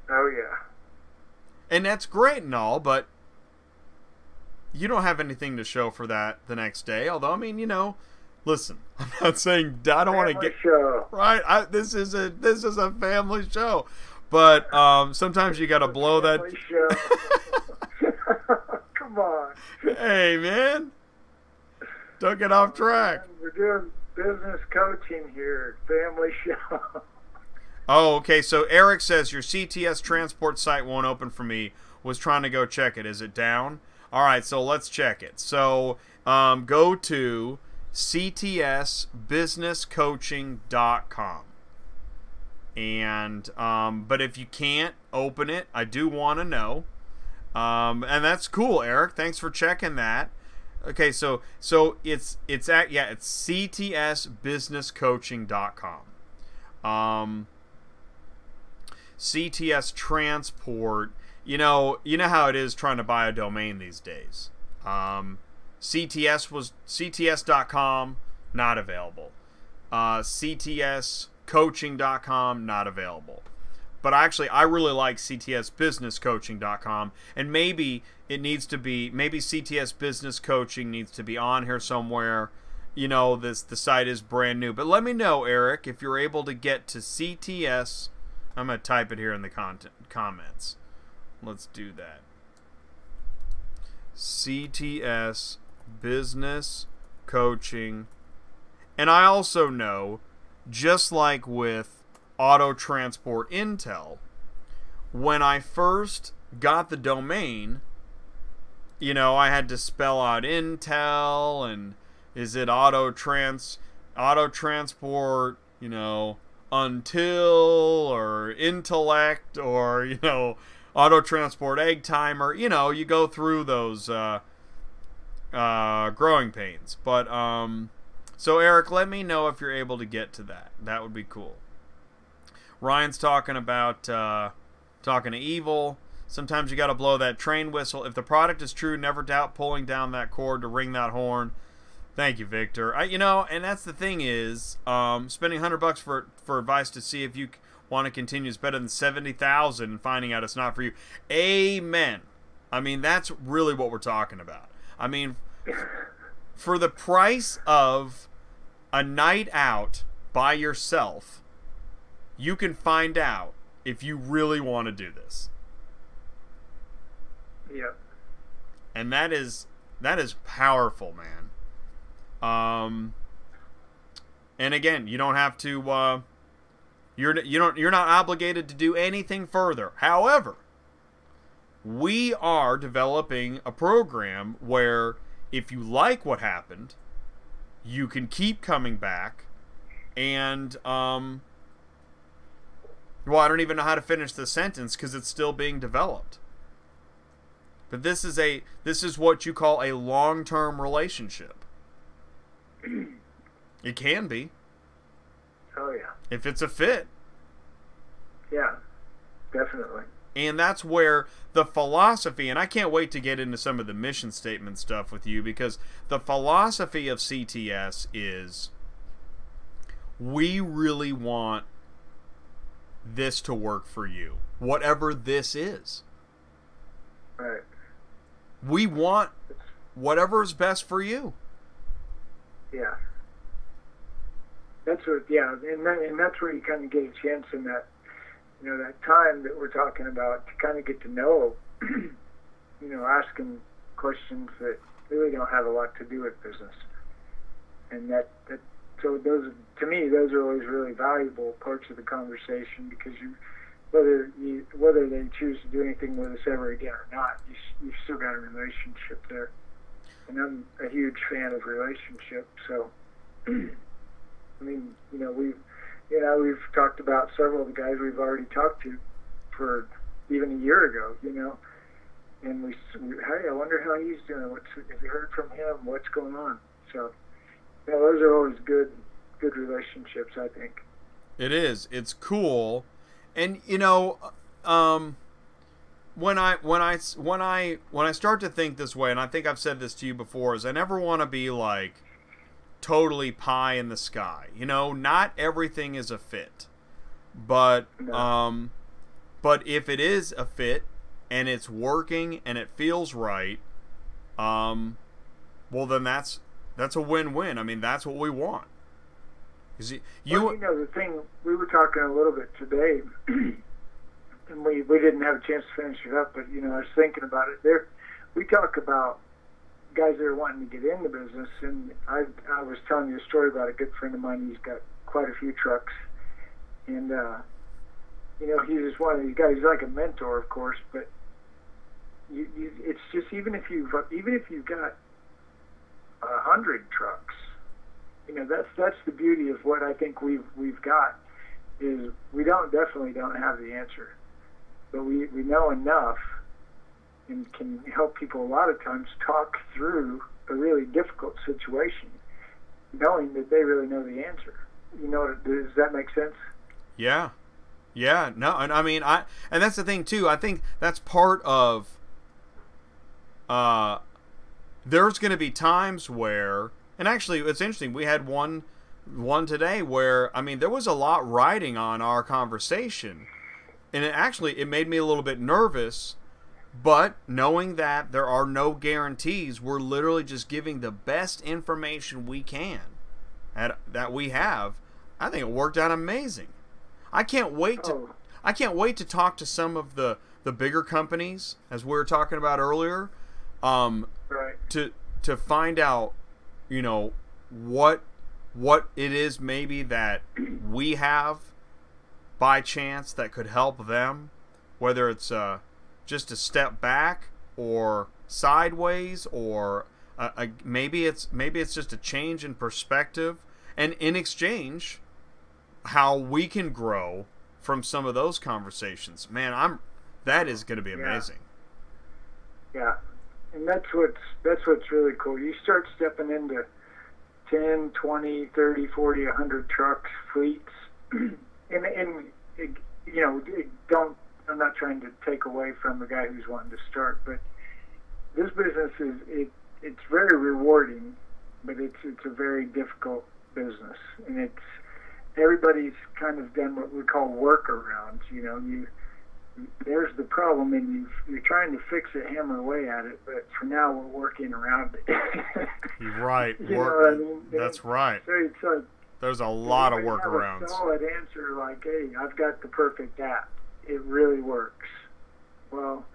Oh yeah. And that's great and all, but you don't have anything to show for that the next day. Although, I mean, you know, listen, I'm not saying I don't want to get show. Right. This is a family show, but sometimes you got to blow that. Show. Come on. Hey man, don't get off track. We're doing business coaching here. Family show. Oh, okay. So Eric says your CTS transport site won't open for me. Was trying to go check it. Is it down? All right. So let's check it. So go to ctsbusinesscoaching.com. And but if you can't open it, I do want to know. And that's cool, Eric. Thanks for checking that. Okay, so it's ctsbusinesscoaching.com. CTS Transport, you know how it is trying to buy a domain these days. CTS.com, not available. CTScoaching.com, not available. But actually, I really like ctsbusinesscoaching.com, and maybe CTS Business Coaching needs to be on here somewhere. You know, the site is brand new. But let me know, Eric, if you're able to get to CTS. I'm going to type it here in the comments. Let's do that. CTS Business Coaching. And I also know, just like with Auto Transport Intel, when I first got the domain, you know, I had to spell out Intel and is it auto transport, you know, Until or Intellect or, Auto Transport Egg Timer. You go through those growing pains. But, so Eric, let me know if you're able to get to that. That would be cool. Ryan's talking about, talking to Evil. Sometimes you got to blow that train whistle. If the product is true, never doubt pulling down that cord to ring that horn. Thank you, Victor. And that's the thing is, spending $100 for advice to see if you want to continue is better than $70,000 and finding out it's not for you. Amen. That's really what we're talking about. For the price of a night out by yourself, you can find out if you really want to do this. Yeah. And that is powerful, man. And again, you don't have to. You're not obligated to do anything further. However, we are developing a program where if you like what happened, you can keep coming back, and well, I don't even know how to finish the sentence because it's still being developed. But this is what you call a long-term relationship. It can be. Oh, yeah. If it's a fit. Yeah, definitely. And that's where the philosophy, and I can't wait to get into some of the mission statement stuff with you, because the philosophy of CTS is we really want this to work for you, whatever this is. Right. We want whatever is best for you. Yeah. That's what, yeah, and that's where you kind of get a chance in that, that time that we're talking about to kind of get to know, asking questions that really don't have a lot to do with business. And so those, to me, those are always really valuable parts of the conversation, because whether they choose to do anything with us ever again or not, you've still got a relationship there. And I'm a huge fan of relationships. So, we've talked about several of the guys we've already talked to for even a year ago, and we hey, I wonder how he's doing. Have you heard from him? What's going on? So, those are always good relationships, I think. It is. It's cool. And when I start to think this way, and I think I've said this to you before, is I never want to be like totally pie in the sky. Not everything is a fit, but but if it is a fit and it's working and it feels right, well then that's a win-win. That's what we want. The thing, we were talking a little bit today, and we didn't have a chance to finish it up, but, I was thinking about it. We talk about guys that are wanting to get in the business, and I was telling you a story about a good friend of mine. He's got quite a few trucks, and, he's just one of these guys. He's like a mentor, of course, but it's just, even if you've got 100 trucks, that's the beauty of what I think we've got, is we definitely don't have the answer, but we know enough and can help people a lot of times talk through a really difficult situation, knowing that they really know the answer. Does that make sense? Yeah. No, and and that's the thing too. I think that's part of. There's going to be times where. And actually, it's interesting. We had one today where, there was a lot riding on our conversation. And it made me a little bit nervous. But knowing that there are no guarantees, we're literally just giving the best information we can that we have. I think it worked out amazing. I can't wait to talk to some of the bigger companies, as we were talking about earlier, right. to find out, what it is maybe that we have by chance that could help them, whether it's just a step back or sideways, or maybe it's just a change in perspective, and in exchange how we can grow from some of those conversations. Man, that is going to be amazing. Yeah. And that's what's really cool. You start stepping into 10, 20, 30, 40, 100 trucks, fleets, and you know, I'm not trying to take away from the guy who's wanting to start, but this business it's very rewarding, but it's a very difficult business, and everybody's kind of done what we call workarounds. You know, there's the problem, and you're trying to fix it, hammer away at it, but for now we're working around it. You're right. You know what I mean? That's right. So it's like, there's a lot of workarounds. Have a solid answer like, hey, I've got the perfect app. It really works. Well,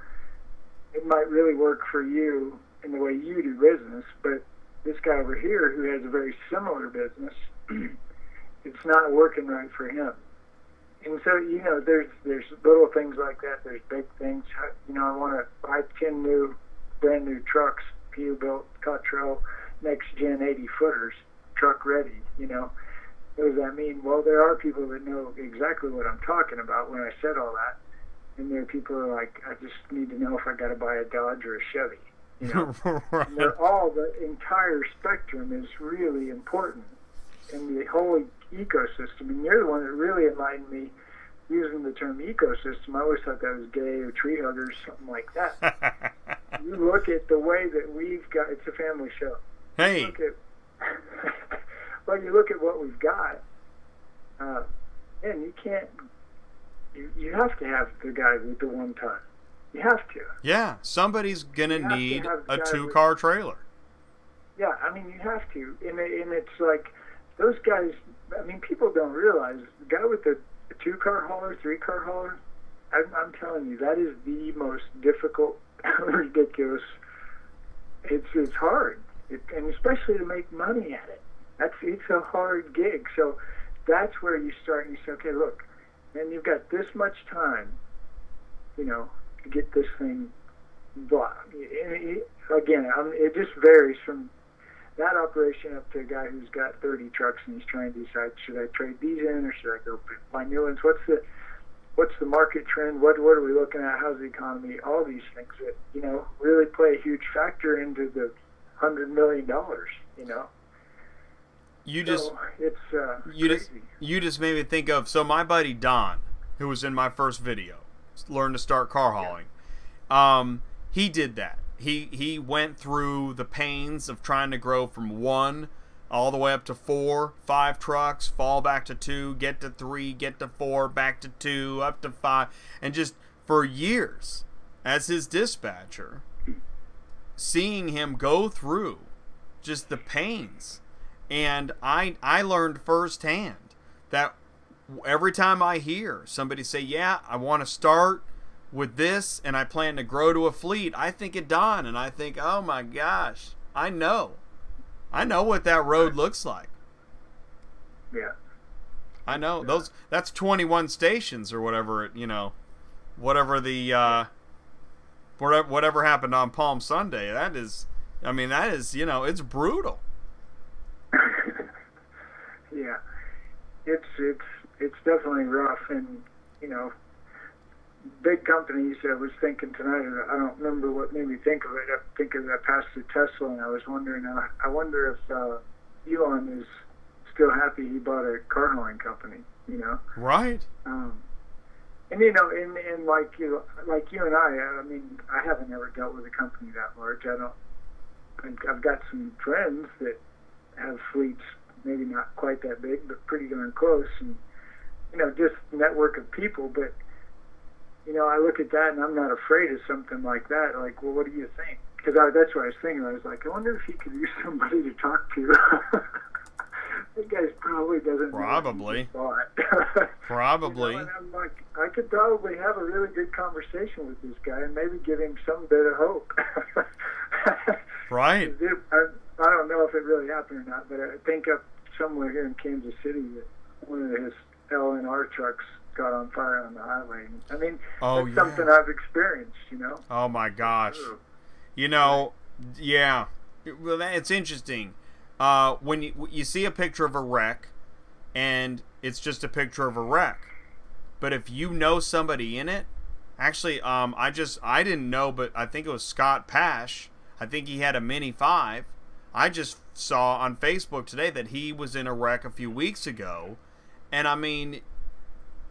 it might really work for you in the way you do business, but this guy over here who has a very similar business, it's not working right for him. And so, you know, there's little things like that. There's big things. You know, I want to buy 10 brand new trucks, Peterbilt, Cottrell, next gen 80 footers, truck ready. You know, what does that mean? Well, there are people that know exactly what I'm talking about when I said all that, and there are people who are like, I just need to know if I got to buy a Dodge or a Chevy. You know, Right. and the entire spectrum is really important in the whole ecosystem. And you're the one that really enlightened me using the term ecosystem. I always thought that was gay or tree huggers, something like that. You look at the way that we've got, it's a family show. Hey. You look at what we've got, and you can't, you have to have the guy with the one ton. You have to. Yeah, somebody's going to need a 2-car trailer. Yeah, I mean, you have to. And it's like, those guys, I mean, people don't realize, the guy with the 2-car hauler, 3-car hauler, I'm telling you, that is the most difficult, ridiculous. It's hard, and especially to make money at it. It's a hard gig. So that's where you start, and you say, okay, look, man, you've got this much time, you know, to get this thing blah. Again, it just varies from that operation up to a guy who's got 30 trucks and he's trying to decide, should I trade these in or should I go buy new ones? What's the market trend? What are we looking at? How's the economy? All these things that, you know, really play a huge factor into the $100 million, you know. You just made me think of, so my buddy Don, who was in my first video, learned to start car hauling. He did that. He went through the pains of trying to grow from 1 all the way up to 4, 5 trucks, fall back to 2, get to 3, get to 4, back to 2, up to 5, and just for years as his dispatcher, seeing him go through just the pains. And I learned firsthand that every time I hear somebody say, yeah, I want to start with this and I plan to grow to a fleet, I think of Don and I think, oh my gosh, I know what that road looks like. Yeah. I know. That's 21 stations or whatever, you know, whatever the whatever happened on Palm Sunday. That is, you know, it's brutal. Yeah. It's definitely rough, and, you know, big companies. I was thinking tonight, I don't remember what made me think of it. I passed through Tesla, and I was wondering, I wonder if Elon is still happy he bought a car hauling company, you know? Right. And, you know, and like you and I mean, I haven't ever dealt with a company that large. I've got some friends that have fleets, maybe not quite that big, but pretty darn close, and, you know, just network of people. But, you know, I look at that and I'm not afraid of something like that. Like, well, what do you think? Because that's what I was thinking. I was like, I wonder if he could use somebody to talk to. That guy probably doesn't. Probably. Probably. You know, and I'm like, I could probably have a really good conversation with this guy and maybe give him some bit of hope. Right. I don't know if it really happened or not, but I think up somewhere here in Kansas City that one of his LNR trucks got on fire on the highway. I mean, that's something I've experienced, you know. Oh my gosh. You know, yeah. Well, it's interesting. When you see a picture of a wreck, and it's just a picture of a wreck. But if you know somebody in it, actually, I didn't know, but I think it was Scott Pash. I think he had a Mini 5. I just saw on Facebook today that he was in a wreck a few weeks ago. And I mean,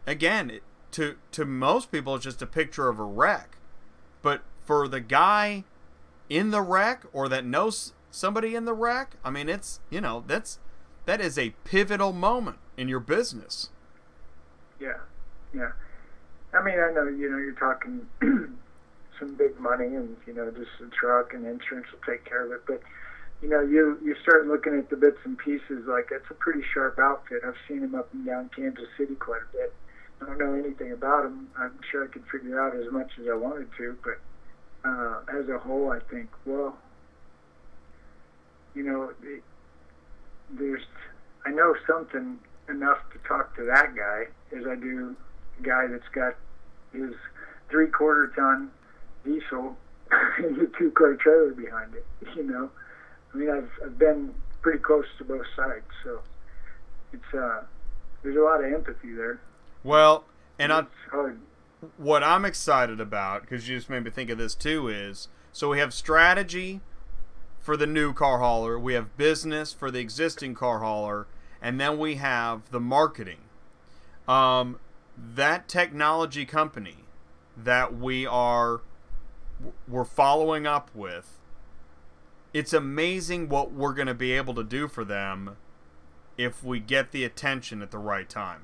again, to most people, it's just a picture of a wreck. But for the guy in the wreck, or that knows somebody in the wreck, I mean, it's, you know, that is a pivotal moment in your business. Yeah, yeah. I mean, I know, you know, you're talking some big money, and, you know, just a truck and insurance will take care of it. But, you know, you start looking at the bits and pieces, like, it's a pretty sharp outfit. I've seen him up and down Kansas City quite a bit. I don't know anything about him. I'm sure I could figure out as much as I wanted to, but as a whole, I think, well, you know, I know something enough to talk to that guy as I do the guy that's got his 3/4 ton diesel and a 2-car trailer behind it, you know. I mean, I've been pretty close to both sides, so it's there's a lot of empathy there. Well, and it's hard. What I'm excited about, because you just made me think of this too, is so we have strategy for the new car hauler, we have business for the existing car hauler, and then we have the marketing. That technology company that we're following up with, it's amazing what we're going to be able to do for them if we get the attention at the right time.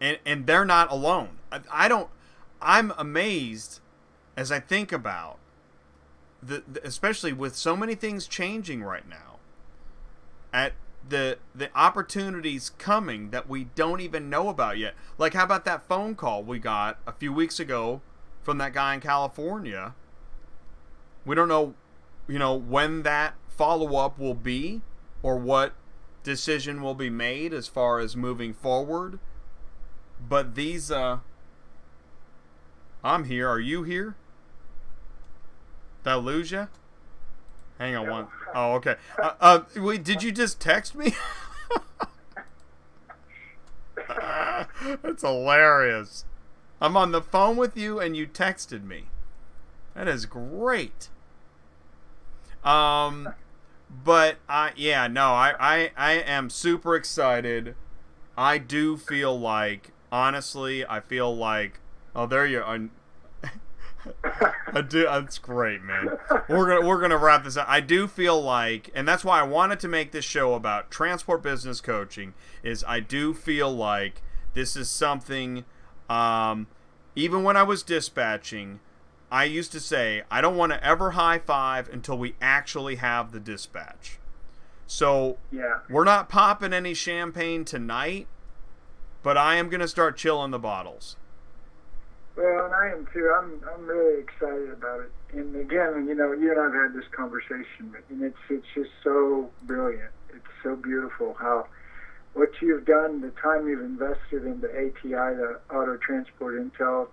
And they're not alone. I'm amazed as I think about especially with so many things changing right now, at the opportunities coming that we don't even know about yet. Like, how about that phone call we got a few weeks ago from that guy in California? We don't know, you know, when that follow-up will be or what decision will be made as far as moving forward. But these, I'm here. Are you here? Did I lose you? Hang on one. Oh, okay. Wait, did you just text me? That's hilarious. I'm on the phone with you and you texted me. That is great. But yeah, no, I am super excited. I do feel like, honestly, I feel like, oh, there you are. I do. That's great, man. We're gonna wrap this up. I do feel like, and that's why I wanted to make this show about transport business coaching. Is I do feel like this is something. Even when I was dispatching, I used to say I don't want to ever high five until we actually have the dispatch. So yeah, we're not popping any champagne tonight, but I am gonna start chilling the bottles. Well, and I am too. I'm really excited about it. And again, you know, you and I've had this conversation, and it's just so brilliant. It's so beautiful how what you've done, the time you've invested in the ATI, the Auto Transport Intel.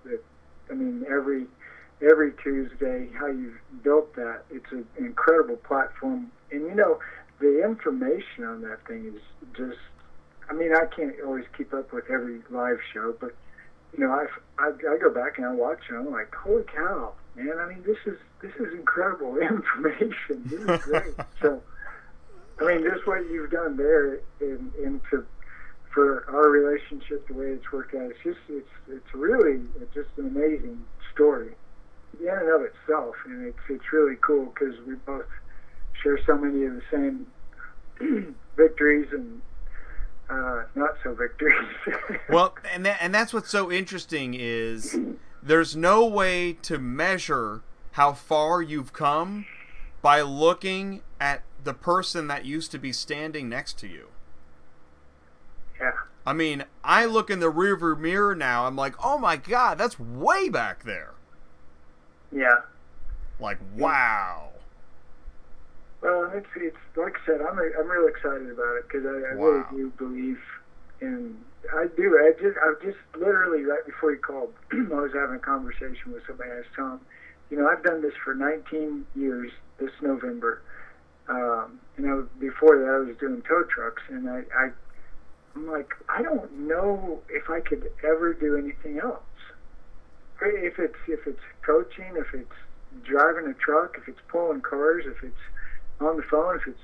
I mean, every Tuesday, how you've built that. It's an incredible platform, and you know, the information on that thing is just. I mean, I can't always keep up with every live show, but you know, I go back and I watch it. And I'm like, holy cow, man! I mean, this is incredible information. This is great. So, I mean, just what you've done there, and for our relationship, the way it's worked out, it's really just an amazing story in and of itself, and it's really cool because we both share so many of the same victories and. Not so victories. Well, and that's what's so interesting is there's no way to measure how far you've come by looking at the person that used to be standing next to you. Yeah. I mean, I look in the rearview mirror now. I'm like, oh my God, that's way back there. Yeah. Like, wow. Well, it's like I said, I'm real excited about it because I really do believe in. I do. I just literally right before you called, I was having a conversation with somebody. I was telling them, you know, I've done this for 19 years this November. Before that, I was doing tow trucks, and I'm like, I don't know if I could ever do anything else. If it's coaching, if it's driving a truck, if it's pulling cars, if it's on the phone, if it's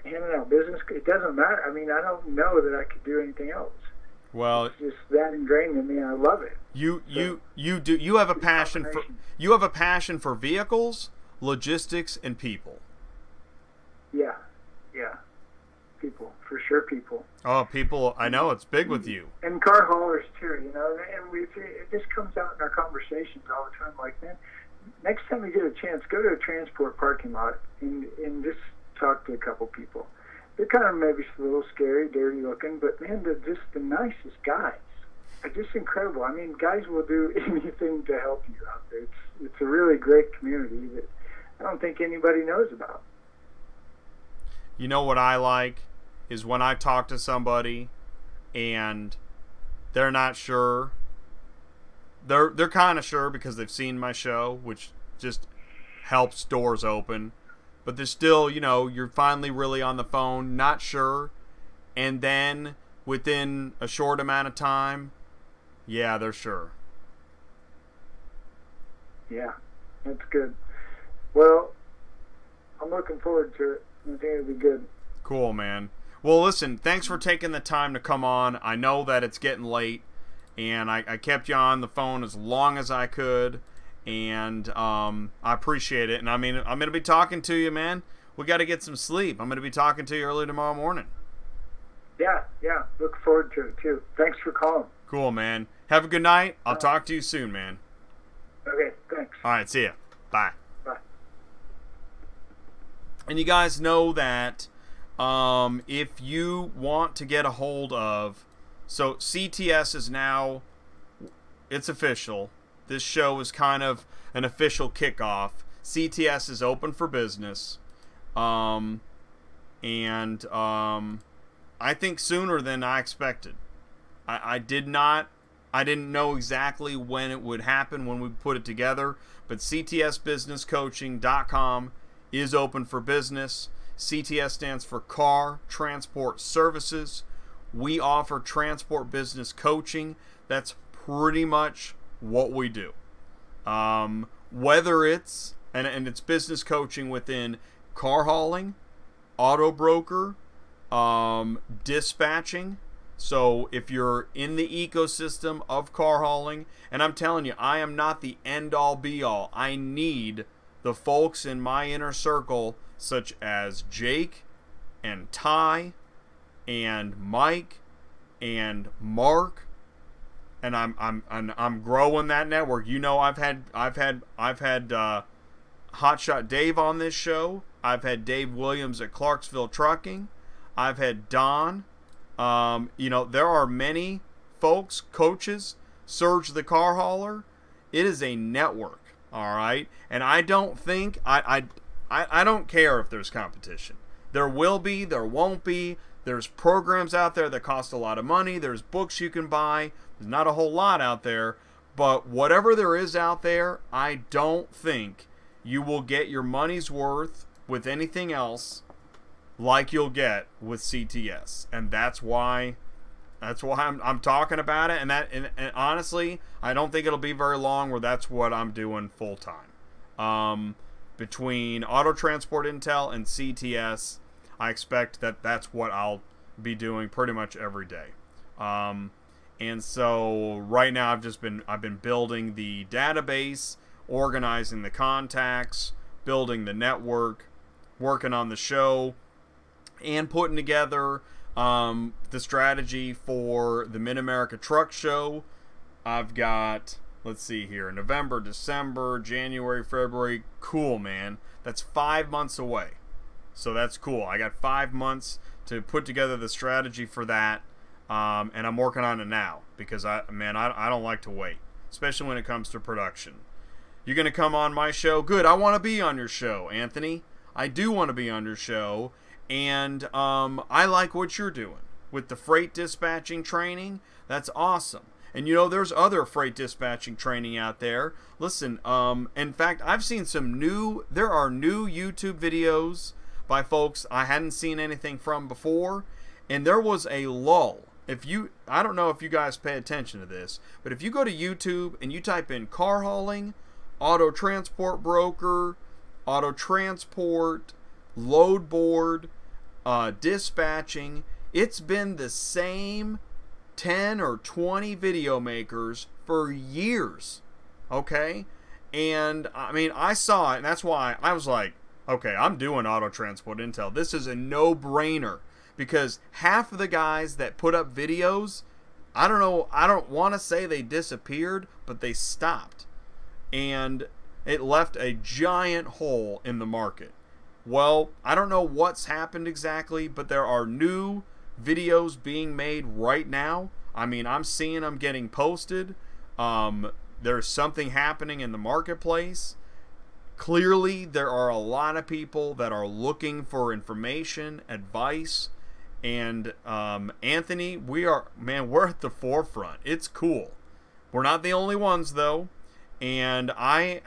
handing out business, it doesn't matter. I mean, I don't know that I could do anything else. Well, it's just that ingrained in me. I love it. You have a passion for vehicles, logistics, and people. Yeah. People, for sure, people. Oh, people! I know it's big with you. And car haulers too, and it just comes out in our conversations all the time. Like, man, next time you get a chance, go to a transport parking lot and just talk to a couple people. They're kind of maybe a little scary, dirty looking, but man, they're just the nicest guys. They're just incredible. I mean, guys will do anything to help you out there. It's a really great community that I don't think anybody knows about. You know what I like is when I talk to somebody and they're not sure. They're kind of sure because they've seen my show, which just helps doors open. But they're still, you're finally really on the phone, not sure. And then within a short amount of time, yeah, they're sure. Yeah, that's good. Well, I'm looking forward to it. I think it'll be good. Cool, man. Well, listen, thanks for taking the time to come on. I know that it's getting late, and I kept you on the phone as long as I could, and I appreciate it. And I mean, I'm going to be talking to you, man. We got to get some sleep. I'm going to be talking to you early tomorrow morning. Yeah. Look forward to it, too. Thanks for calling. Cool, man. Have a good night. I'll talk to you soon, man. Okay, thanks. All right, see ya. Bye. Bye. And you guys know that if you want to get a hold of... So CTS is now... It's official. This show is kind of an official kickoff. CTS is open for business. I think sooner than I expected. I didn't know exactly when it would happen when we put it together, but ctsbusinesscoaching.com is open for business. CTS stands for Car Transport Services. We offer transport business coaching. That's pretty much what we do. Whether it's, and it's business coaching within car hauling, auto broker, dispatching. So if you're in the ecosystem of car hauling, and I'm telling you, I am not the end-all be-all. I need the folks in my inner circle, such as Jake and Ty and Mike and Mark, and I'm growing that network. I've had Hotshot Dave on this show. I've had Dave Williams at Clarksville Trucking. I've had Don. There are many folks, coaches, Serge the Car Hauler. It is a network, all right? And I don't think, I don't care if there's competition. There will be, there won't be. There's programs out there that cost a lot of money. There's books you can buy. There's not a whole lot out there. But whatever there is out there, I don't think you will get your money's worth with anything else like you'll get with CTS, and that's why I'm talking about it. And honestly, I don't think it'll be very long where that's what I'm doing full time. Between Auto Transport Intel and CTS, I expect that that's what I'll be doing pretty much every day. And so right now I've been building the database, organizing the contacts, building the network, working on the show, and putting together the strategy for the Mid-America Truck Show. I've got, let's see here, November, December, January, February. Cool, man. That's 5 months away. So that's cool. I got 5 months to put together the strategy for that, and I'm working on it now because, I don't like to wait, especially when it comes to production. You're going to come on my show? Good. I want to be on your show, Anthony. I do want to be on your show. And I like what you're doing with the freight dispatching training. That's awesome. And there's other freight dispatching training out there. Listen, in fact, I've seen there are new YouTube videos by folks I hadn't seen anything from before, and there was a lull. I don't know if you guys pay attention to this, but if you go to YouTube and you type in car hauling, auto transport broker, auto transport, load board, dispatching, it's been the same 10 or 20 video makers for years, okay? And I mean, I saw it, and that's why I was like, okay, I'm doing auto transport intel. This is a no-brainer, because half of the guys that put up videos, I don't want to say they disappeared, but they stopped, and it left a giant hole in the market. Well, I don't know what's happened exactly, but there are new videos being made right now. I mean, I'm seeing them getting posted. There's something happening in the marketplace. Clearly, there are a lot of people that are looking for information, advice, and Anthony, we're at the forefront. It's cool. We're not the only ones, though, and I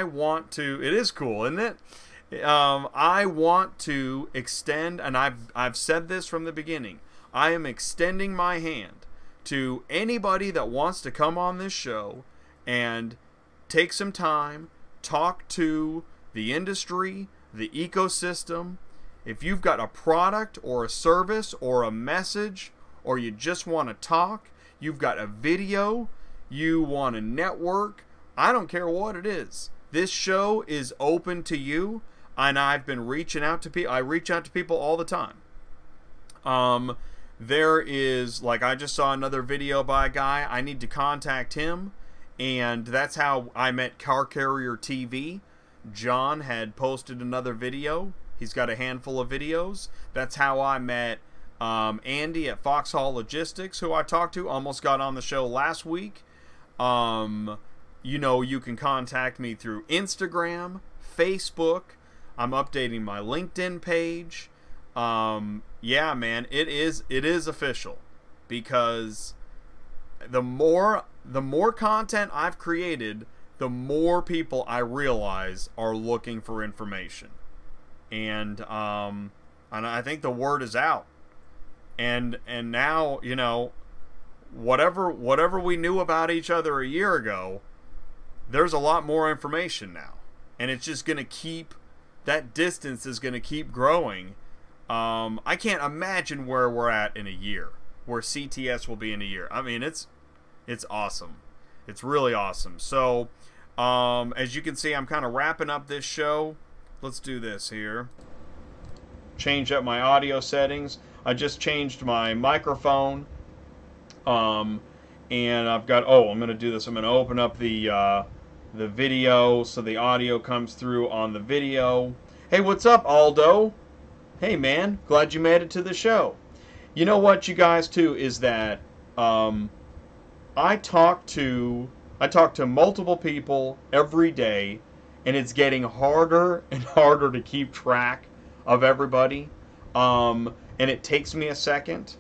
want to. It is cool, isn't it? I want to extend, and I've said this from the beginning, I am extending my hand to anybody that wants to come on this show and take some time, talk to the industry, the ecosystem. If you've got a product or a service or a message, or you just want to talk, you've got a video, you want to network, I don't care what it is. This show is open to you. And I've been reaching out to people. I reach out to people all the time. There is, like, I just saw another video by a guy. I need to contact him. And that's how I met Car Carrier TV. John had posted another video. He's got a handful of videos. That's how I met Andy at Foxhall Logistics, who I talked to. Almost got on the show last week. You can contact me through Instagram, Facebook. I'm updating my LinkedIn page. Yeah, man, it is official, because the more content I've created, the more people I realize are looking for information, and I think the word is out, and now, whatever we knew about each other a year ago, there's a lot more information now, and it's just gonna keep. That distance is going to keep growing. I can't imagine where we're at in a year, where CTS will be in a year. I mean, it's awesome. It's really awesome. So, as you can see, I'm kind of wrapping up this show. Let's do this here. Change up my audio settings. I just changed my microphone. And I've got, I'm going to do this. I'm going to open up the video so the audio comes through on the video. Hey, what's up, Aldo? Hey, man, glad you made it to the show. You know what, you guys, too, is that I talk to multiple people every day, and it's getting harder and harder to keep track of everybody, and it takes me a second.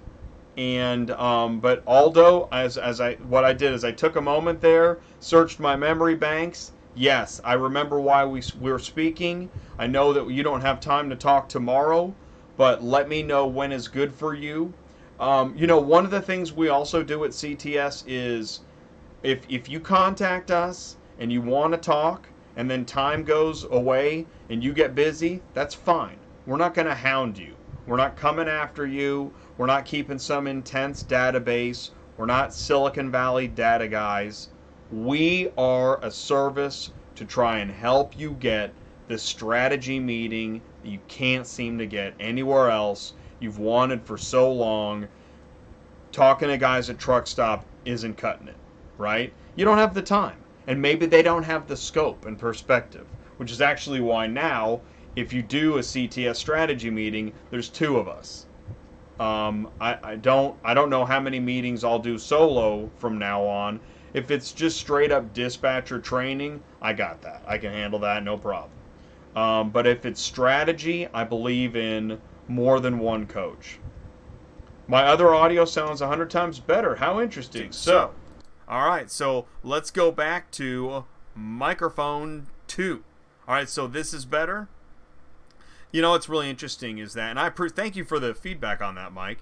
And but Aldo, what I did is I took a moment there, searched my memory banks. Yes, I remember why we're speaking. I know that you don't have time to talk tomorrow, but let me know when is good for you. One of the things we also do at CTS is if you contact us and you want to talk, and then time goes away and you get busy, that's fine. We're not going to hound you. We're not coming after you. We're not keeping some intense database. We're not Silicon Valley data guys. We are a service to try and help you get the strategy meeting that you can't seem to get anywhere else. You've wanted for so long. Talking to guys at truck stop isn't cutting it, right? You don't have the time. And maybe they don't have the scope and perspective, which is actually why now, if you do a CTS strategy meeting, there's two of us. I don't know how many meetings I'll do solo from now on. If it's just straight up dispatcher training, I got that. I can handle that, no problem. But if it's strategy, I believe in more than one coach. My other audio sounds 100 times better. How interesting. So, all right, so let's go back to microphone 2. All right, so this is better. You know what's really interesting is that, and thank you for the feedback on that, Mike.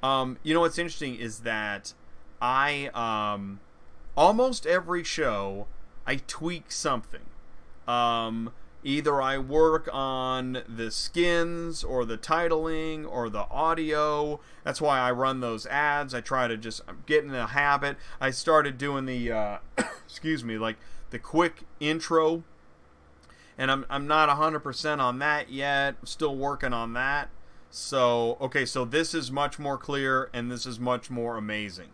You know what's interesting is that I almost every show I tweak something. Either I work on the skins or the titling or the audio. That's why I run those ads. I try to just get in a habit. I started doing the excuse me, like the quick intro, and I'm not 100% on that yet. I'm still working on that. So, okay, so this is much more clear, and this is much more amazing.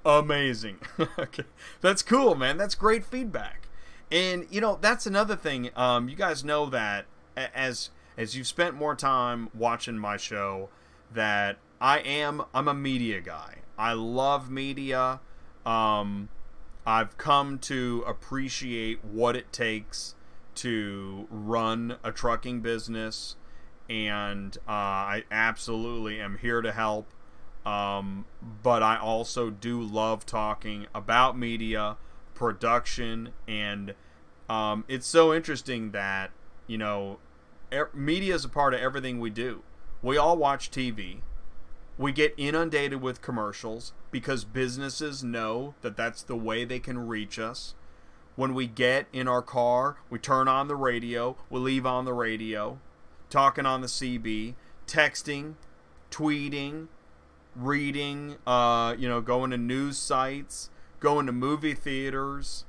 Amazing. Okay, that's cool, man. That's great feedback. And, you know, that's another thing. You guys know that as you've spent more time watching my show, that I'm a media guy. I love media. I've come to appreciate what it takes to run a trucking business, and I absolutely am here to help. But I also do love talking about media, production, and it's so interesting that, you know, media is a part of everything we do. We all watch TV. We get inundated with commercials because businesses know that that's the way they can reach us. When we get in our car, we turn on the radio, we leave on the radio, talking on the CB, texting, tweeting, reading, you know, going to news sites, going to movie theaters.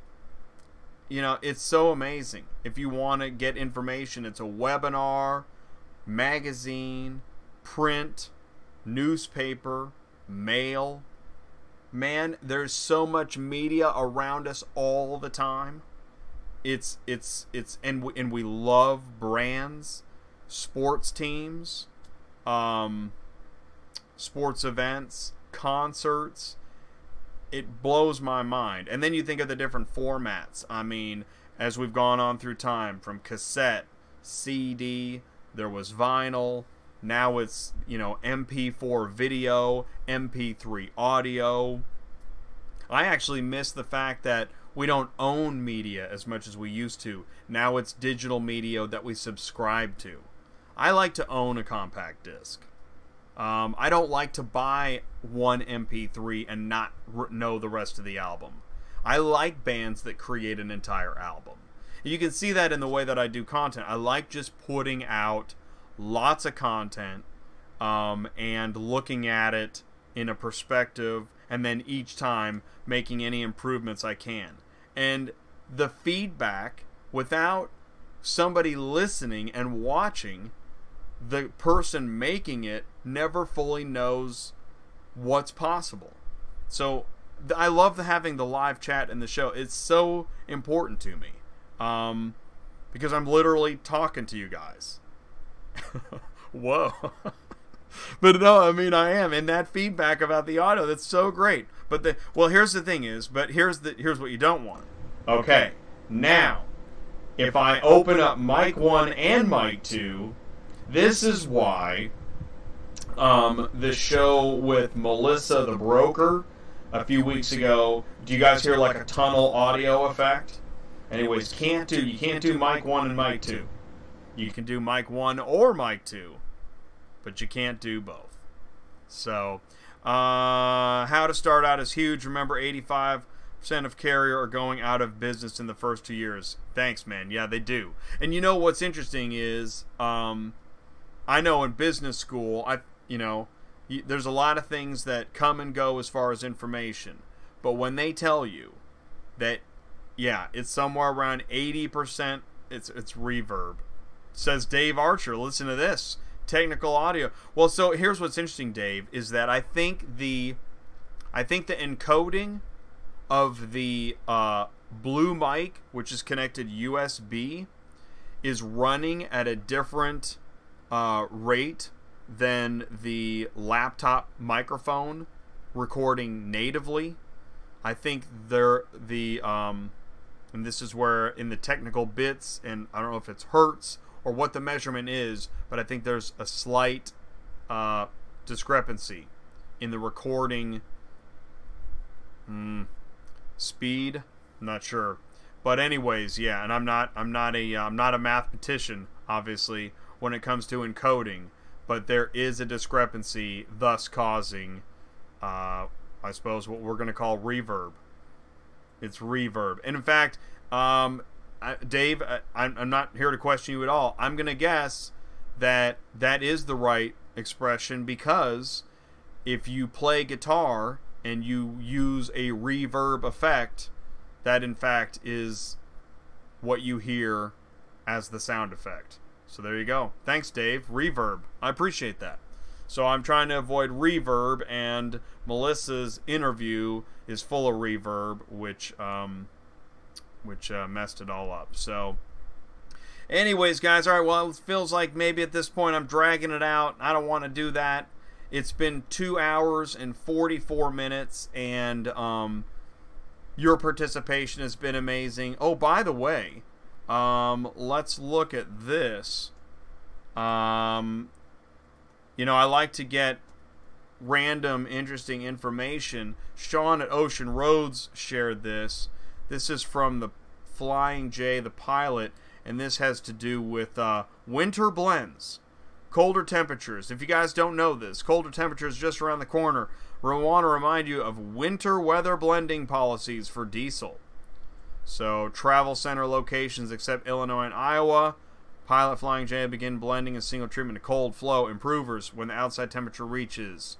You know, it's so amazing. If you want to get information, it's a webinar, magazine, print, newspaper, mail. Man, there's so much media around us all the time. And we love brands, sports teams, sports events, concerts. It blows my mind. And then you think of the different formats. I mean, as we've gone on through time, from cassette, CD, there was vinyl, now it's, you know, MP4 video, MP3 audio. I actually miss the fact that we don't own media as much as we used to. Now it's digital media that we subscribe to. I like to own a compact disc. I don't like to buy one MP3 and not know the rest of the album. I like bands that create an entire album. You can see that in the way that I do content. I like just putting out lots of content and looking at it in a perspective, and then each time making any improvements I can. And the feedback, without somebody listening and watching, the person making it never fully knows what's possible. So I love having the live chat in the show. It's so important to me, because I'm literally talking to you guys. Whoa. But no, I mean, I am. And that feedback about the audio, that's so great. But here's the thing is, but here's what you don't want. Okay, now, if I open up mic 1 and mic 2, this is why the show with Melissa the broker a few weeks ago, do you guys hear like a tunnel audio effect? Anyways, you can't do mic 1 and mic 2. You can do mic 1 or mic 2, but you can't do both. So, how to start out is huge. Remember, 85% of carrier are going out of business in the first 2 years. Thanks, man. Yeah, they do. And you know what's interesting is, I know in business school, there's a lot of things that come and go as far as information. But when they tell you that, yeah, it's somewhere around 80%, it's reverb. Says Dave Archer. Listen to this. Technical audio. Well, so here's what's interesting, Dave, is that I think the encoding of the blue mic, which is connected USB, is running at a different rate than the laptop microphone recording natively. I think and this is where in the technical bits, and I don't know if it's hertz or what the measurement is, but I think there's a slight discrepancy in the recording speed. I'm not sure, but anyways, yeah. And I'm not a mathematician, obviously, when it comes to encoding, but there is a discrepancy, thus causing, I suppose, what we're going to call reverb. It's reverb. And in fact, Dave, I'm not here to question you at all. I'm going to guess that that is the right expression, because if you play guitar and you use a reverb effect, that in fact is what you hear as the sound effect. So there you go. Thanks, Dave. Reverb. I appreciate that. So I'm trying to avoid reverb, and Melissa's interview is full of reverb, which messed it all up. So anyways, guys, all right, well, it feels like maybe at this point I'm dragging it out. I don't want to do that. It's been 2 hours and 44 minutes, and your participation has been amazing. Oh, by the way, let's look at this. You know, I like to get random, interesting information. Sean at Ocean Roads shared this. This is from the Flying J, the pilot, and this has to do with winter blends. Colder temperatures. If you guys don't know this, colder temperatures just around the corner. We want to remind you of winter weather blending policies for diesel. So, travel center locations except Illinois and Iowa. Pilot Flying J begin blending a single treatment of cold flow improvers when the outside temperature reaches.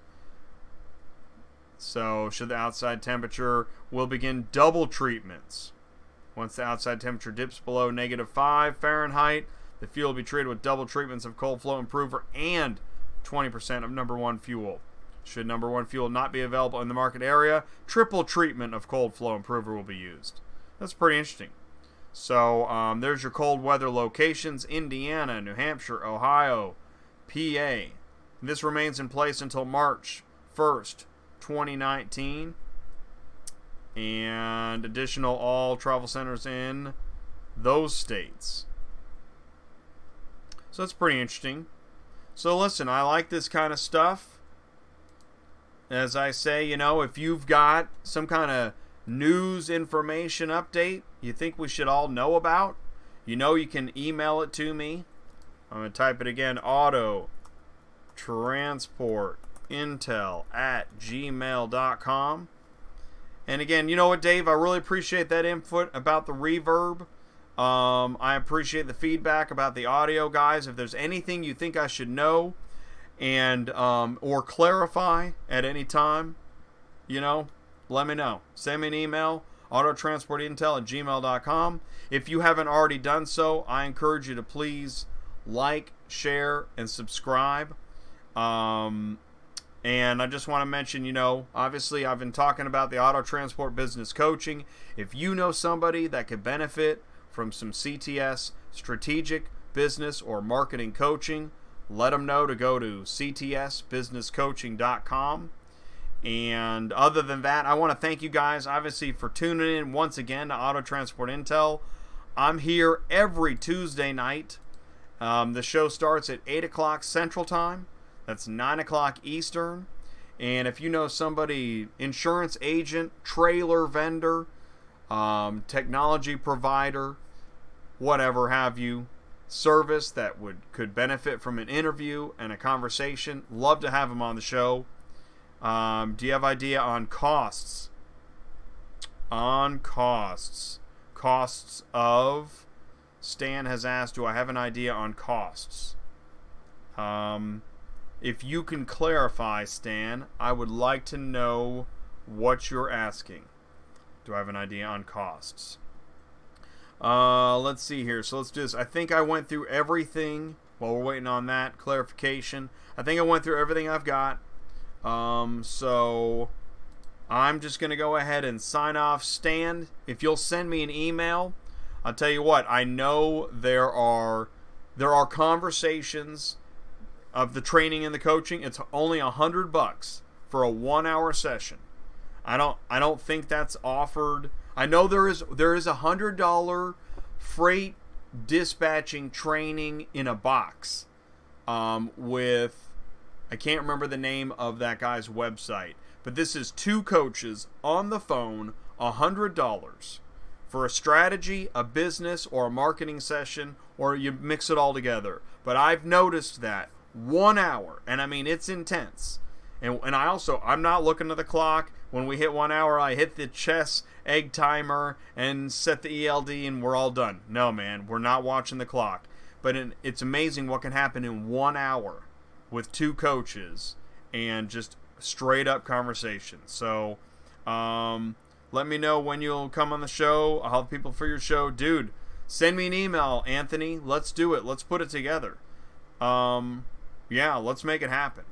So, should the outside temperature, will begin double treatments. Once the outside temperature dips below -5 Fahrenheit, the fuel will be treated with double treatments of cold flow improver and 20% of number 1 fuel. Should number 1 fuel not be available in the market area, triple treatment of cold flow improver will be used. That's pretty interesting. So there's your cold weather locations: Indiana, New Hampshire, Ohio, PA. This remains in place until March 1st, 2019. And additional all travel centers in those states. So that's pretty interesting. So listen, I like this kind of stuff. As I say, you know, if you've got some kind of news information update you think we should all know about, you know, you can email it to me. I'm going to type it again: autotransportintel@gmail.com. And again, you know what, Dave, I really appreciate that input about the reverb. I appreciate the feedback about the audio, guys. If there's anything you think I should know and or clarify at any time, you know, let me know. Send me an email, autotransportintel@gmail.com. If you haven't already done so, I encourage you to please like, share, and subscribe. And I just want to mention, you know, obviously I've been talking about the auto transport business coaching. If you know somebody that could benefit from some CTS strategic business or marketing coaching, let them know to go to ctsbusinesscoaching.com. And other than that, I want to thank you guys, obviously, for tuning in once again to Auto Transport Intel. I'm here every Tuesday night. The show starts at 8 o'clock Central Time. That's 9 o'clock Eastern. And if you know somebody, insurance agent, trailer vendor, technology provider, whatever have you, service that could benefit from an interview and a conversation, love to have them on the show. Do you have idea on costs? Costs of... Stan has asked, do I have an idea on costs? If you can clarify, Stan, I would like to know what you're asking. Do I have an idea on costs? Let's see here. So let's do this. I think I went through everything while we're waiting on that clarification. I think I went through everything I've got. So I'm just going to go ahead and sign off. Stan, if you'll send me an email, I'll tell you what, I know there are conversations of the training and the coaching. It's only $100 for a 1-hour session. I don't think that's offered. I know there is $100 freight dispatching training in a box with, I can't remember the name of that guy's website, but this is 2 coaches on the phone, $100 for a strategy, a business, or a marketing session, or you mix it all together. But but I've noticed that 1 hour, and I mean, it's intense. And I'm not looking at the clock. When we hit 1 hour, I hit the chess egg timer and set the ELD, and we're all done. No, man, we're not watching the clock. But it's amazing what can happen in 1 hour with two coaches and just straight up conversation. So, let me know when you'll come on the show. I'll have people for your show. Dude, send me an email, Anthony. Let's do it. Let's put it together. Yeah, let's make it happen.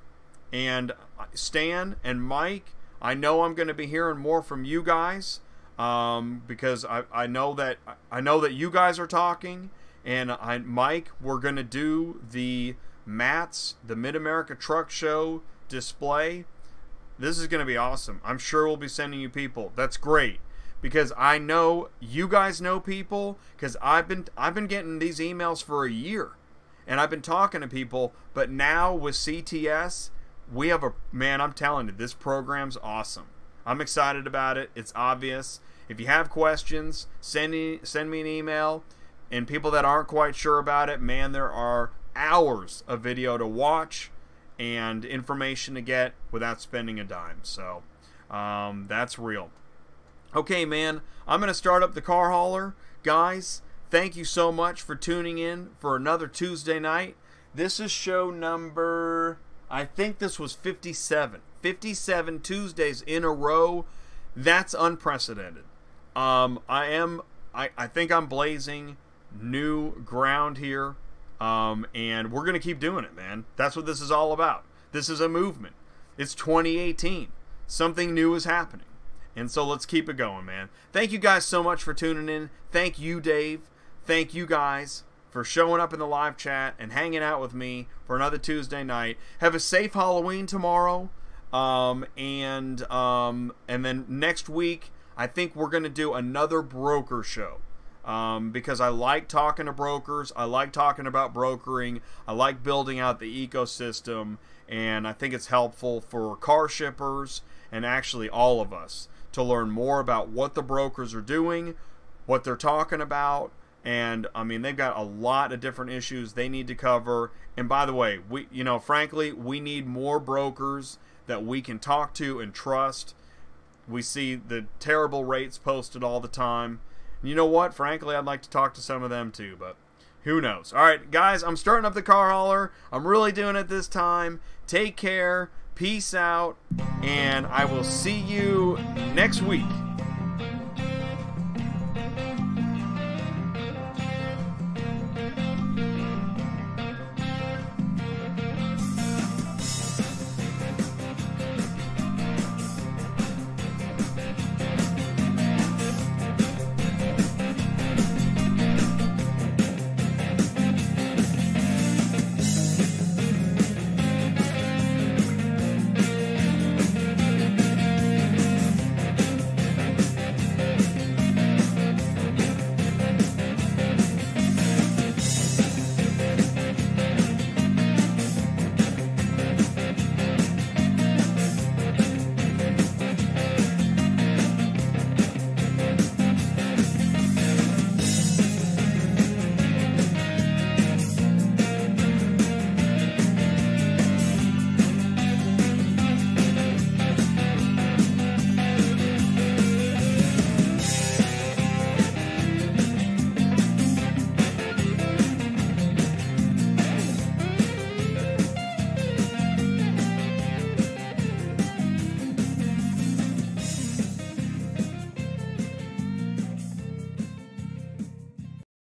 And Stan and Mike, I know I'm going to be hearing more from you guys, because I know that you guys are talking, and Mike, we're going to do the MATS, the Mid-America Truck Show display. This is going to be awesome. I'm sure we'll be sending you people. That's great, because I know you guys know people, because I've been getting these emails for a year, and I've been talking to people. But now with CTS, we have man, I'm telling you, this program's awesome. I'm excited about it. It's obvious. If you have questions, send me an email. And people that aren't quite sure about it, man, there are hours of video to watch and information to get without spending a dime. So that's real. Okay, man, I'm going to start up the car hauler. Guys, thank you so much for tuning in for another Tuesday night. This is show number, I think this was 57. 57 Tuesdays in a row. That's unprecedented. I think I'm blazing new ground here. And we're going to keep doing it, man. That's what this is all about. This is a movement. It's 2018. Something new is happening. And so let's keep it going, man. Thank you guys so much for tuning in. Thank you, Dave. Thank you guys for showing up in the live chat and hanging out with me for another Tuesday night. Have a safe Halloween tomorrow. And then next week, I think we're going to do another broker show. Because I like talking to brokers. I like talking about brokering. I like building out the ecosystem. And I think it's helpful for car shippers and actually all of us to learn more about what the brokers are doing, what they're talking about. And I mean, they've got a lot of different issues they need to cover. And by the way, frankly, we need more brokers that we can talk to and trust. We see the terrible rates posted all the time. You know what? Frankly, I'd like to talk to some of them too, but who knows? All right, guys, I'm starting up the car hauler. I'm really doing it this time. Take care. Peace out. And I will see you next week.